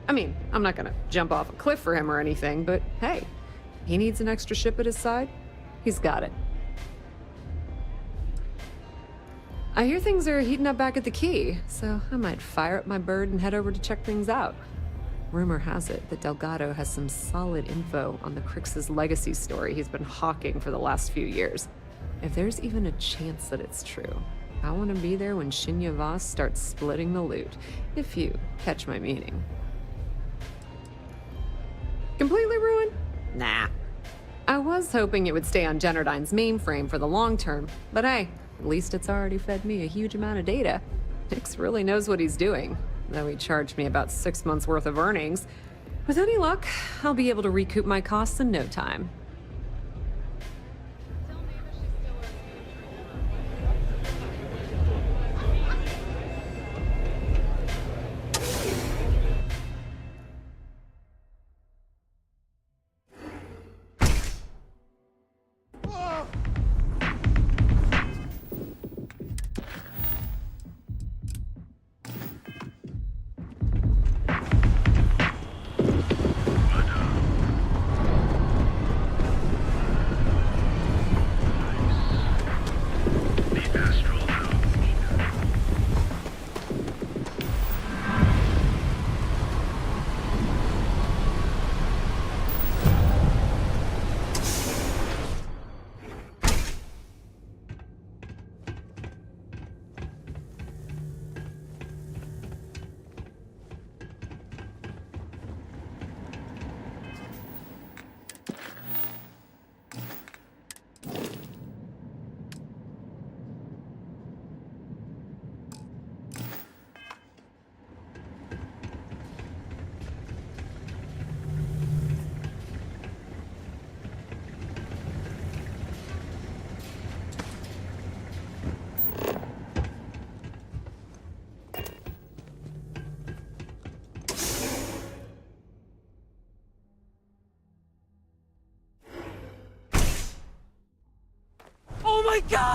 I mean, I'm not gonna jump off a cliff for him or anything, but hey, he needs an extra ship at his side, he's got it. I hear things are heating up back at the Key, so I might fire up my bird and head over to check things out. Rumor has it that Delgado has some solid info on the Crix's legacy story he's been hawking for the last few years. If there's even a chance that it's true, I want to be there when Shinya Voss starts splitting the loot, if you catch my meaning. Completely ruined? Nah. I was hoping it would stay on Generdyne's mainframe for the long term, but hey, at least it's already fed me a huge amount of data. Nix really knows what he's doing, though he charged me about 6 months worth of earnings. With any luck, I'll be able to recoup my costs in no time.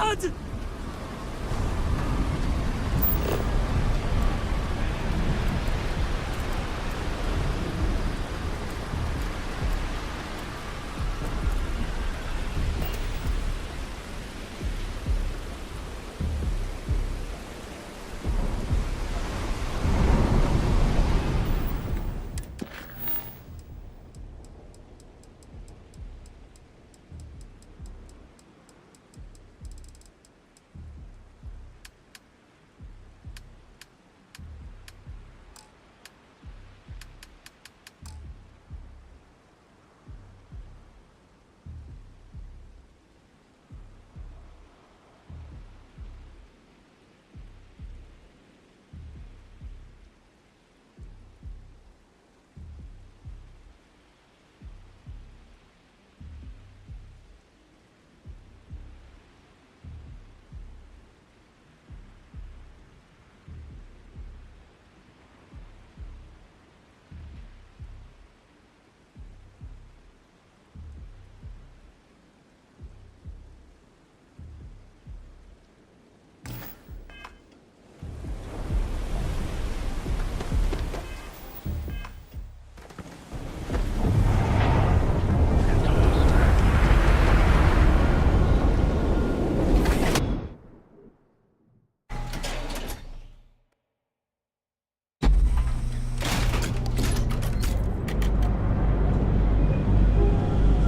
blood!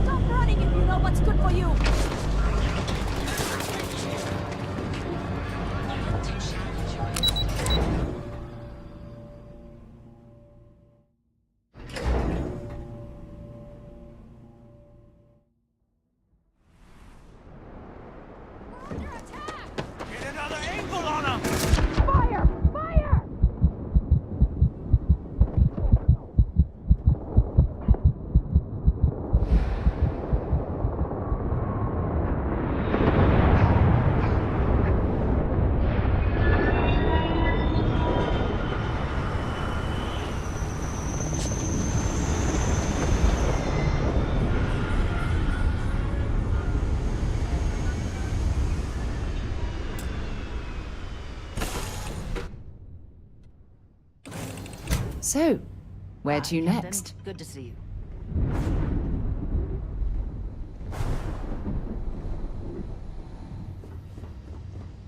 Stop running if you know what's good for you! Get another angle on him! Fire! Fire! So, where to next? Good to see you.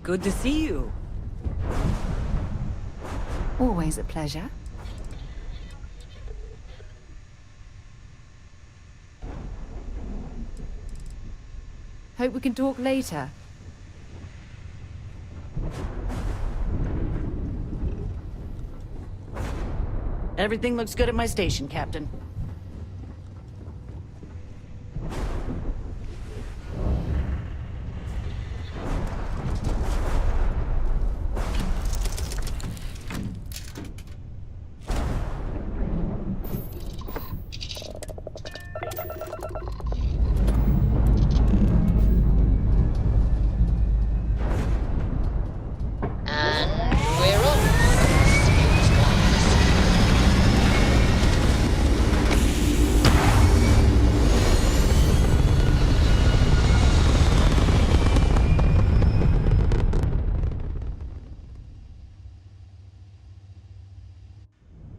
Good to see you. Always a pleasure. Hope we can talk later. Everything looks good at my station, Captain.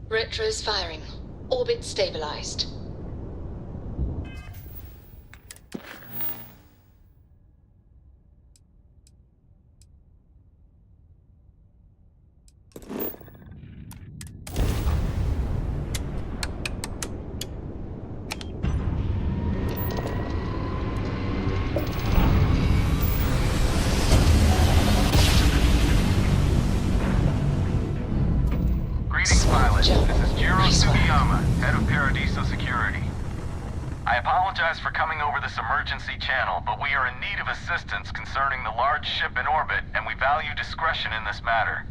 Retros firing. Orbit stabilized. Greetings, pilot. This is Jiro Sugiyama, head of Paradiso Security. I apologize for coming over this emergency channel, but we are in need of assistance concerning the large ship in orbit, and we value discretion in this matter.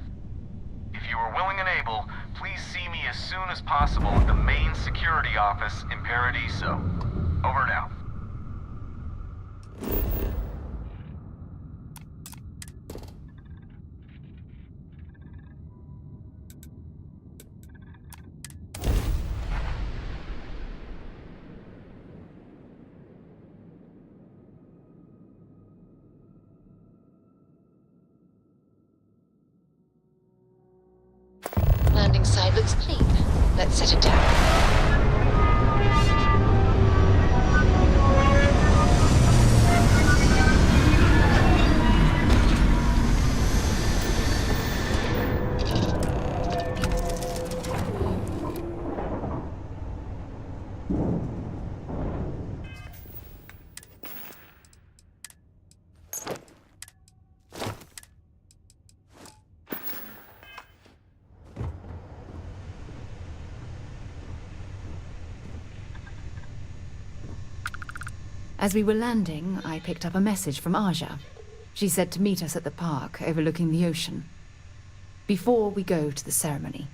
If you are willing and able, please see me as soon as possible at the main security office in Paradiso. Over now. It looks clean. Let's set it down. As we were landing, I picked up a message from Aja. She said to meet us at the park overlooking the ocean. Before we go to the ceremony,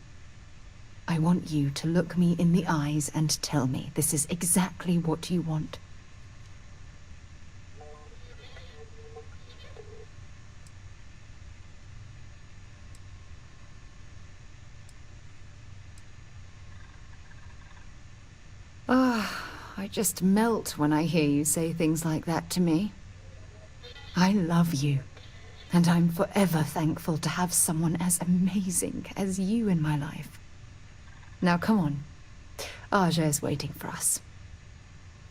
I want you to look me in the eyes and tell me this is exactly what you want. I just melt when I hear you say things like that to me. I love you, and I'm forever thankful to have someone as amazing as you in my life. Now come on, Aja is waiting for us.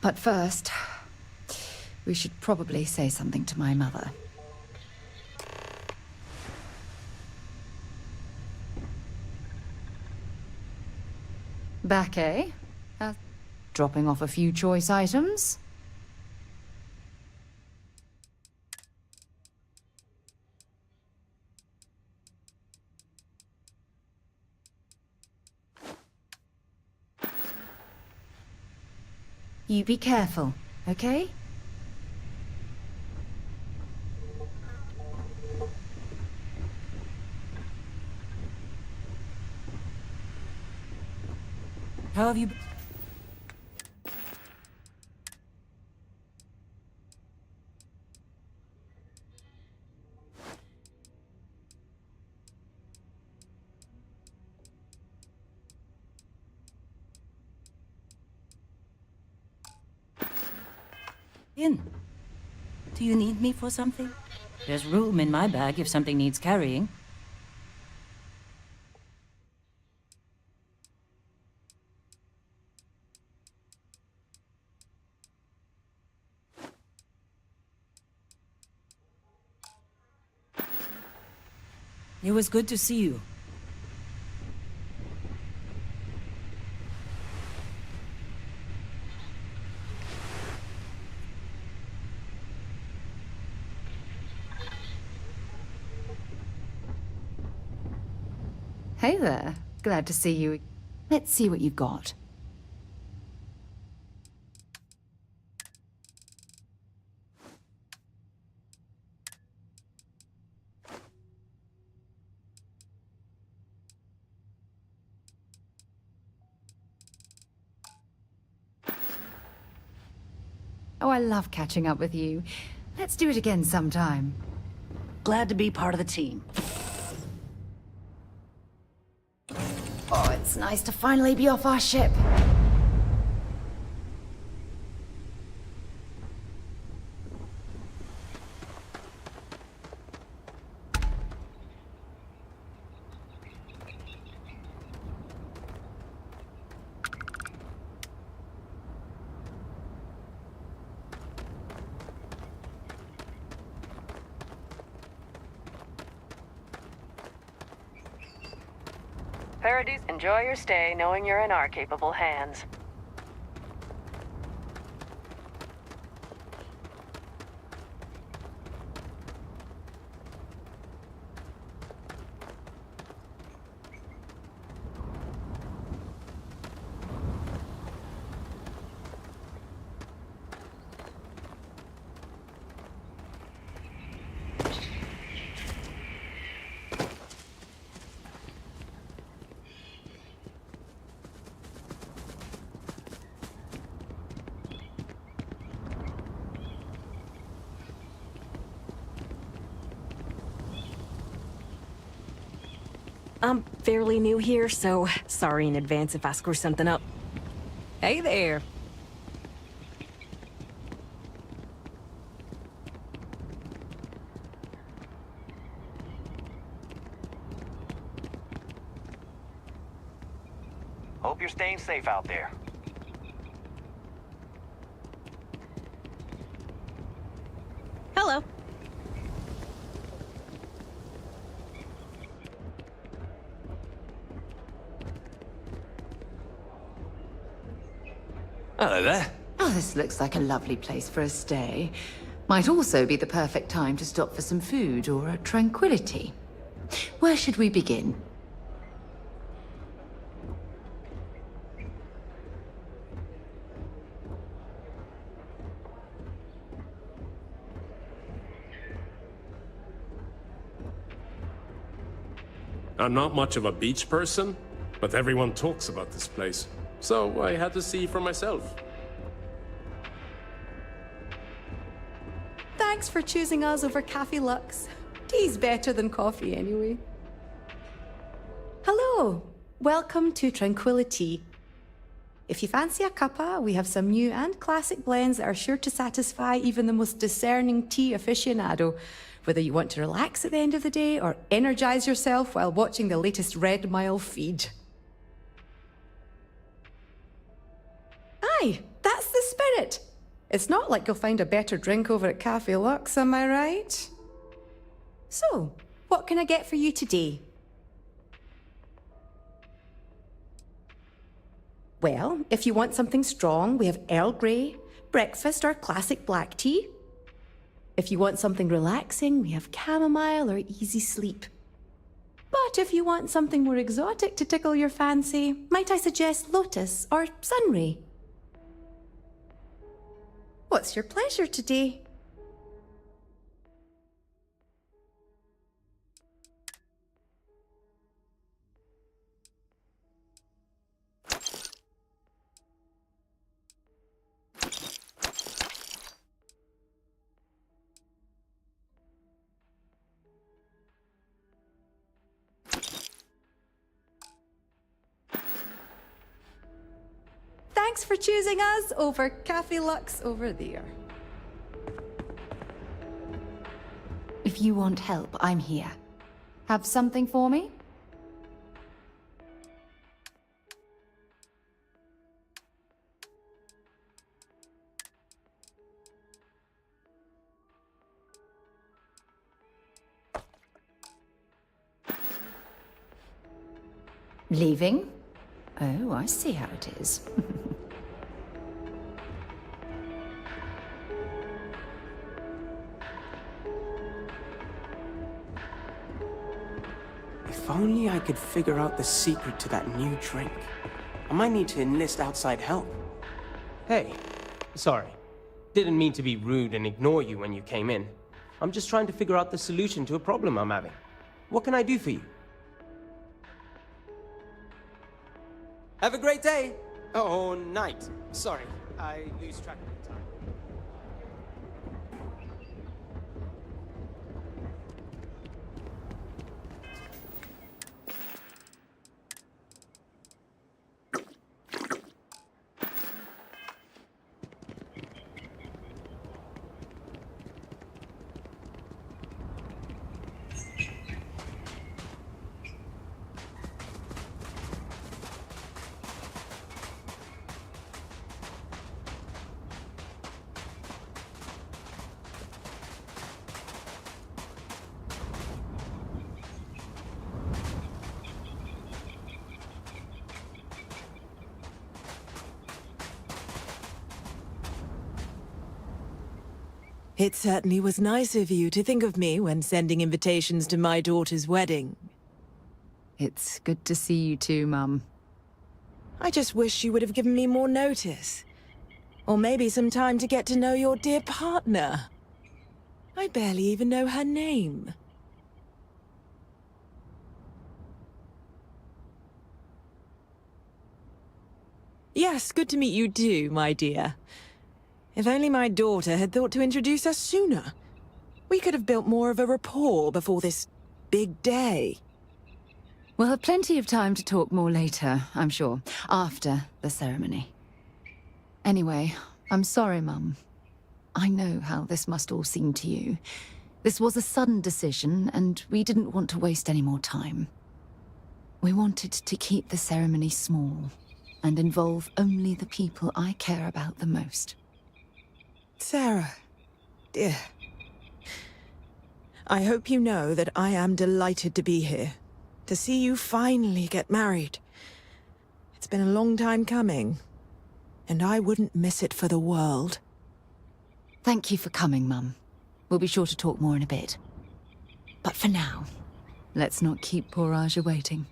But first, we should probably say something to my mother. Back, eh? Dropping off a few choice items? You be careful, okay? How have you... In. Do you need me for something? There's room in my bag if something needs carrying. It was good to see you. Hey there. Glad to see you. Let's see what you've got. Oh, I love catching up with you. Let's do it again sometime. Glad to be part of the team. Oh, it's nice to finally be off our ship. Paradis, enjoy your stay knowing you're in our capable hands. I'm fairly new here, so sorry in advance if I screw something up. Hey there. you're staying safe out there. Hello. Hello there. Oh, this looks like a lovely place for a stay. Might also be the perfect time to stop for some food or a tranquility. Where should we begin? I'm not much of a beach person, but everyone talks about this place. So I had to see for myself. Thanks for choosing us over Cafe Lux. Tea's better than coffee anyway. Hello, welcome to Tranquility. If you fancy a cuppa, we have some new and classic blends that are sure to satisfy even the most discerning tea aficionado, whether you want to relax at the end of the day or energize yourself while watching the latest Red Mile feed. Aye, that's the spirit. It's not like you'll find a better drink over at Cafe Lux, am I right? So, what can I get for you today? Well, if you want something strong, we have Earl Grey, breakfast or classic black tea. If you want something relaxing, we have chamomile or easy sleep. But if you want something more exotic to tickle your fancy, might I suggest lotus or sunray? What's your pleasure today? Thanks for choosing us over Cafe Lux over there. If you want help, I'm here. Have something for me? Leaving? Oh, I see how it is. If only I could figure out the secret to that new drink. I might need to enlist outside help. Hey, sorry. Didn't mean to be rude and ignore you when you came in. I'm just trying to figure out the solution to a problem I'm having. What can I do for you? Have a great day! Oh, night. Sorry, I lose track of the time. It certainly was nice of you to think of me when sending invitations to my daughter's wedding. It's good to see you too, Mum. I just wish you would have given me more notice. Or maybe some time to get to know your dear partner. I barely even know her name. Yes, good to meet you too, my dear. If only my daughter had thought to introduce us sooner. We could have built more of a rapport before this big day. We'll have plenty of time to talk more later, I'm sure, after the ceremony. Anyway, I'm sorry, Mum. I know how this must all seem to you. This was a sudden decision, and we didn't want to waste any more time. We wanted to keep the ceremony small, and involve only the people I care about the most. Sarah, dear. I hope you know that I am delighted to be here, to see you finally get married. It's been a long time coming, and I wouldn't miss it for the world. Thank you for coming, Mum. We'll be sure to talk more in a bit. But for now, let's not keep poor Aja waiting.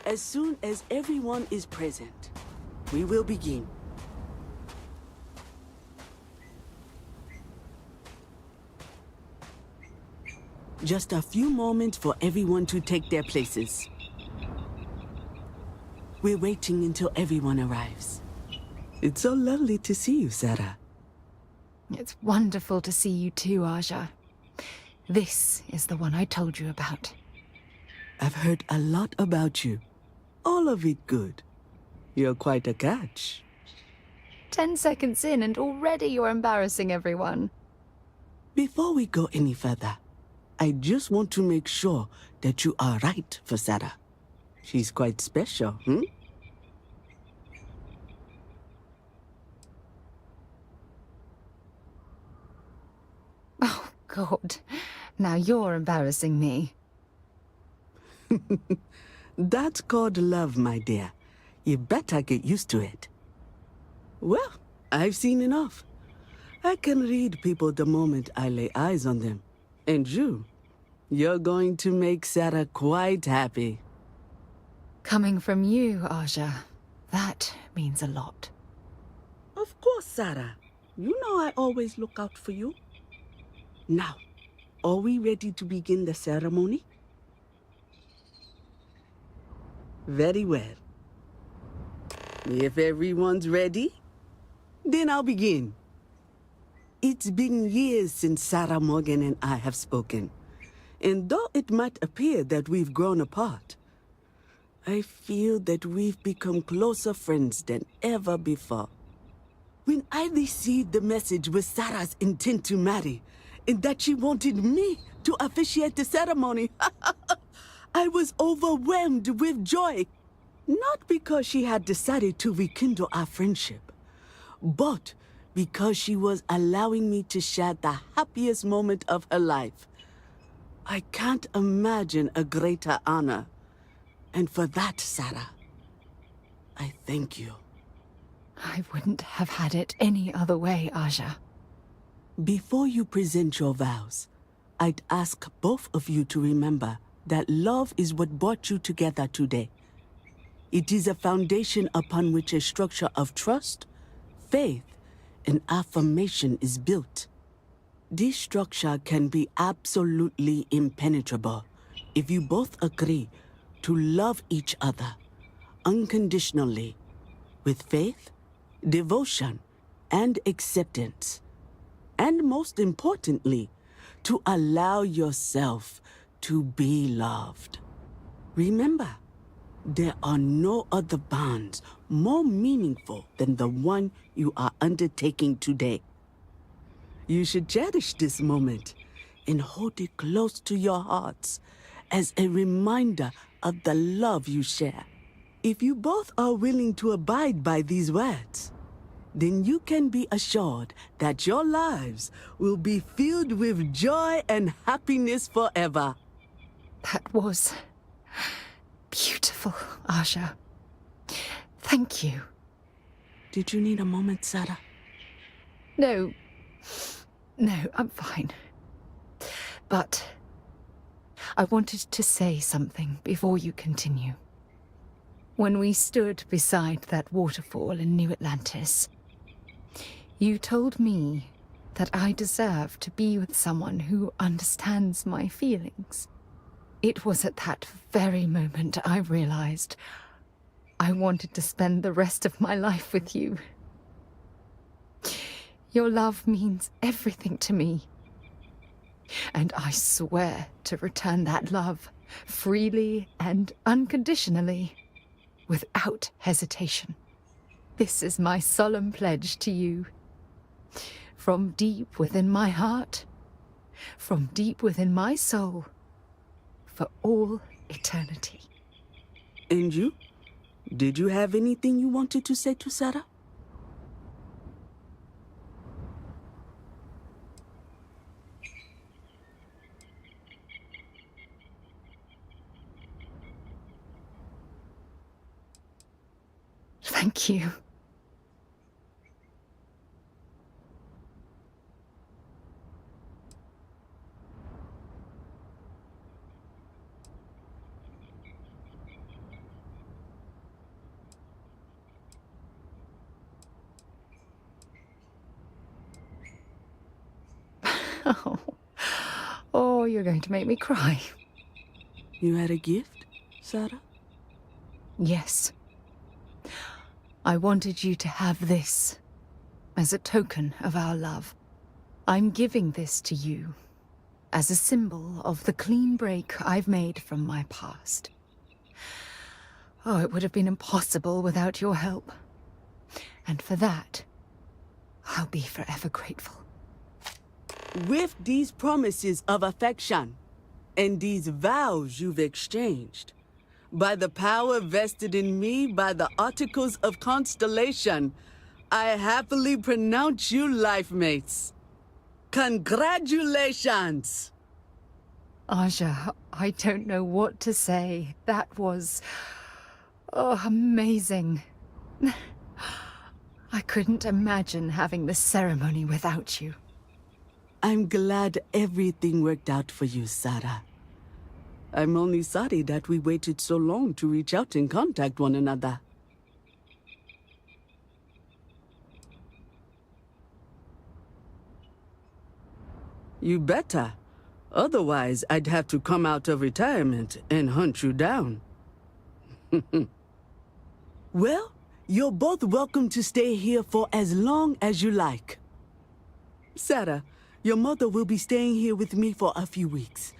As soon as everyone is present, we will begin. Just a few moments for everyone to take their places. We're waiting until everyone arrives. It's so lovely to see you, Sarah. It's wonderful to see you too, Aja. This is the one I told you about. I've heard a lot about you. All of it good. You're quite a catch. 10 seconds in and already you're embarrassing everyone. Before we go any further, I just want to make sure that you are right for Sarah. She's quite special, hmm? Oh, God. Now you're embarrassing me. That's called love, my dear. You better get used to it. Well, I've seen enough. I can read people the moment I lay eyes on them. And you're going to make Sarah quite happy. Coming from you, Aja, that means a lot. Of course, Sarah. You know I always look out for you. Now, are we ready to begin the ceremony? Very well. If everyone's ready, then I'll begin. It's been years since Sarah Morgan and I have spoken. And though it might appear that we've grown apart, I feel that we've become closer friends than ever before. When I received the message with Sarah's intent to marry, and that she wanted me to officiate the ceremony, I was overwhelmed with joy. Not because she had decided to rekindle our friendship, but because she was allowing me to share the happiest moment of her life. I can't imagine a greater honor. And for that, Sarah, I thank you. I wouldn't have had it any other way, Aja. Before you present your vows, I'd ask both of you to remember that love is what brought you together today. It is a foundation upon which a structure of trust, faith, and affirmation is built. This structure can be absolutely impenetrable if you both agree to love each other unconditionally, with faith, devotion, and acceptance. And most importantly, to allow yourself to be loved. Remember, there are no other bonds more meaningful than the one you are undertaking today. You should cherish this moment and hold it close to your hearts as a reminder of the love you share. If you both are willing to abide by these words, then you can be assured that your lives will be filled with joy and happiness forever. That was beautiful, Aja. Thank you. Did you need a moment, Sarah? No, I'm fine. But I wanted to say something before you continue. When we stood beside that waterfall in New Atlantis, you told me that I deserve to be with someone who understands my feelings. It was at that very moment I realized I wanted to spend the rest of my life with you. Your love means everything to me. And I swear to return that love freely and unconditionally, without hesitation. This is my solemn pledge to you. From deep within my heart, from deep within my soul, for all eternity. And you? Did you have anything you wanted to say to Sarah? Thank you. Oh. Oh, you're going to make me cry. You had a gift, Sarah? Yes. I wanted you to have this as a token of our love. I'm giving this to you as a symbol of the clean break I've made from my past. Oh, it would have been impossible without your help. And for that, I'll be forever grateful. With these promises of affection and these vows you've exchanged, by the power vested in me by the Articles of Constellation, I happily pronounce you life mates. Congratulations! Aja, I don't know what to say. That was... oh, amazing. I couldn't imagine having the ceremony without you. I'm glad everything worked out for you, Sarah. I'm only sorry that we waited so long to reach out and contact one another. You better. Otherwise, I'd have to come out of retirement and hunt you down. Well, you're both welcome to stay here for as long as you like. Sarah, your mother will be staying here with me for a few weeks.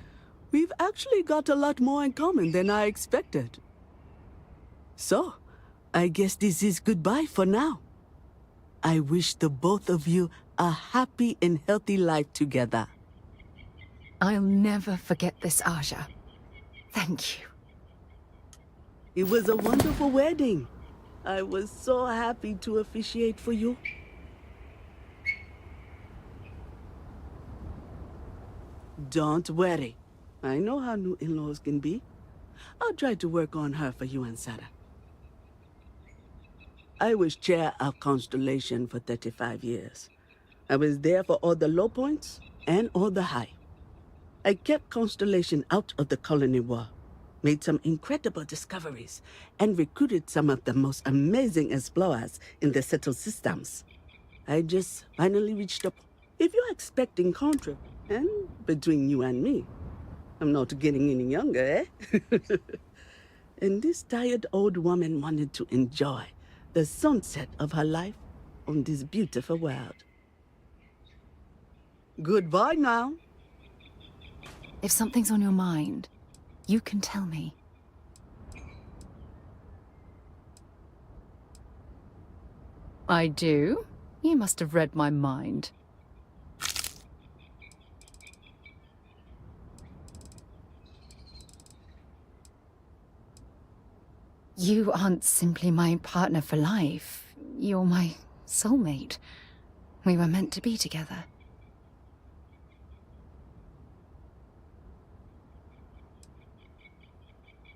We've actually got a lot more in common than I expected. So, I guess this is goodbye for now. I wish the both of you a happy and healthy life together. I'll never forget this, Aja. Thank you. It was a wonderful wedding. I was so happy to officiate for you. Don't worry. I know how new in-laws can be. I'll try to work on her for you and Sarah. I was chair of Constellation for 35 years. I was there for all the low points and all the high. I kept Constellation out of the colony war, made some incredible discoveries, and recruited some of the most amazing explorers in the settled systems. I just finally reached up. If you're expecting contra, and between you and me, I'm not getting any younger, eh? And this tired old woman wanted to enjoy the sunset of her life on this beautiful world. Goodbye now. If something's on your mind, you can tell me. I do? You must have read my mind. You aren't simply my partner for life. You're my soulmate. We were meant to be together.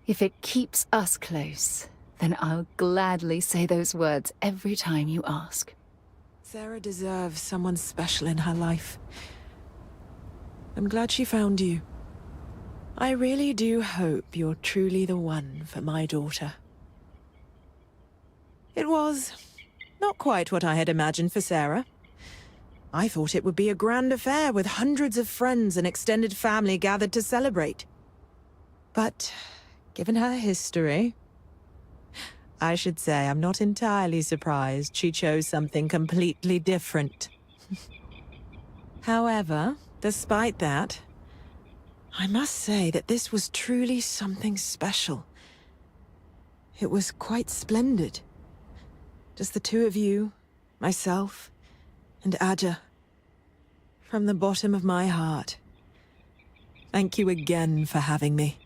If it keeps us close, then I'll gladly say those words every time you ask. Sarah deserves someone special in her life. I'm glad she found you. I really do hope you're truly the one for my daughter. It was not quite what I had imagined for Sarah. I thought it would be a grand affair with hundreds of friends and extended family gathered to celebrate. But given her history, I should say I'm not entirely surprised she chose something completely different. However, despite that, I must say that this was truly something special. It was quite splendid. Just the two of you, myself, and Aja. From the bottom of my heart, thank you again for having me.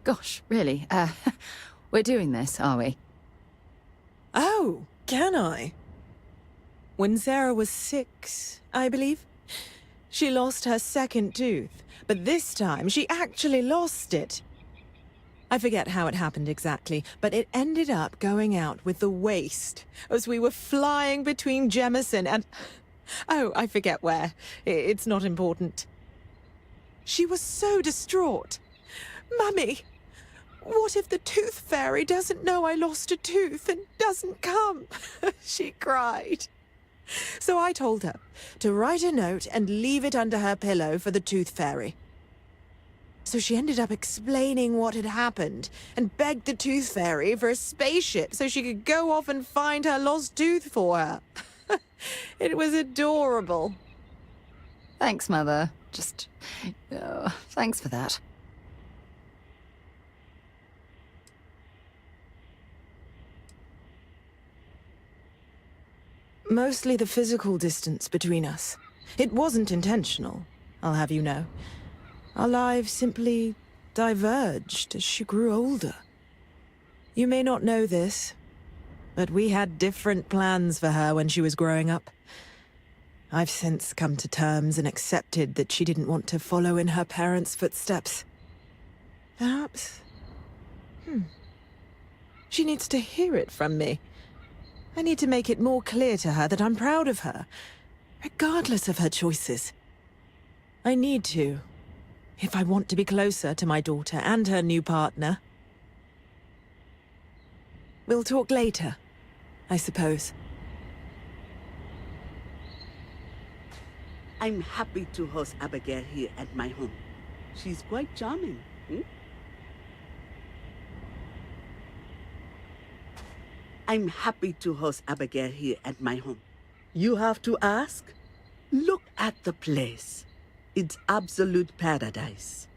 Gosh, really? We're doing this, are we? Oh, can I? When Sarah was 6, I believe, she lost her second tooth, but this time she actually lost it. I forget how it happened exactly, but it ended up going out with the waste as we were flying between Jemison and... Oh, I forget where. It's not important. She was so distraught. Mummy, what if the tooth fairy doesn't know I lost a tooth and doesn't come? She cried. So I told her to write a note and leave it under her pillow for the tooth fairy. So she ended up explaining what had happened and begged the tooth fairy for a spaceship so she could go off and find her lost tooth for her. It was adorable. Thanks, Mother. Just... thanks for that. Mostly the physical distance between us. It wasn't intentional, I'll have you know. Our lives simply diverged as she grew older. You may not know this, but we had different plans for her when she was growing up. I've since come to terms and accepted that she didn't want to follow in her parents' footsteps. Perhaps... She needs to hear it from me. I need to make it more clear to her that I'm proud of her, regardless of her choices. I need to, if I want to be closer to my daughter and her new partner. We'll talk later, I suppose. I'm happy to host Abigail here at my home. She's quite charming. I'm happy to host Abigail here at my home. You have to ask? Look at the place. It's absolute paradise.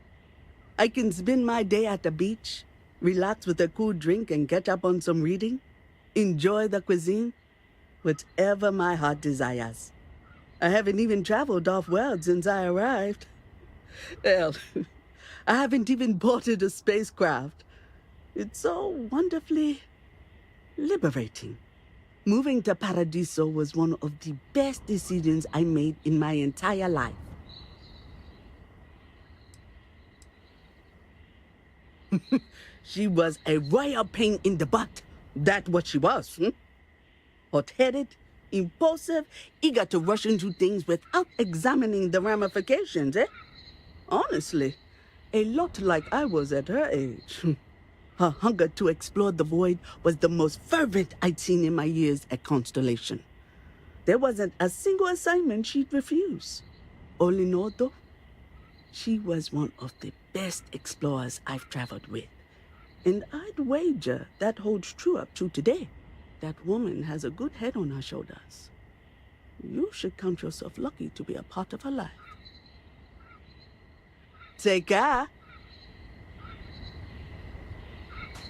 I can spend my day at the beach, relax with a cool drink and catch up on some reading, enjoy the cuisine, whatever my heart desires. I haven't even traveled off-world since I arrived. Hell, I haven't even boarded a spacecraft. It's so wonderfully liberating. Moving to Paradiso was one of the best decisions I made in my entire life. She was a royal pain in the butt. That's what she was. Hot-headed, impulsive, eager to rush into things without examining the ramifications, Honestly, a lot like I was at her age. Her hunger to explore the void was the most fervent I'd seen in my years at Constellation. There wasn't a single assignment she'd refuse. All in all, though, she was one of the best explorers I've traveled with. And I'd wager that holds true up to today. That woman has a good head on her shoulders. You should count yourself lucky to be a part of her life. Take care.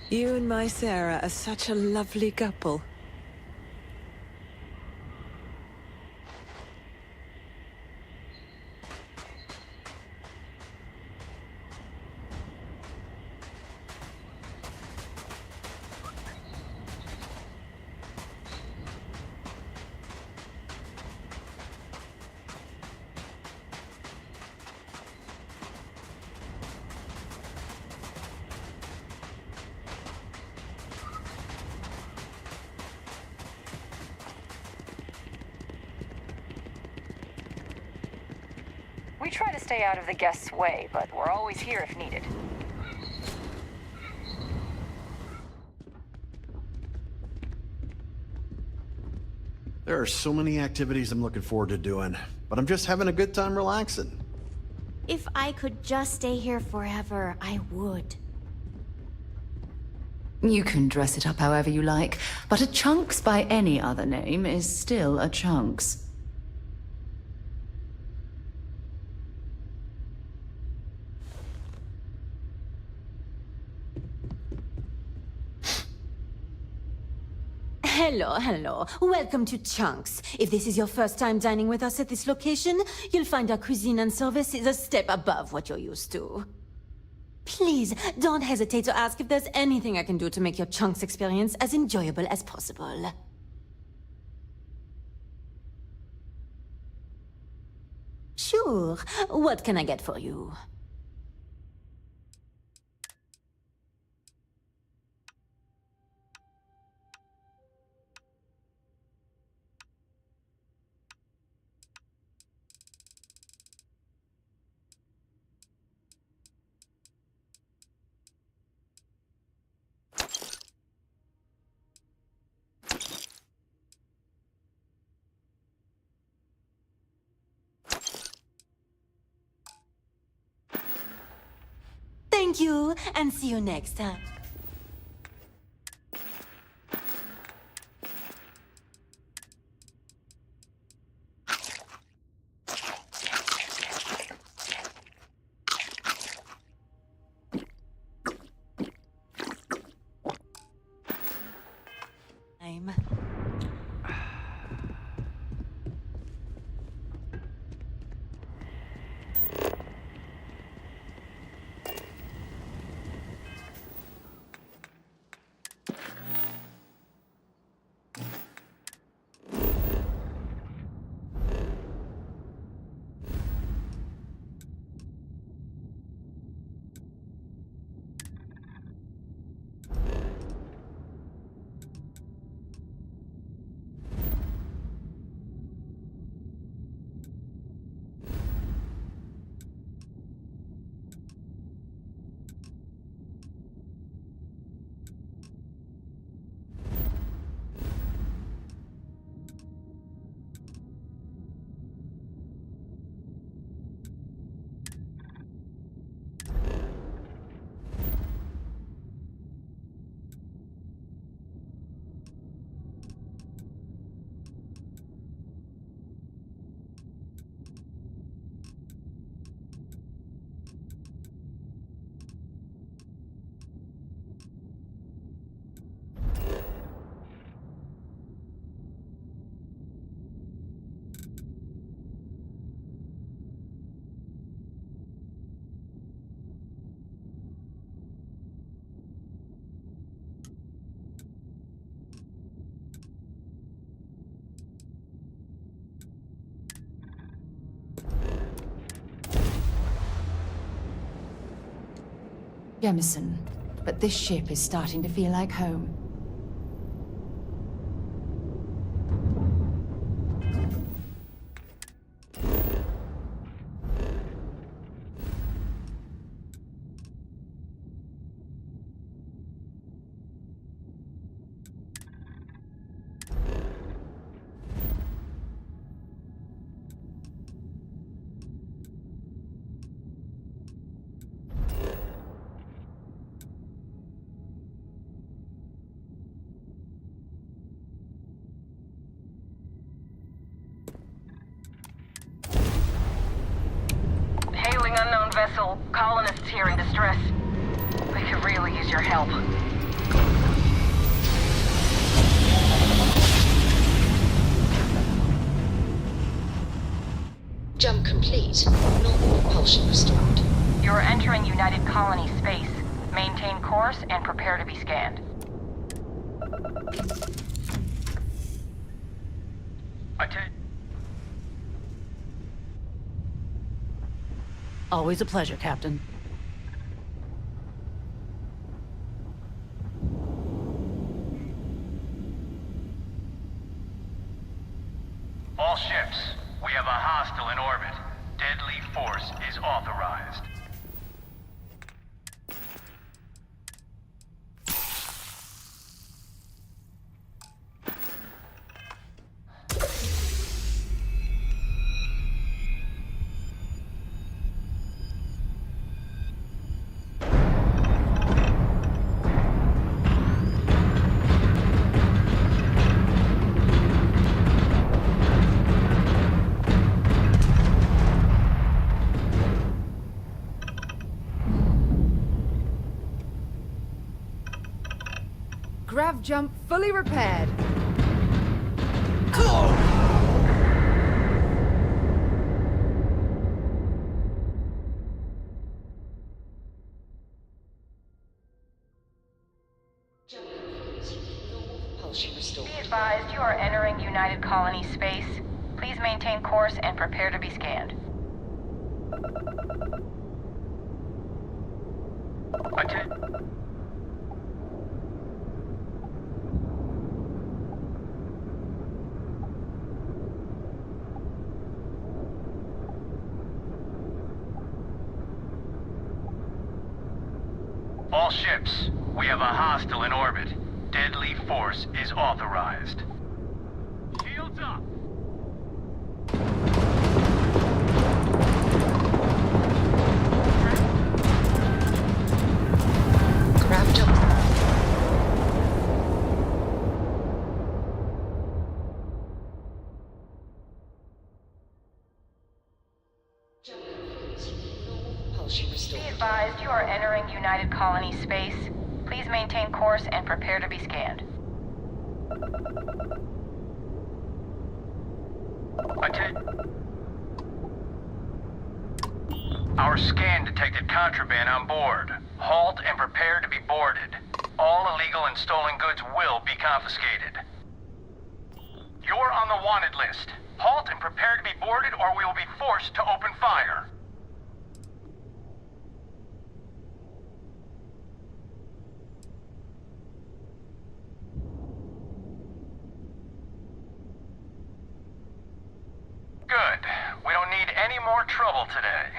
You and my Sarah are such a lovely couple. We try to stay out of the guests' way, but we're always here if needed. There are so many activities I'm looking forward to doing, but I'm just having a good time relaxing. If I could just stay here forever, I would. You can dress it up however you like, but a Chunks by any other name is still a Chunks. Hello. Welcome to Chunks. If this is your first time dining with us at this location, you'll find our cuisine and service is a step above what you're used to. Please, don't hesitate to ask if there's anything I can do to make your Chunks experience as enjoyable as possible. Sure. What can I get for you? Thank you, and see you next time. Jemison, but this ship is starting to feel like home. Unknown vessel, colonists here in distress. We could really use your help. Jump complete. Normal propulsion restored. You're entering United Colony space. Maintain course and prepare to be scanned. Always a pleasure, Captain. All ships, we have a hostile in orbit. Deadly force is authorized. Grav jump fully repaired. Be advised, you are entering United Colony space. Please maintain course and prepare to be scanned. All ships, we have a hostile in orbit. Deadly force is authorized. Shields up! Craft up. Be advised, you are entering United Colony space. Please maintain course and prepare to be scanned. Our scan detected contraband on board. Halt and prepare to be boarded. All illegal and stolen goods will be confiscated. You're on the wanted list. Halt and prepare to be boarded or we will be forced to open fire. Good. We don't need any more trouble today.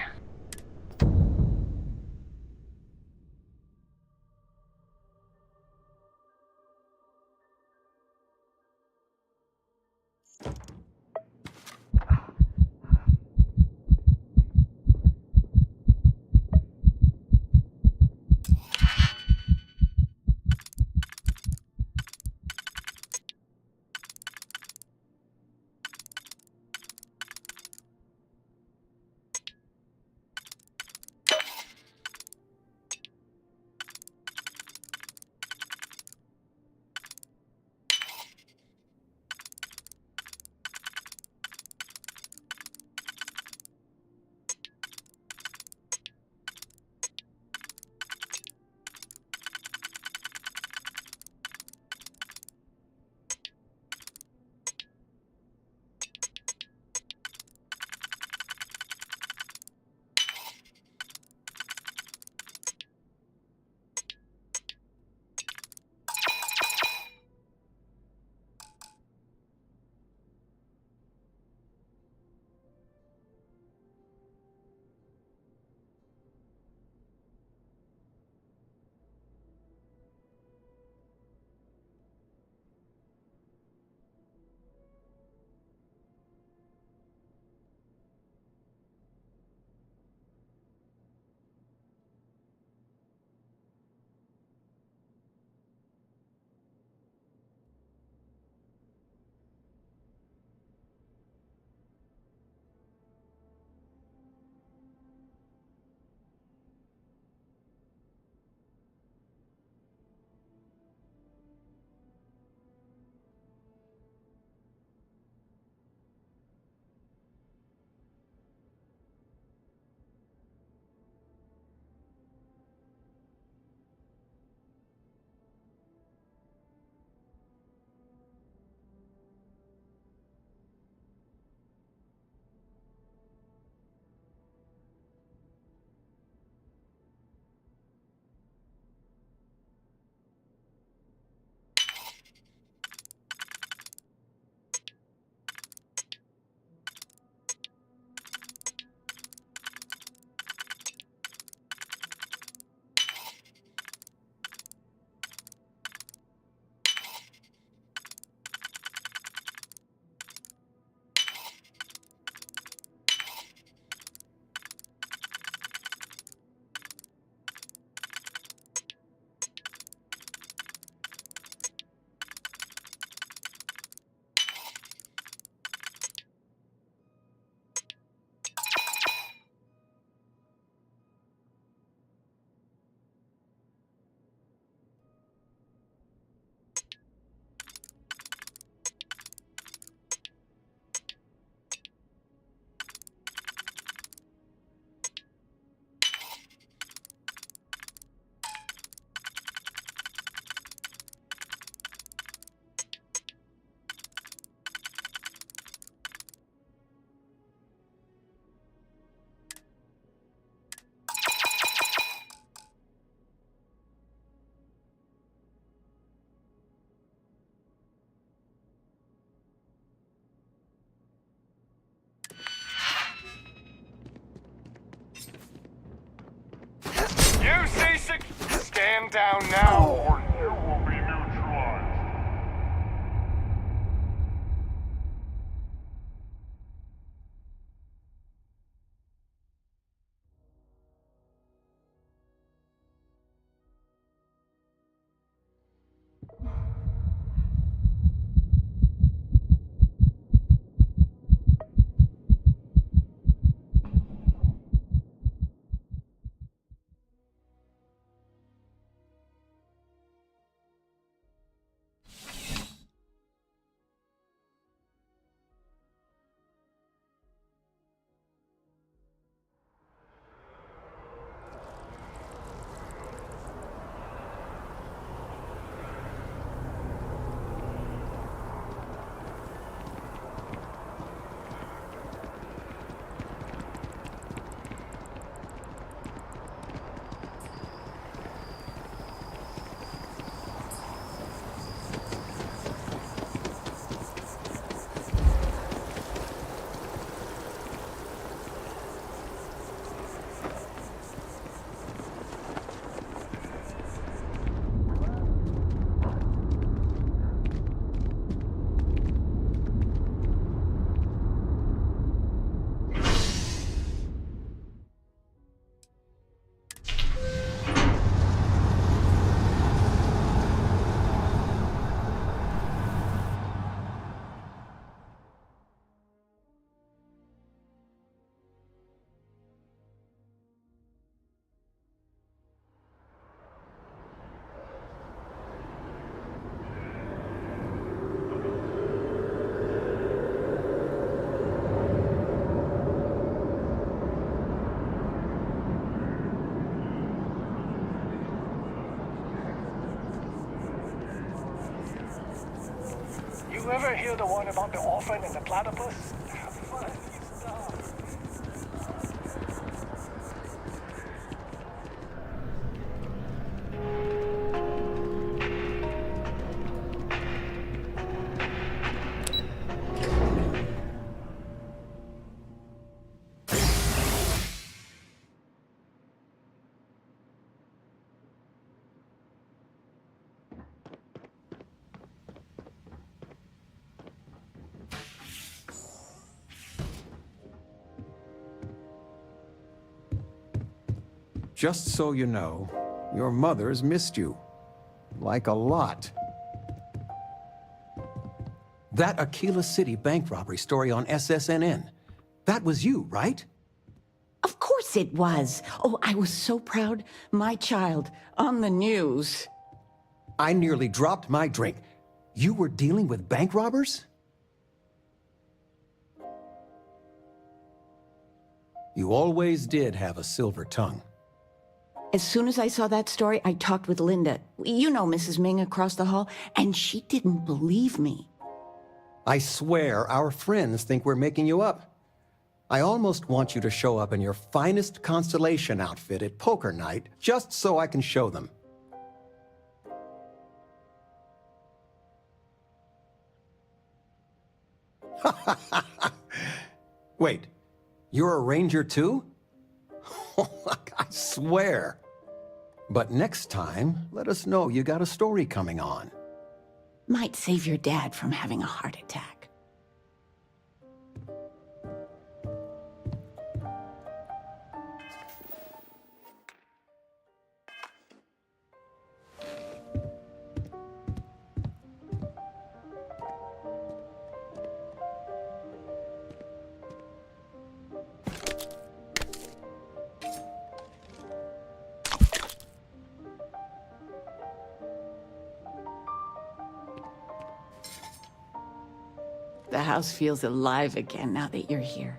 stand down now, or you will be neutralized. You ever hear the one about the orphan and the platypus? Just so you know, your mother's missed you. Like a lot. That Aquila City bank robbery story on SSNN. That was you, right? Of course it was. Oh, I was so proud. My child on the news. I nearly dropped my drink. You were dealing with bank robbers? You always did have a silver tongue. As soon as I saw that story, I talked with Linda. You know Mrs. Ming across the hall, and she didn't believe me. I swear our friends think we're making you up. I almost want you to show up in your finest Constellation outfit at poker night, just so I can show them. Wait, you're a ranger too? I swear. But next time, let us know you got a story coming on. Might save your dad from having a heart attack. The house feels alive again now that you're here.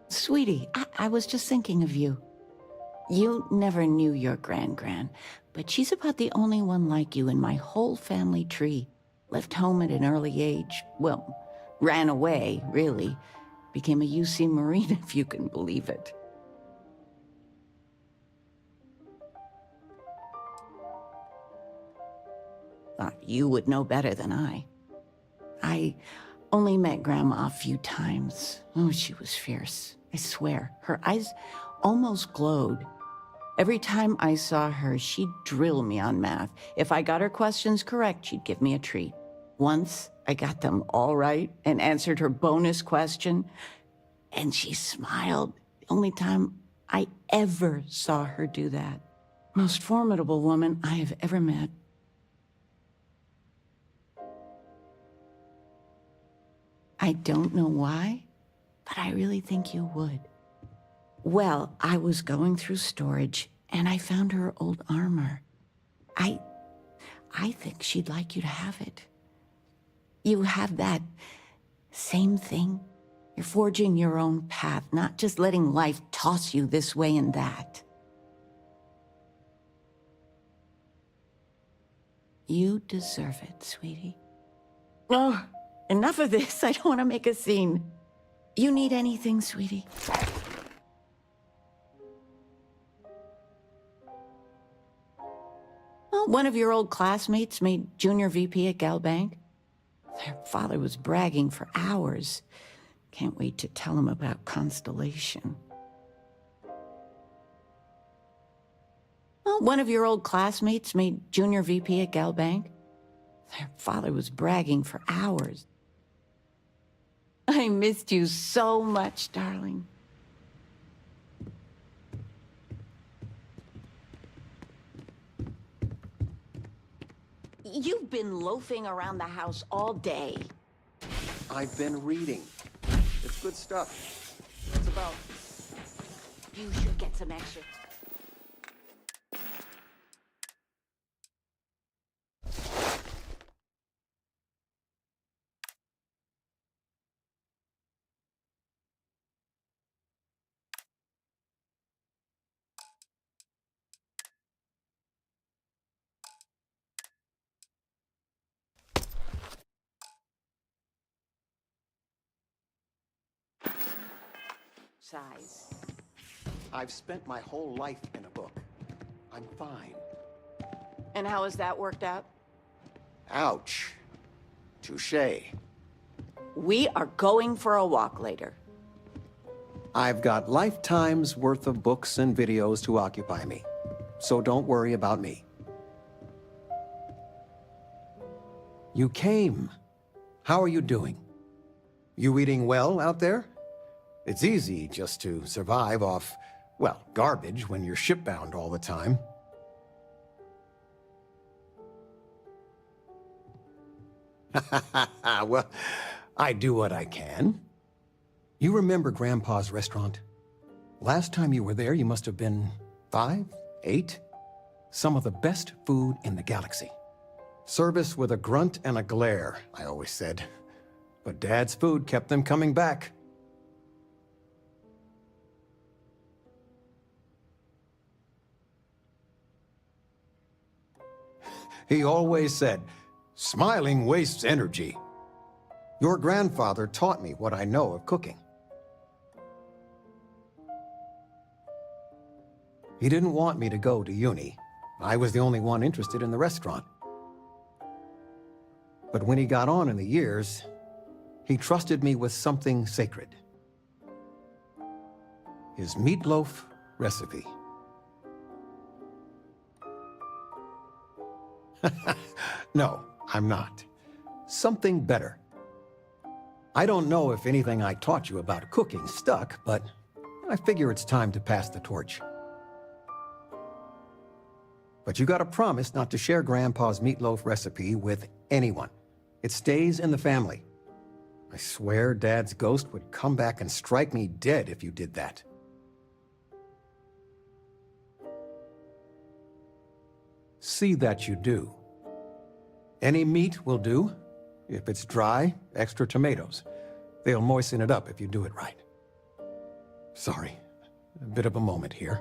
Sweetie, I was just thinking of you. You never knew your gran-gran, but she's about the only one like you in my whole family tree. Left home at an early age. Well, ran away, really. Became a UC Marine, if you can believe it. You would know better than I. I only met Grandma a few times. Oh, she was fierce. I swear. Her eyes almost glowed. Every time I saw her, she'd drill me on math. If I got her questions correct, she'd give me a treat. Once, I got them all right and answered her bonus question, and she smiled. The only time I ever saw her do that. Most formidable woman I have ever met. I don't know why, but I really think you would. Well, I was going through storage, and I found her old armor. I think she'd like you to have it. You have that same thing. You're forging your own path, not just letting life toss you this way and that. You deserve it, sweetie. Oh, enough of this. I don't want to make a scene. You need anything, sweetie? Well, one of your old classmates made junior VP at Galbank. Their father was bragging for hours. Can't wait to tell him about Constellation. Well, one of your old classmates made junior VP at Galbank. Their father was bragging for hours. I missed you so much, darling. You've been loafing around the house all day. I've been reading. It's good stuff. It's about... You should get some extra. Size. I've spent my whole life in a book. I'm fine. And how has that worked out? Ouch. Touché. We are going for a walk later. I've got lifetimes worth of books and videos to occupy me. So don't worry about me. You came. How are you doing? You eating well out there? It's easy just to survive off, well, garbage when you're shipbound all the time. Well, I do what I can. You remember Grandpa's restaurant? Last time you were there, you must have been 5, 8? Some of the best food in the galaxy. Service with a grunt and a glare, I always said. But Dad's food kept them coming back. He always said, smiling wastes energy. Your grandfather taught me what I know of cooking. He didn't want me to go to uni. I was the only one interested in the restaurant. But when he got on in the years, he trusted me with something sacred. His meatloaf recipe. No, I'm not. Something better. I don't know if anything I taught you about cooking stuck, but I figure it's time to pass the torch. But you gotta promise not to share Grandpa's meatloaf recipe with anyone. It stays in the family. I swear Dad's ghost would come back and strike me dead if you did that. See that you do. Any meat will do. If it's dry, extra tomatoes. They'll moisten it up if you do it right. Sorry, a bit of a moment here.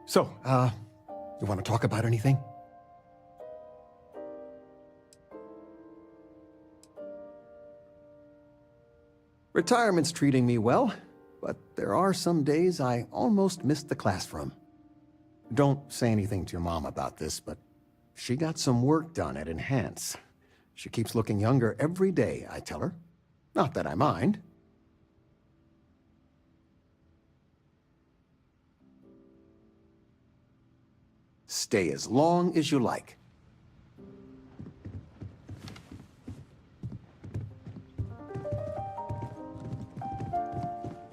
So, you want to talk about anything? Retirement's treating me well, but there are some days I almost missed the classroom. Don't say anything to your mom about this, but she got some work done at Enhance. She keeps looking younger every day, I tell her. Not that I mind. Stay as long as you like.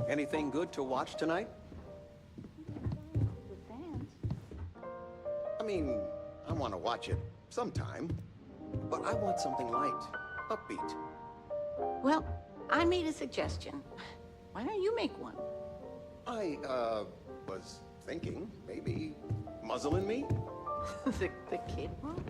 Anything good to watch tonight? I mean, I want to watch it sometime, but I want something light, upbeat. Well, I made a suggestion. Why don't you make one? I, was thinking maybe Muzzle and Me? the kid one?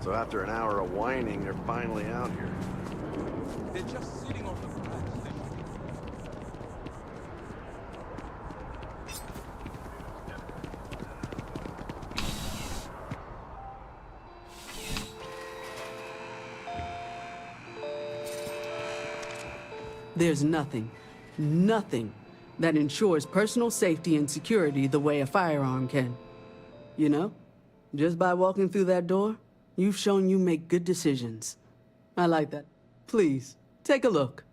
So after an hour of whining, they're finally out here. They're just sitting on the flag. There's nothing that ensures personal safety and security the way a firearm can. You know, just by walking through that door, you've shown you make good decisions. I like that. Please, take a look.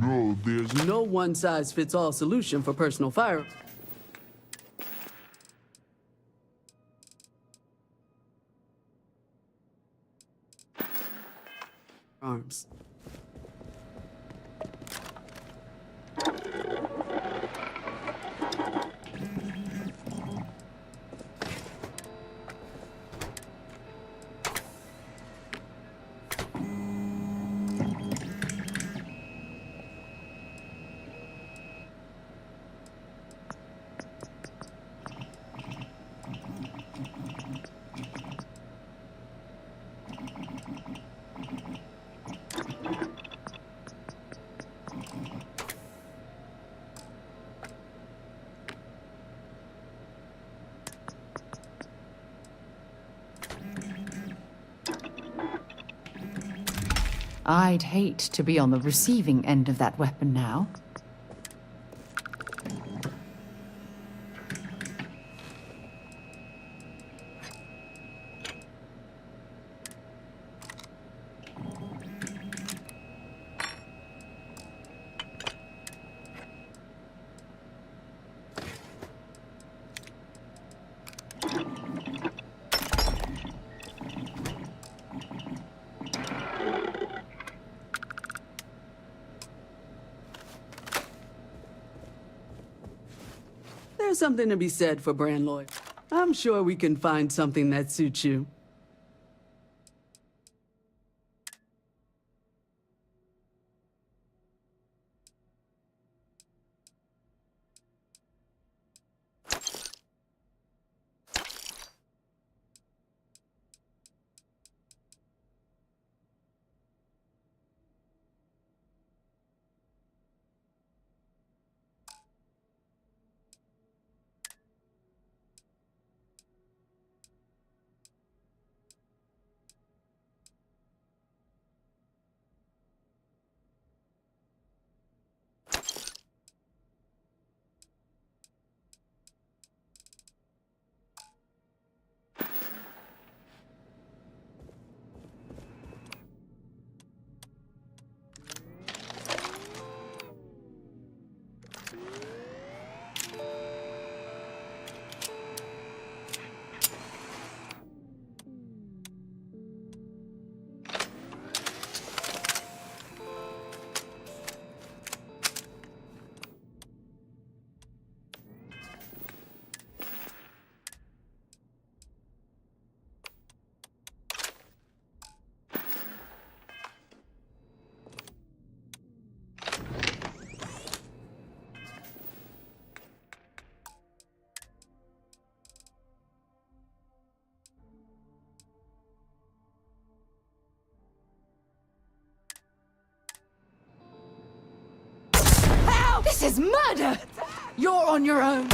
No, there's no one-size-fits-all solution for personal firearms. I'd hate to be on the receiving end of that weapon now. something to be said for brand loyalty. I'm sure we can find something that suits you. This is murder! You're on your own.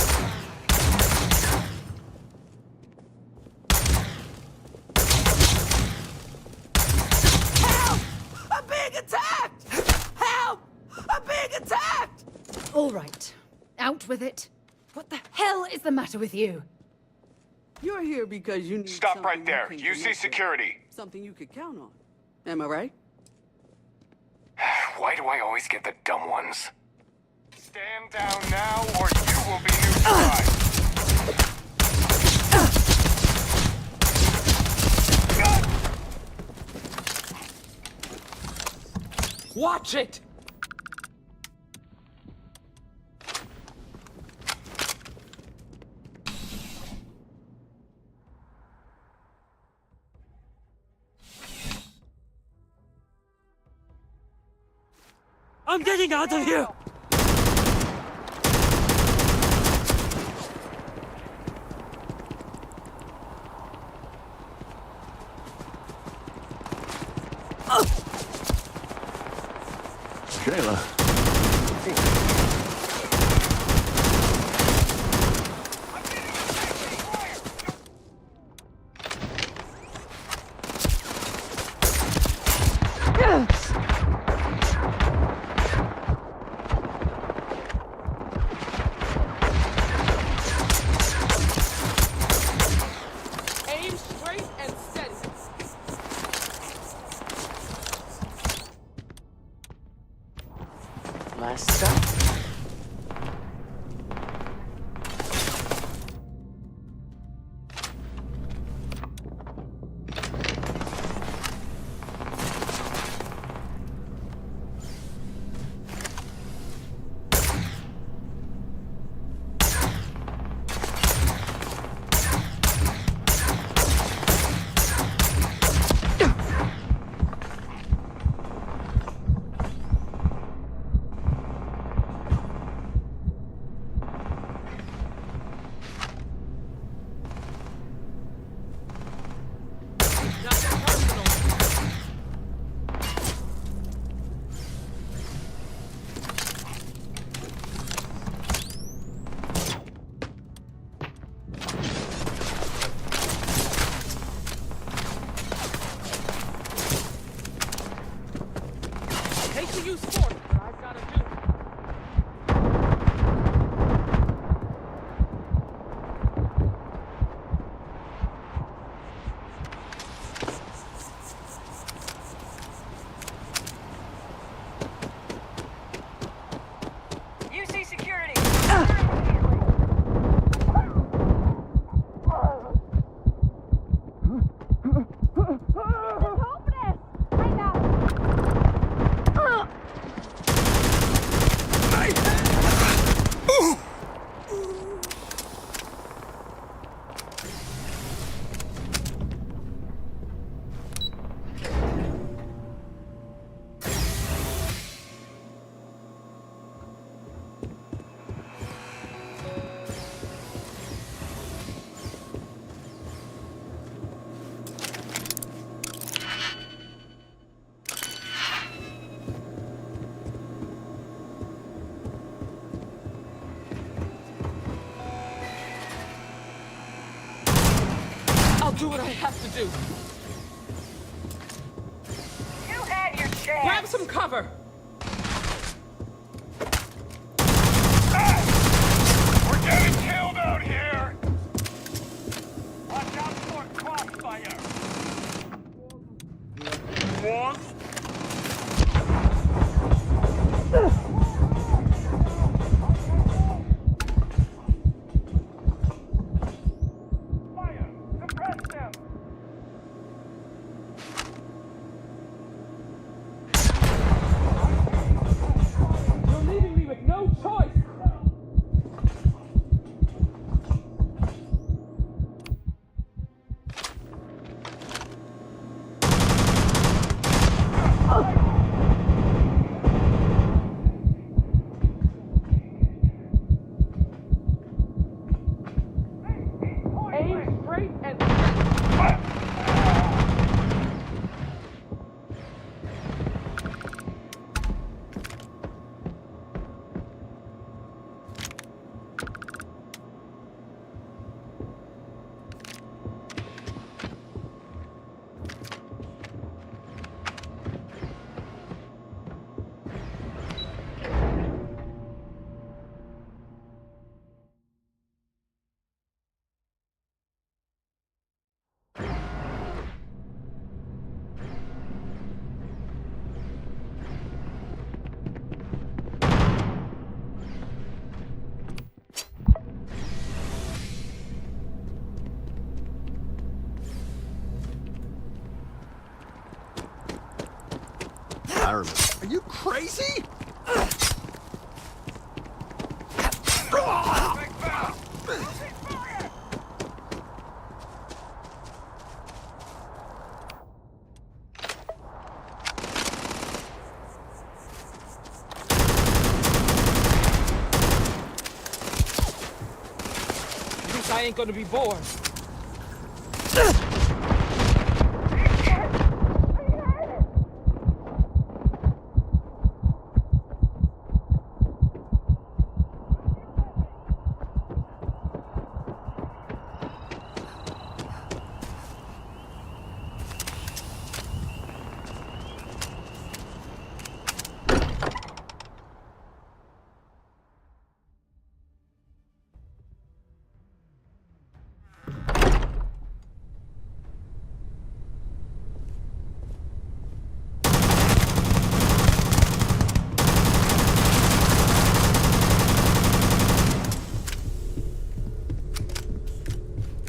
Help! I'm being attacked! Help! I'm being attacked! All right. Out with it. What the hell is the matter with you? You're here because you need Stop something right there. you can You connect see with. security. Something you could count on. Am I right? Why do I always get the dumb ones? Stand down now, or you will be neutralized. Watch it! I'm getting out of here! Shayla. Aim straight and steady. Last stop. do what I have to do. You had your chance. Grab some cover. We're getting killed out here! Watch out for crossfire! What? Fire! Suppress them! You're leaving me with no choice. Aim straight and... I remember. Are you crazy? At least I ain't gonna be bored.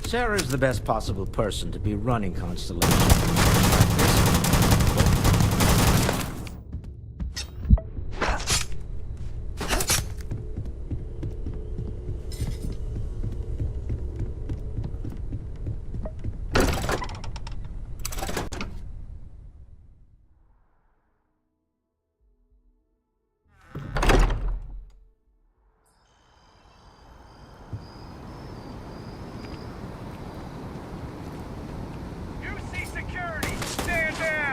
Sarah's the best possible person to be running Constellation. You see security! Stand down!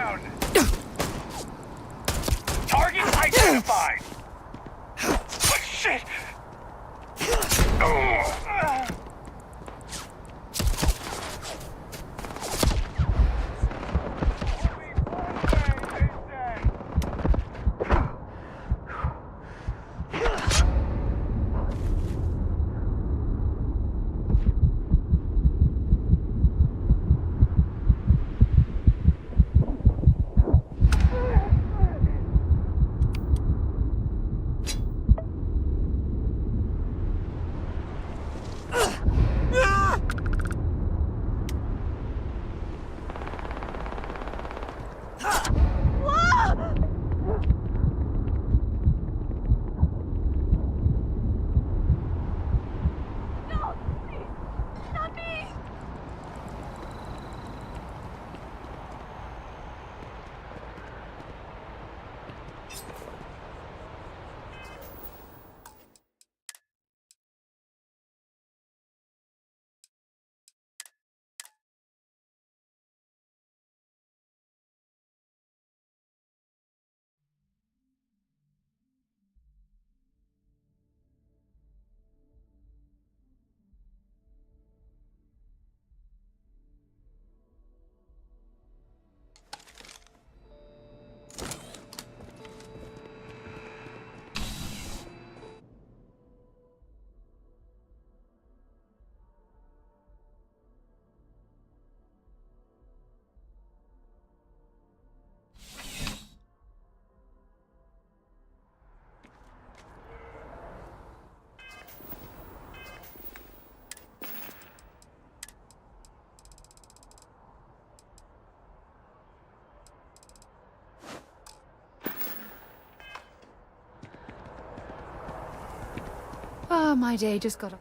Ah, my day just got...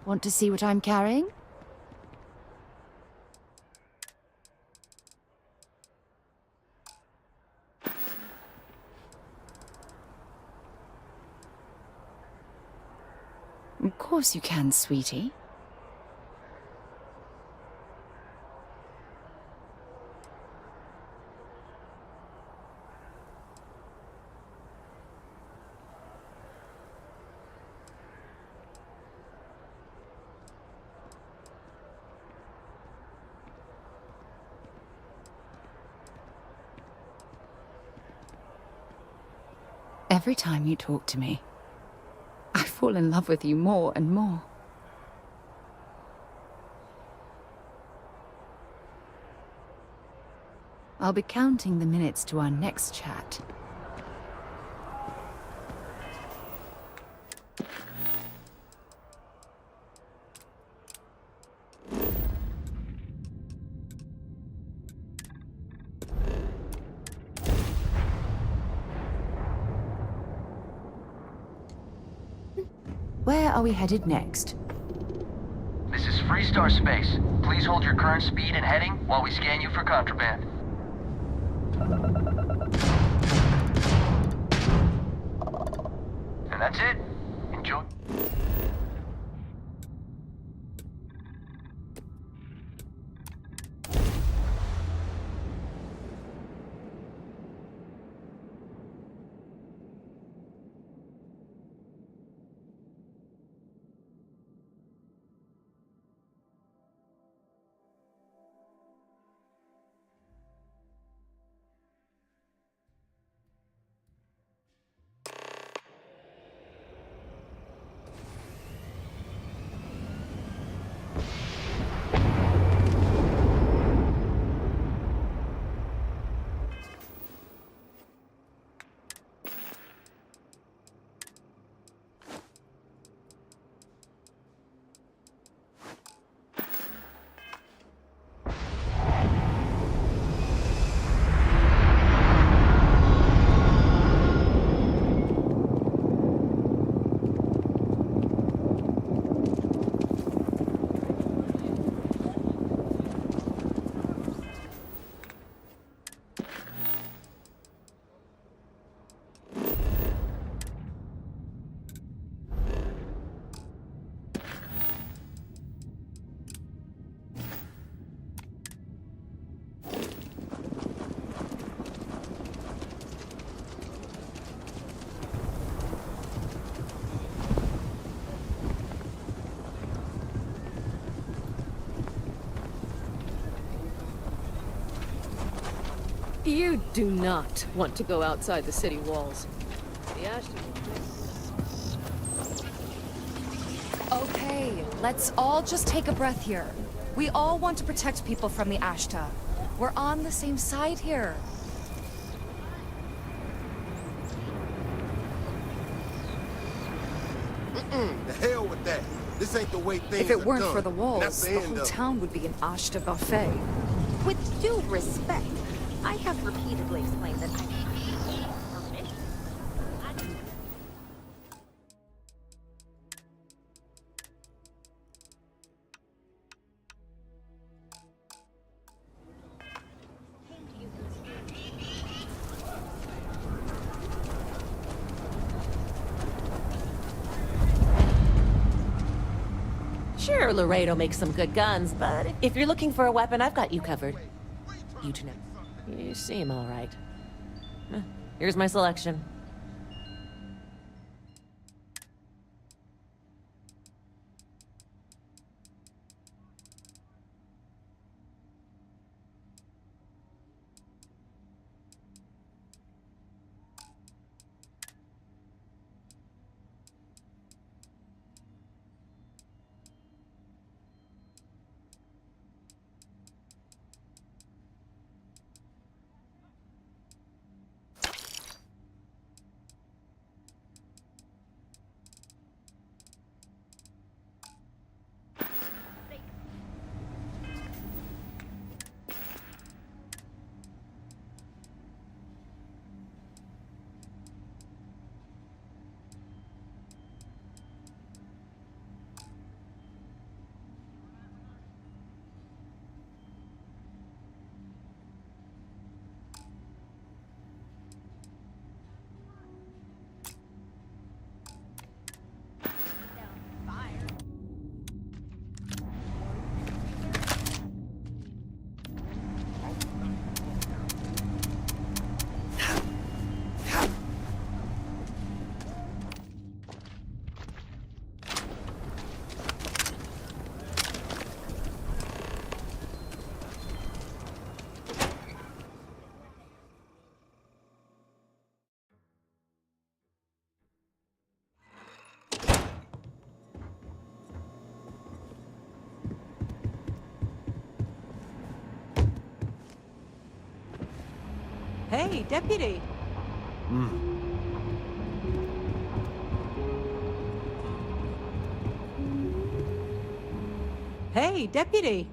Want to see what I'm carrying? Of course you can, sweetie. Every time you talk to me, I fall in love with you more and more. I'll be counting the minutes to our next chat. Where are we headed next? This is Freestar Space. Please hold your current speed and heading while we scan you for contraband. And that's it. Enjoy. You do not want to go outside the city walls. The Ashton... Okay, let's all just take a breath here. We all want to protect people from the Ashta. We're on the same side here. The hell with that. This ain't the way things If it are weren't done. for the walls, That's the end whole of it. town would be an Ashta buffet. With due respect, I have repeatedly explained that I permission. Sure, Laredo makes some good guns, but if you're looking for a weapon, I've got you covered. You two know. You seem all right. Here's my selection. Hey, Deputy. Hey, Deputy.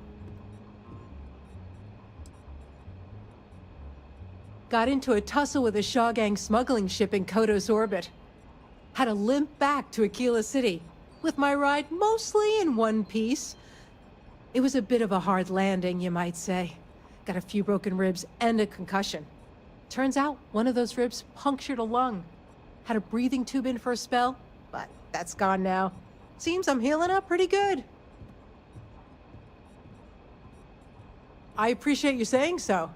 Got into a tussle with a Shaw Gang smuggling ship in Kodos orbit. Had to limp back to Aquila City, with my ride mostly in one piece. It was a bit of a hard landing, you might say. Got a few broken ribs and a concussion. Turns out one of those ribs punctured a lung. Had a breathing tube in for a spell, but that's gone now. Seems I'm healing up pretty good. I appreciate you saying so.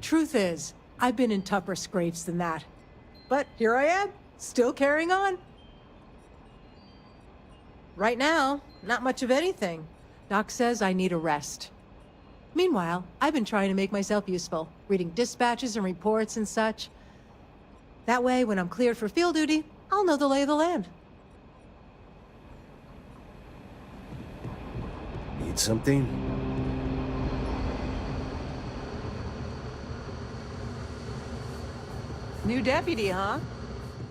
Truth is, I've been in tougher scrapes than that. But here I am, still carrying on. Right now, not much of anything. Doc says I need a rest. Meanwhile, I've been trying to make myself useful, reading dispatches and reports and such. That way, when I'm cleared for field duty, I'll know the lay of the land. Need something? New deputy, huh?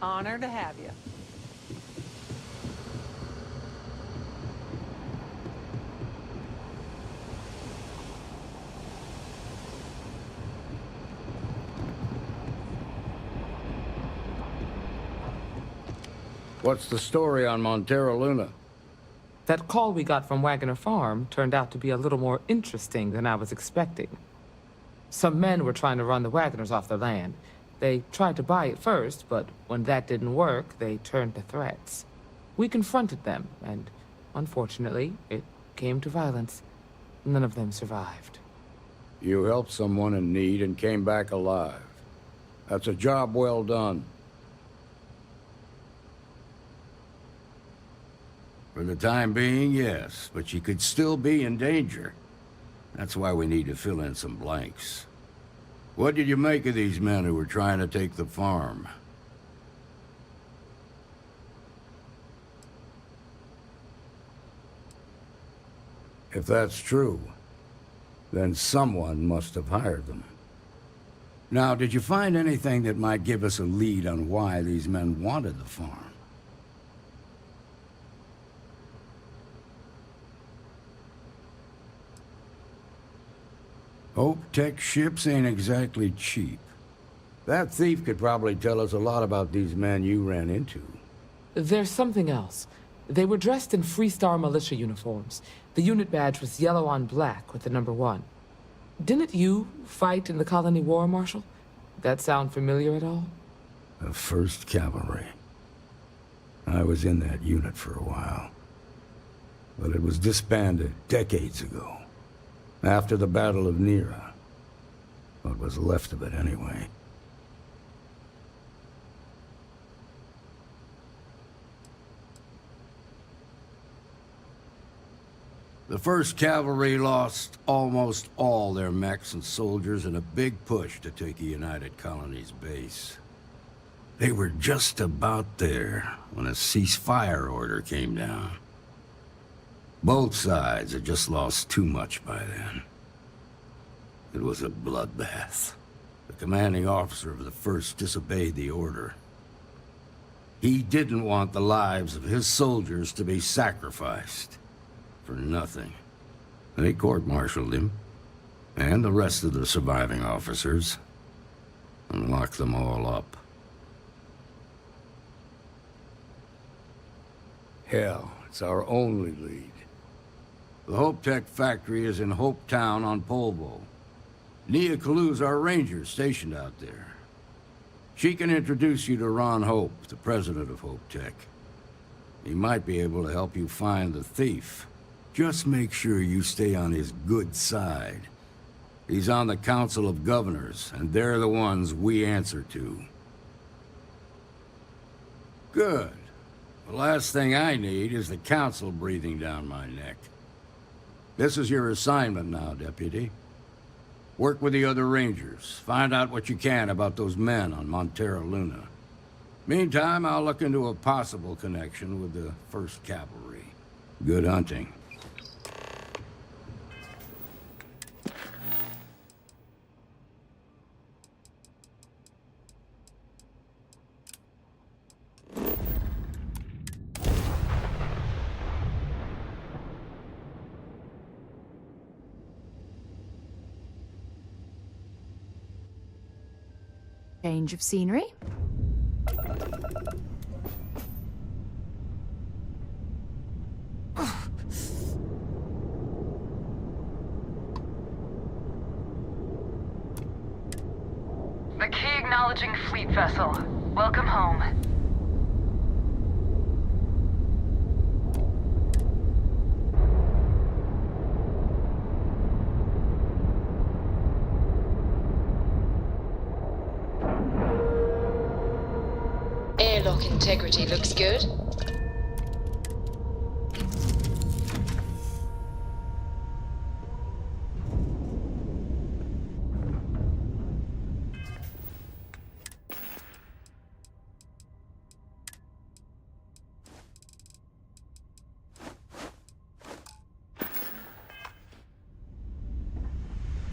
Honor to have you. What's the story on Montero Luna? That call we got from Wagoner Farm turned out to be a little more interesting than I was expecting. Some men were trying to run the Wagoners off their land. They tried to buy it first, but when that didn't work, they turned to threats. We confronted them, and unfortunately, it came to violence. None of them survived. You helped someone in need and came back alive. That's a job well done. For the time being, yes, but you could still be in danger. That's why we need to fill in some blanks. What did you make of these men who were trying to take the farm? If that's true, then someone must have hired them. Now, did you find anything that might give us a lead on why these men wanted the farm? Hope Tech ships ain't exactly cheap. That thief could probably tell us a lot about these men you ran into. There's something else. They were dressed in Freestar militia uniforms. The unit badge was yellow on black with the number 1. Didn't you fight in the Colony War, Marshal? That sound familiar at all? The 1st Cavalry. I was in that unit for a while. But it was disbanded decades ago. After the Battle of Nera. What was left of it, anyway. The 1st Cavalry lost almost all their mechs and soldiers in a big push to take the United Colony's base. They were just about there when a ceasefire order came down. Both sides had just lost too much by then. It was a bloodbath. The commanding officer of the 1st disobeyed the order. He didn't want the lives of his soldiers to be sacrificed for nothing. They court-martialed him, and the rest of the surviving officers, and locked them all up. Hell, it's our only lead. The Hope Tech factory is in Hope Town on Polvo. Nia Kalu's our ranger stationed out there. She can introduce you to Ron Hope, the president of Hope Tech. He might be able to help you find the thief. Just make sure you stay on his good side. He's on the Council of Governors, and they're the ones we answer to. Good. The last thing I need is the Council breathing down my neck. This is your assignment now, Deputy. Work with the other Rangers. Find out what you can about those men on Montero Luna. Meantime, I'll look into a possible connection with the 1st Cavalry. Good hunting. Change of scenery? The key acknowledging fleet vessel. Welcome home. Airlock integrity looks good.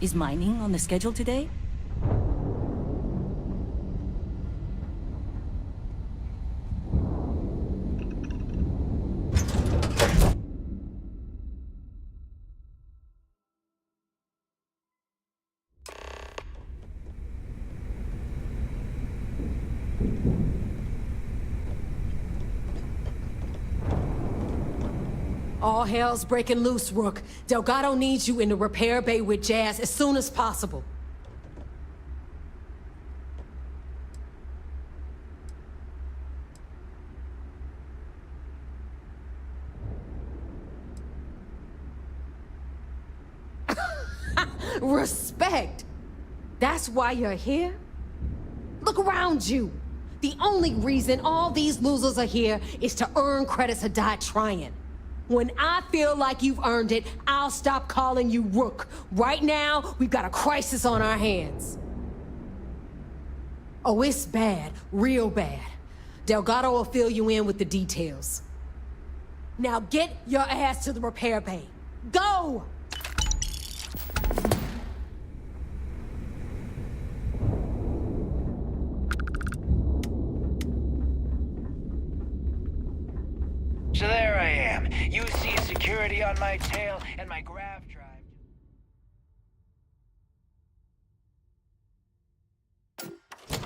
Is mining on the schedule today? All hell's breaking loose, Rook. Delgado needs you in the repair bay with Jazz as soon as possible. Respect! That's why you're here? Look around you. The only reason all these losers are here is to earn credits or die trying. When I feel like you've earned it, I'll stop calling you Rook. Right now, we've got a crisis on our hands. Oh, it's bad. Real bad. Delgado will fill you in with the details. Now get your ass to the repair bay. Go! So there I am. You see security on my tail and my grav drive.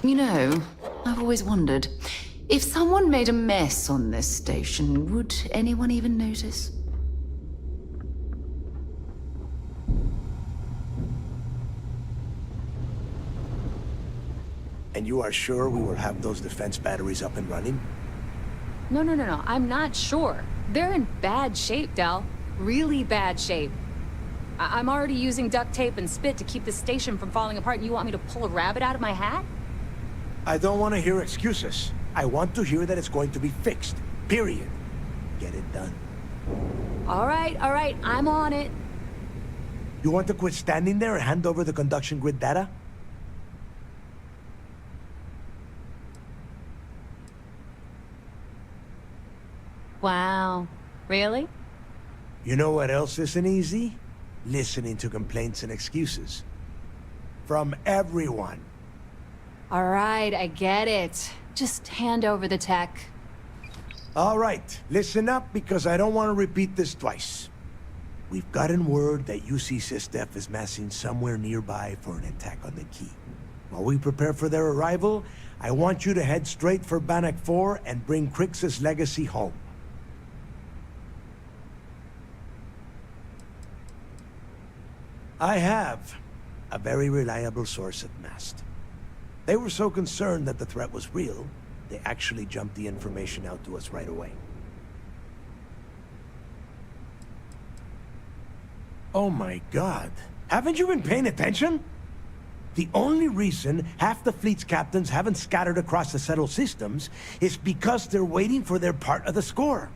You know, I've always wondered, if someone made a mess on this station, would anyone even notice? And you are sure we will have those defense batteries up and running? No, I'm not sure. They're in bad shape, Del. Really bad shape. I'm already using duct tape and spit to keep the station from falling apart, and you want me to pull a rabbit out of my hat? I don't want to hear excuses. I want to hear that it's going to be fixed. Period. Get it done. All right, I'm on it. You want to quit standing there and hand over the conduction grid data? Wow. Really? You know what else isn't easy? Listening to complaints and excuses. From everyone. All right, I get it. Just hand over the tech. All right, listen up because I don't want to repeat this twice. We've gotten word that UC SysDef is massing somewhere nearby for an attack on the key. While we prepare for their arrival, I want you to head straight for Bannock 4 and bring Crix's legacy home. I have a very reliable source at Mast. They were so concerned that the threat was real, they actually jumped the information out to us right away. Oh my God. Haven't you been paying attention? The only reason half the fleet's captains haven't scattered across the settled systems is because they're waiting for their part of the score.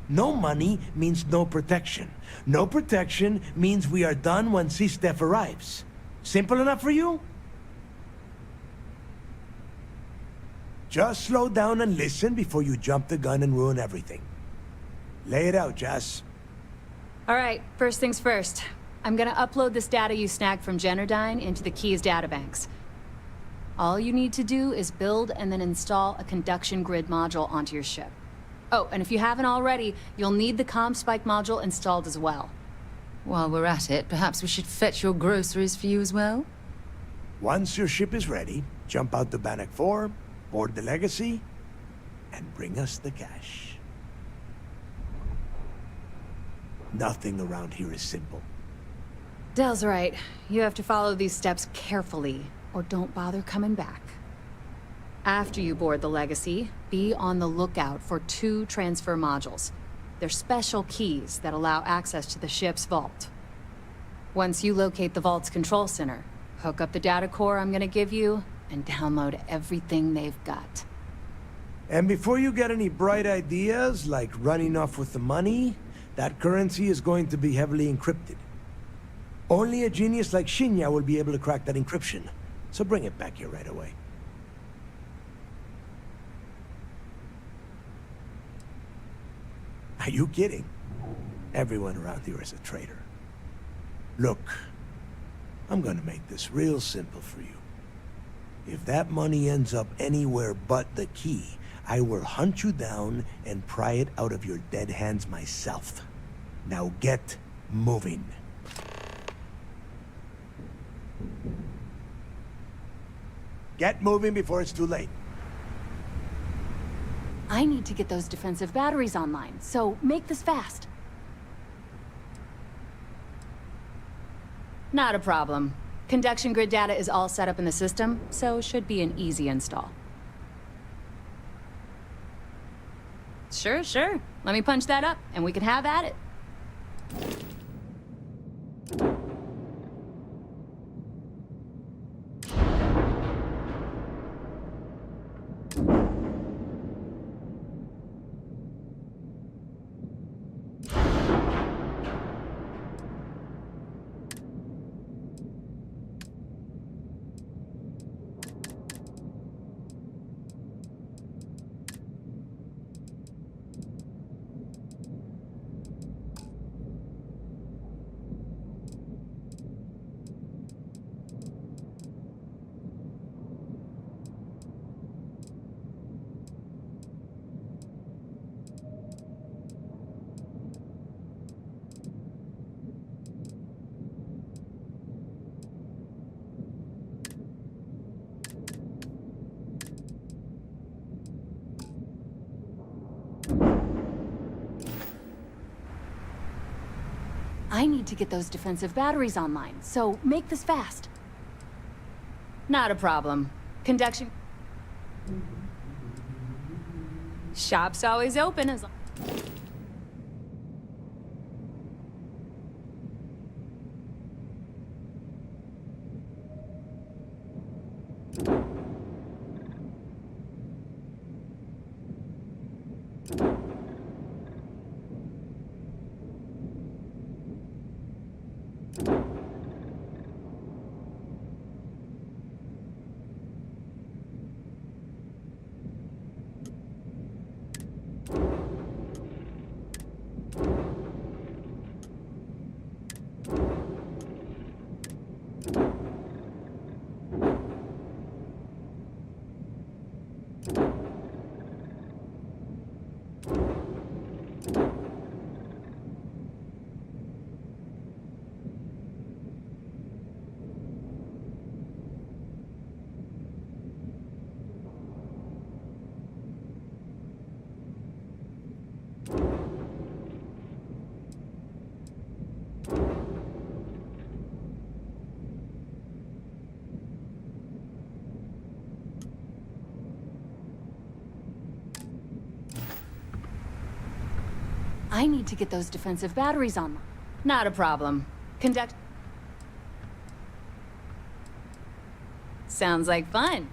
No money means no protection. No protection means we are done when SysDef arrives. Simple enough for you? Just slow down and listen before you jump the gun and ruin everything. Lay it out, Jess. All right, first things first. I'm gonna upload this data you snagged from Generdyne into the Key's databanks. All you need to do is build and then install a conduction grid module onto your ship. Oh, and if you haven't already, you'll need the comm spike module installed as well. While we're at it, perhaps we should fetch your groceries for you as well? Once your ship is ready, Jump out to Bannock 4, board the Legacy, and bring us the cash. Nothing around here is simple. Dell's right. You have to follow these steps carefully, or don't bother coming back. After you board the Legacy, be on the lookout for 2 transfer modules. They're special keys that allow access to the ship's vault. Once you locate the vault's control center, hook up the data core I'm gonna give you, and download everything they've got. And before you get any bright ideas, like running off with the money, that currency is going to be heavily encrypted. Only a genius like Shinya will be able to crack that encryption, so bring it back here right away. Are you kidding? Everyone around here is a traitor. Look, I'm gonna make this real simple for you. If that money ends up anywhere but the key, I will hunt you down and pry it out of your dead hands myself. Now get moving. Get moving before it's too late. I need to get those defensive batteries online, so make this fast. Not a problem. Conduction grid data is all set up in the system, so should be an easy install. Sure. Let me punch that up, and we can have at it. I need to get those defensive batteries online, so make this fast. Not a problem. Conduction... Shop's always open as long... I need to get those defensive batteries online. Not a problem. Sounds like fun.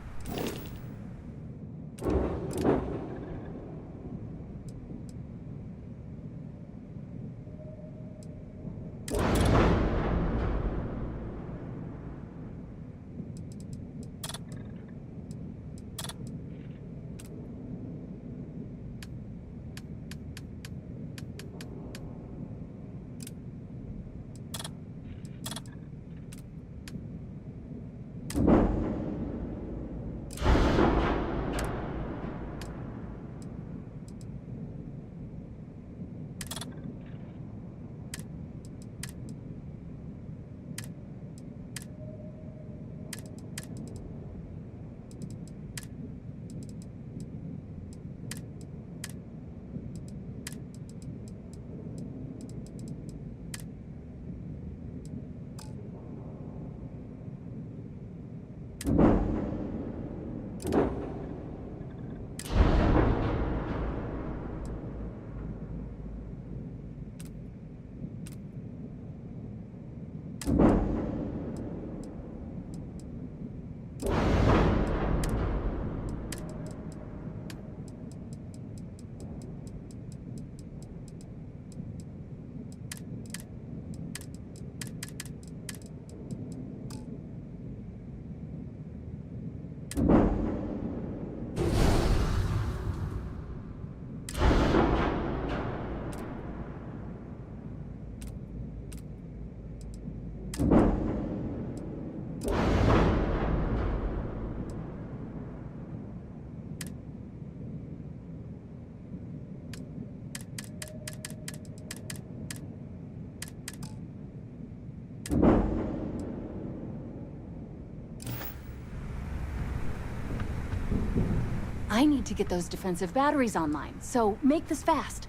I need to get those defensive batteries online, so make this fast.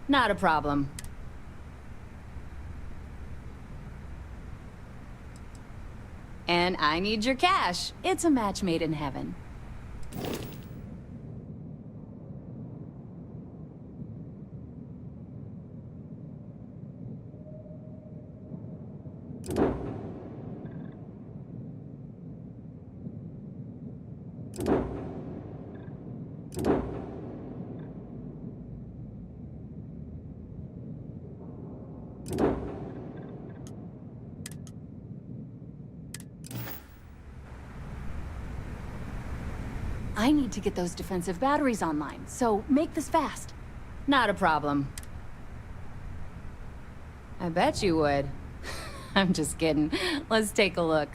Not a problem. And I need your cash. It's a match made in heaven. I need to get those defensive batteries online, so make this fast. Not a problem. I bet you would. I'm just kidding. Let's take a look.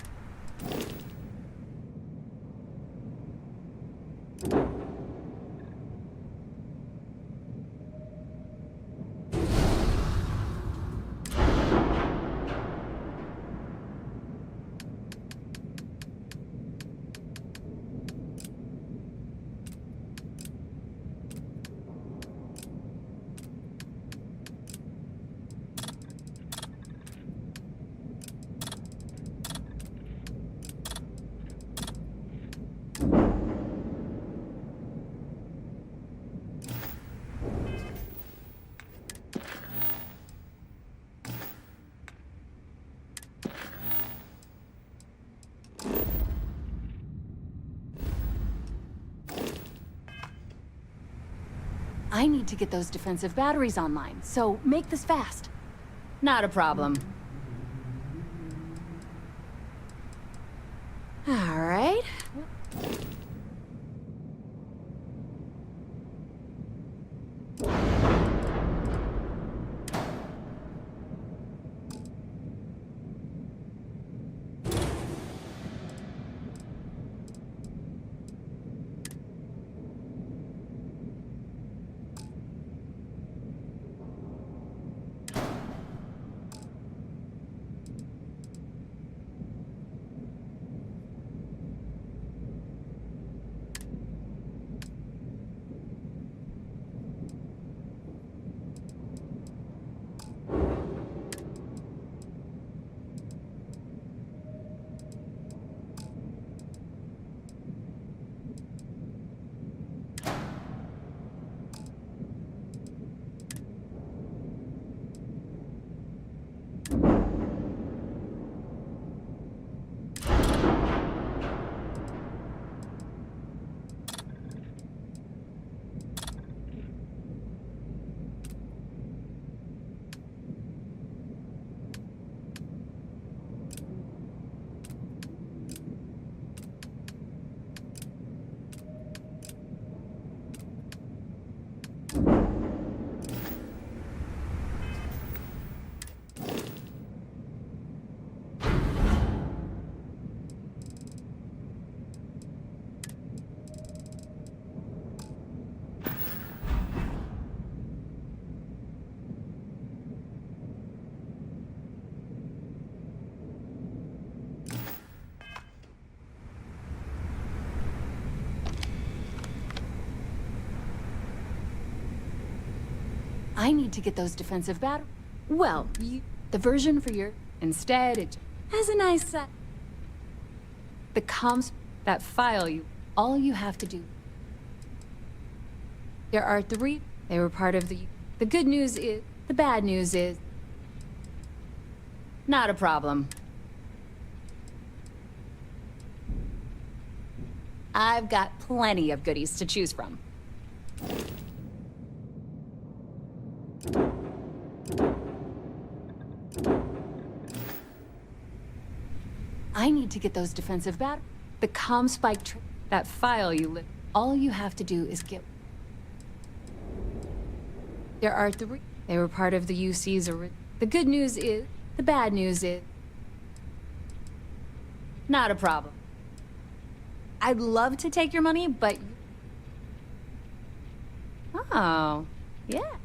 I need to get those defensive batteries online, so make this fast. Not a problem. All right. I need to get those defensive batteries. Well, The version for your... instead, it has a nice... The comms... That file all you have to do. There are 3. They were part of the good news is, the bad news is, not a problem. I've got plenty of goodies to choose from. I need to get those defensive the comm spike that file all you have to do is get. There are 3. They were part of the UC's the good news is, the bad news is, not a problem. I'd love to take your money, but... Oh, yeah.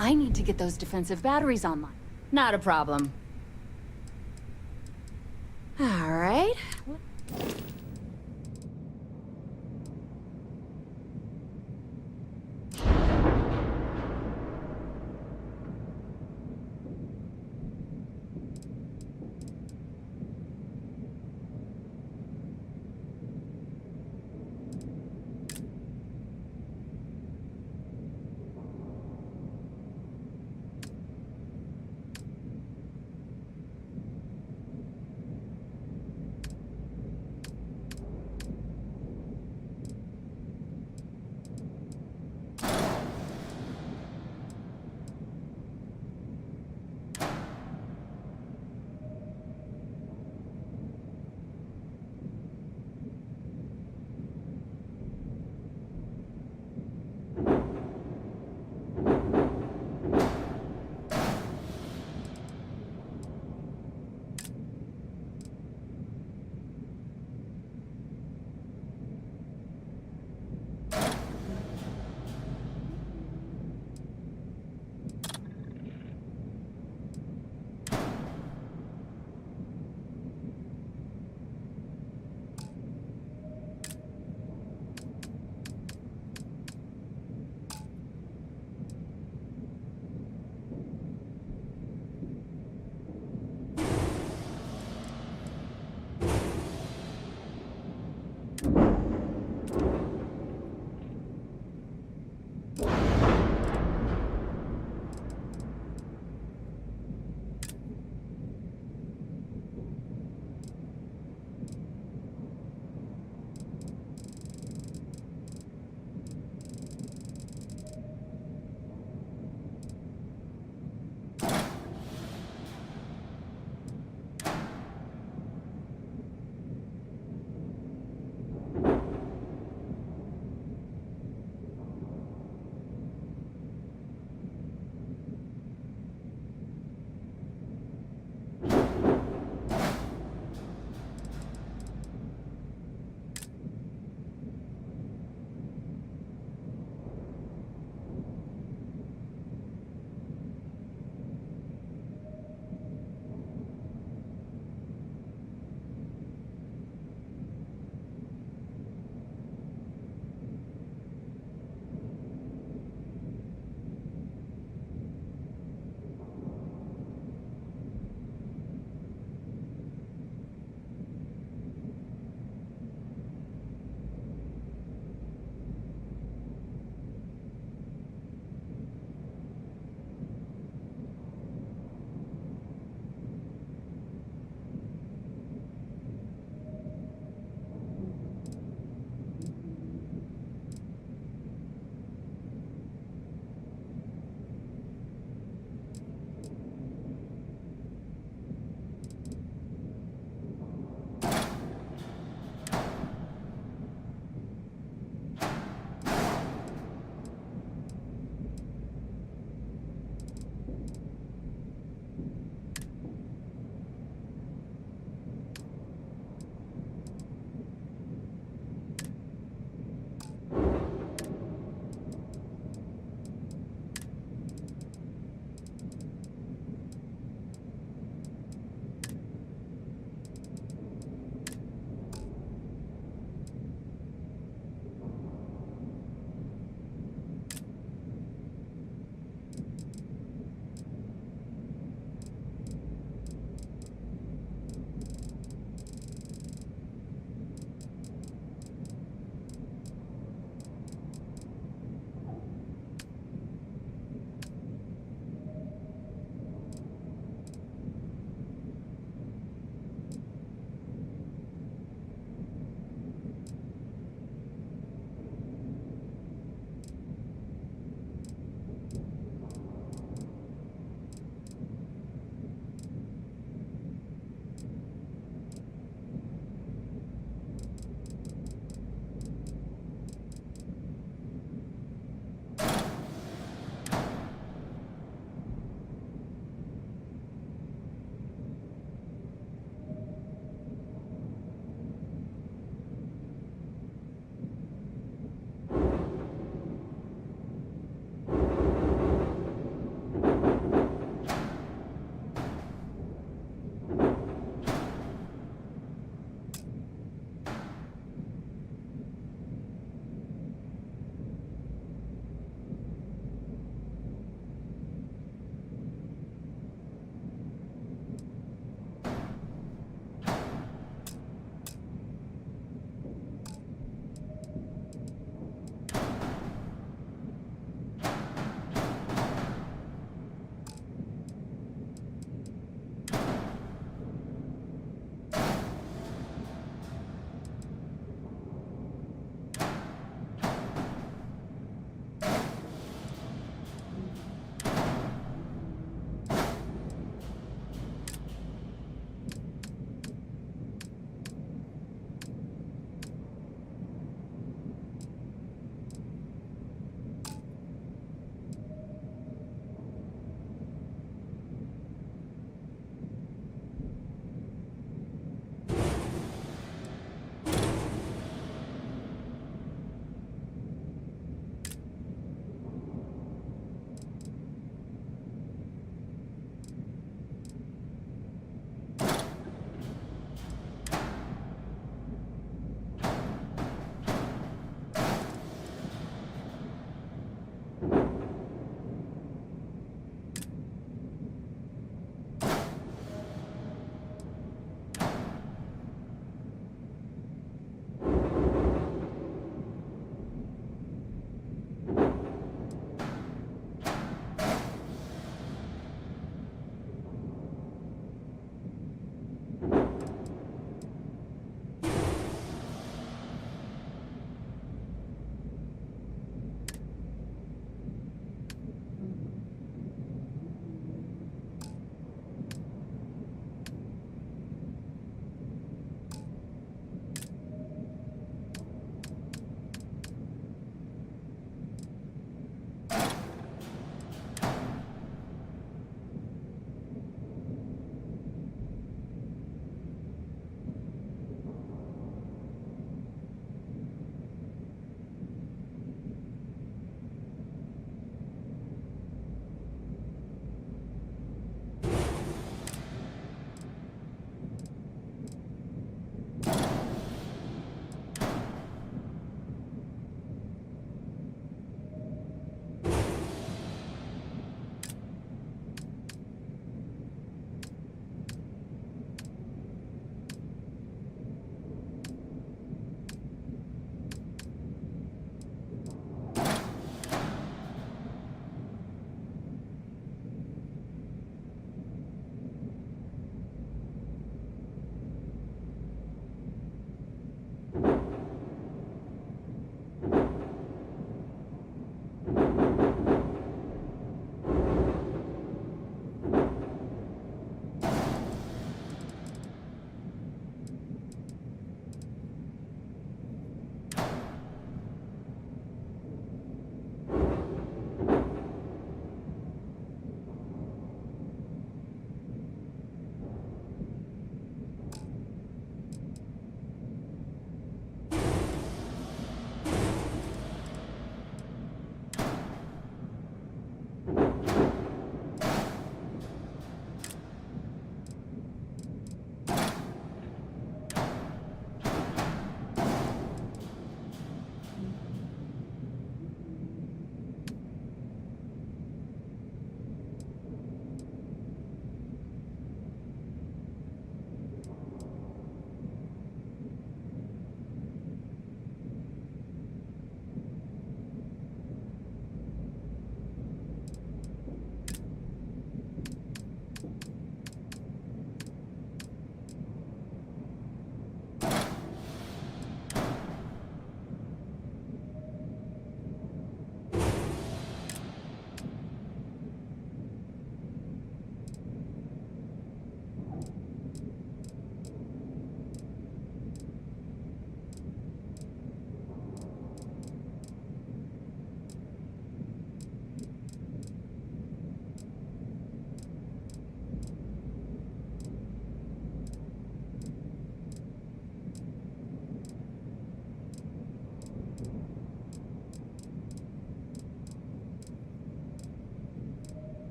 I need to get those defensive batteries online. Not a problem. All right.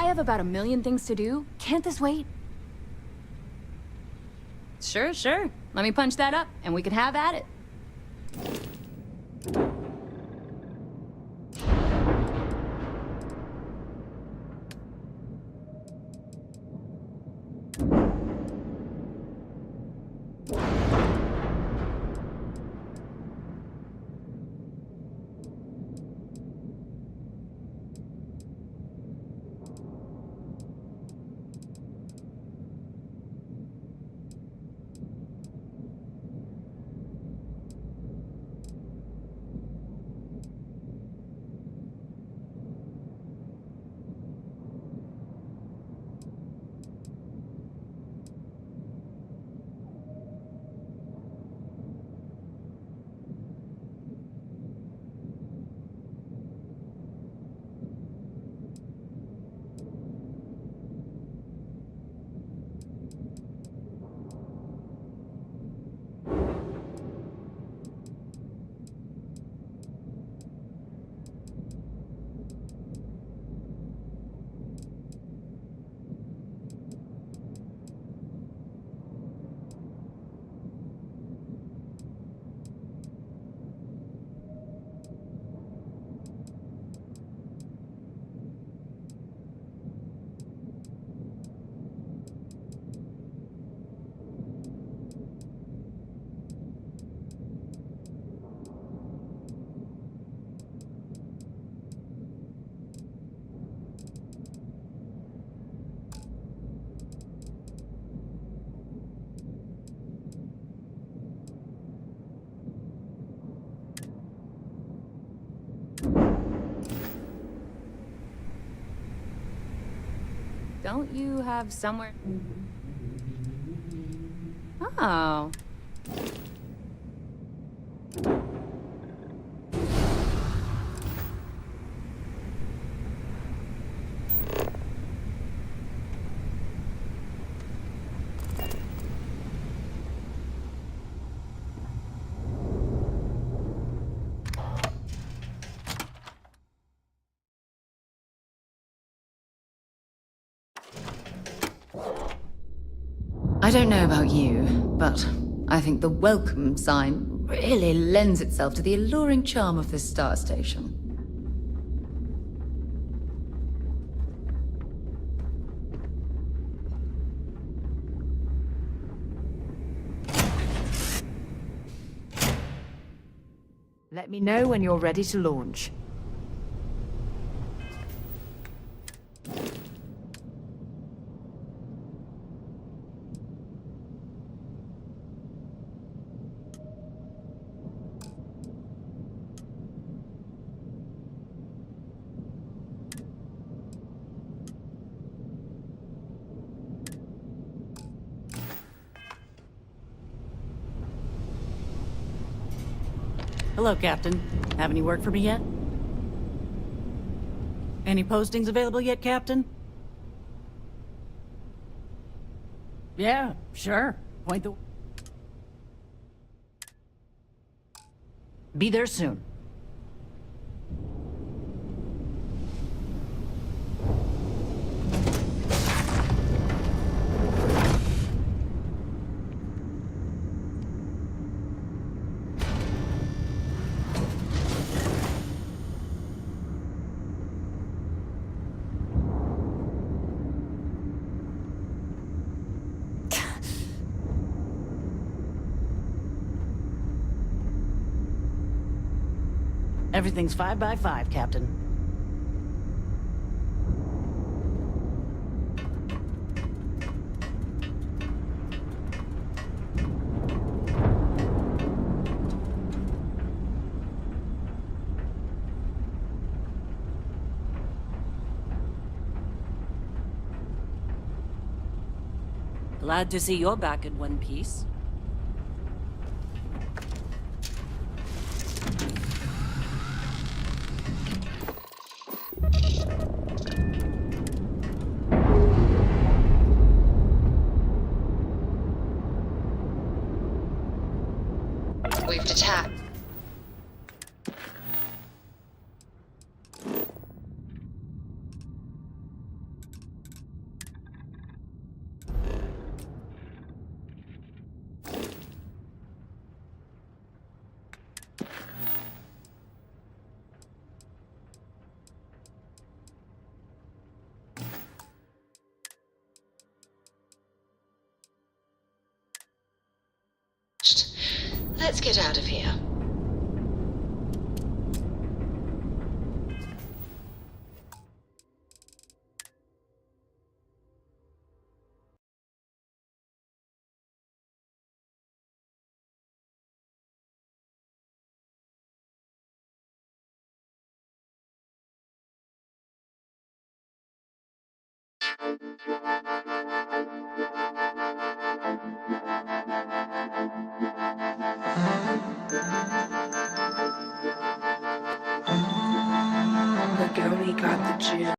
I have about 1,000,000 things to do. Can't this wait? Sure. Let me punch that up, and we can have at it. Don't you have somewhere... Oh. I don't know about you, but I think the welcome sign really lends itself to the alluring charm of this star station. Let me know when you're ready to launch. Hello, Captain. Have any work for me yet? Any postings available yet, Captain? Yeah, sure. Point the... Be there soon. Everything's 5 by 5, Captain. Glad to see you're back in one piece. We've detached. Let's get out of here. The girlie got the juice.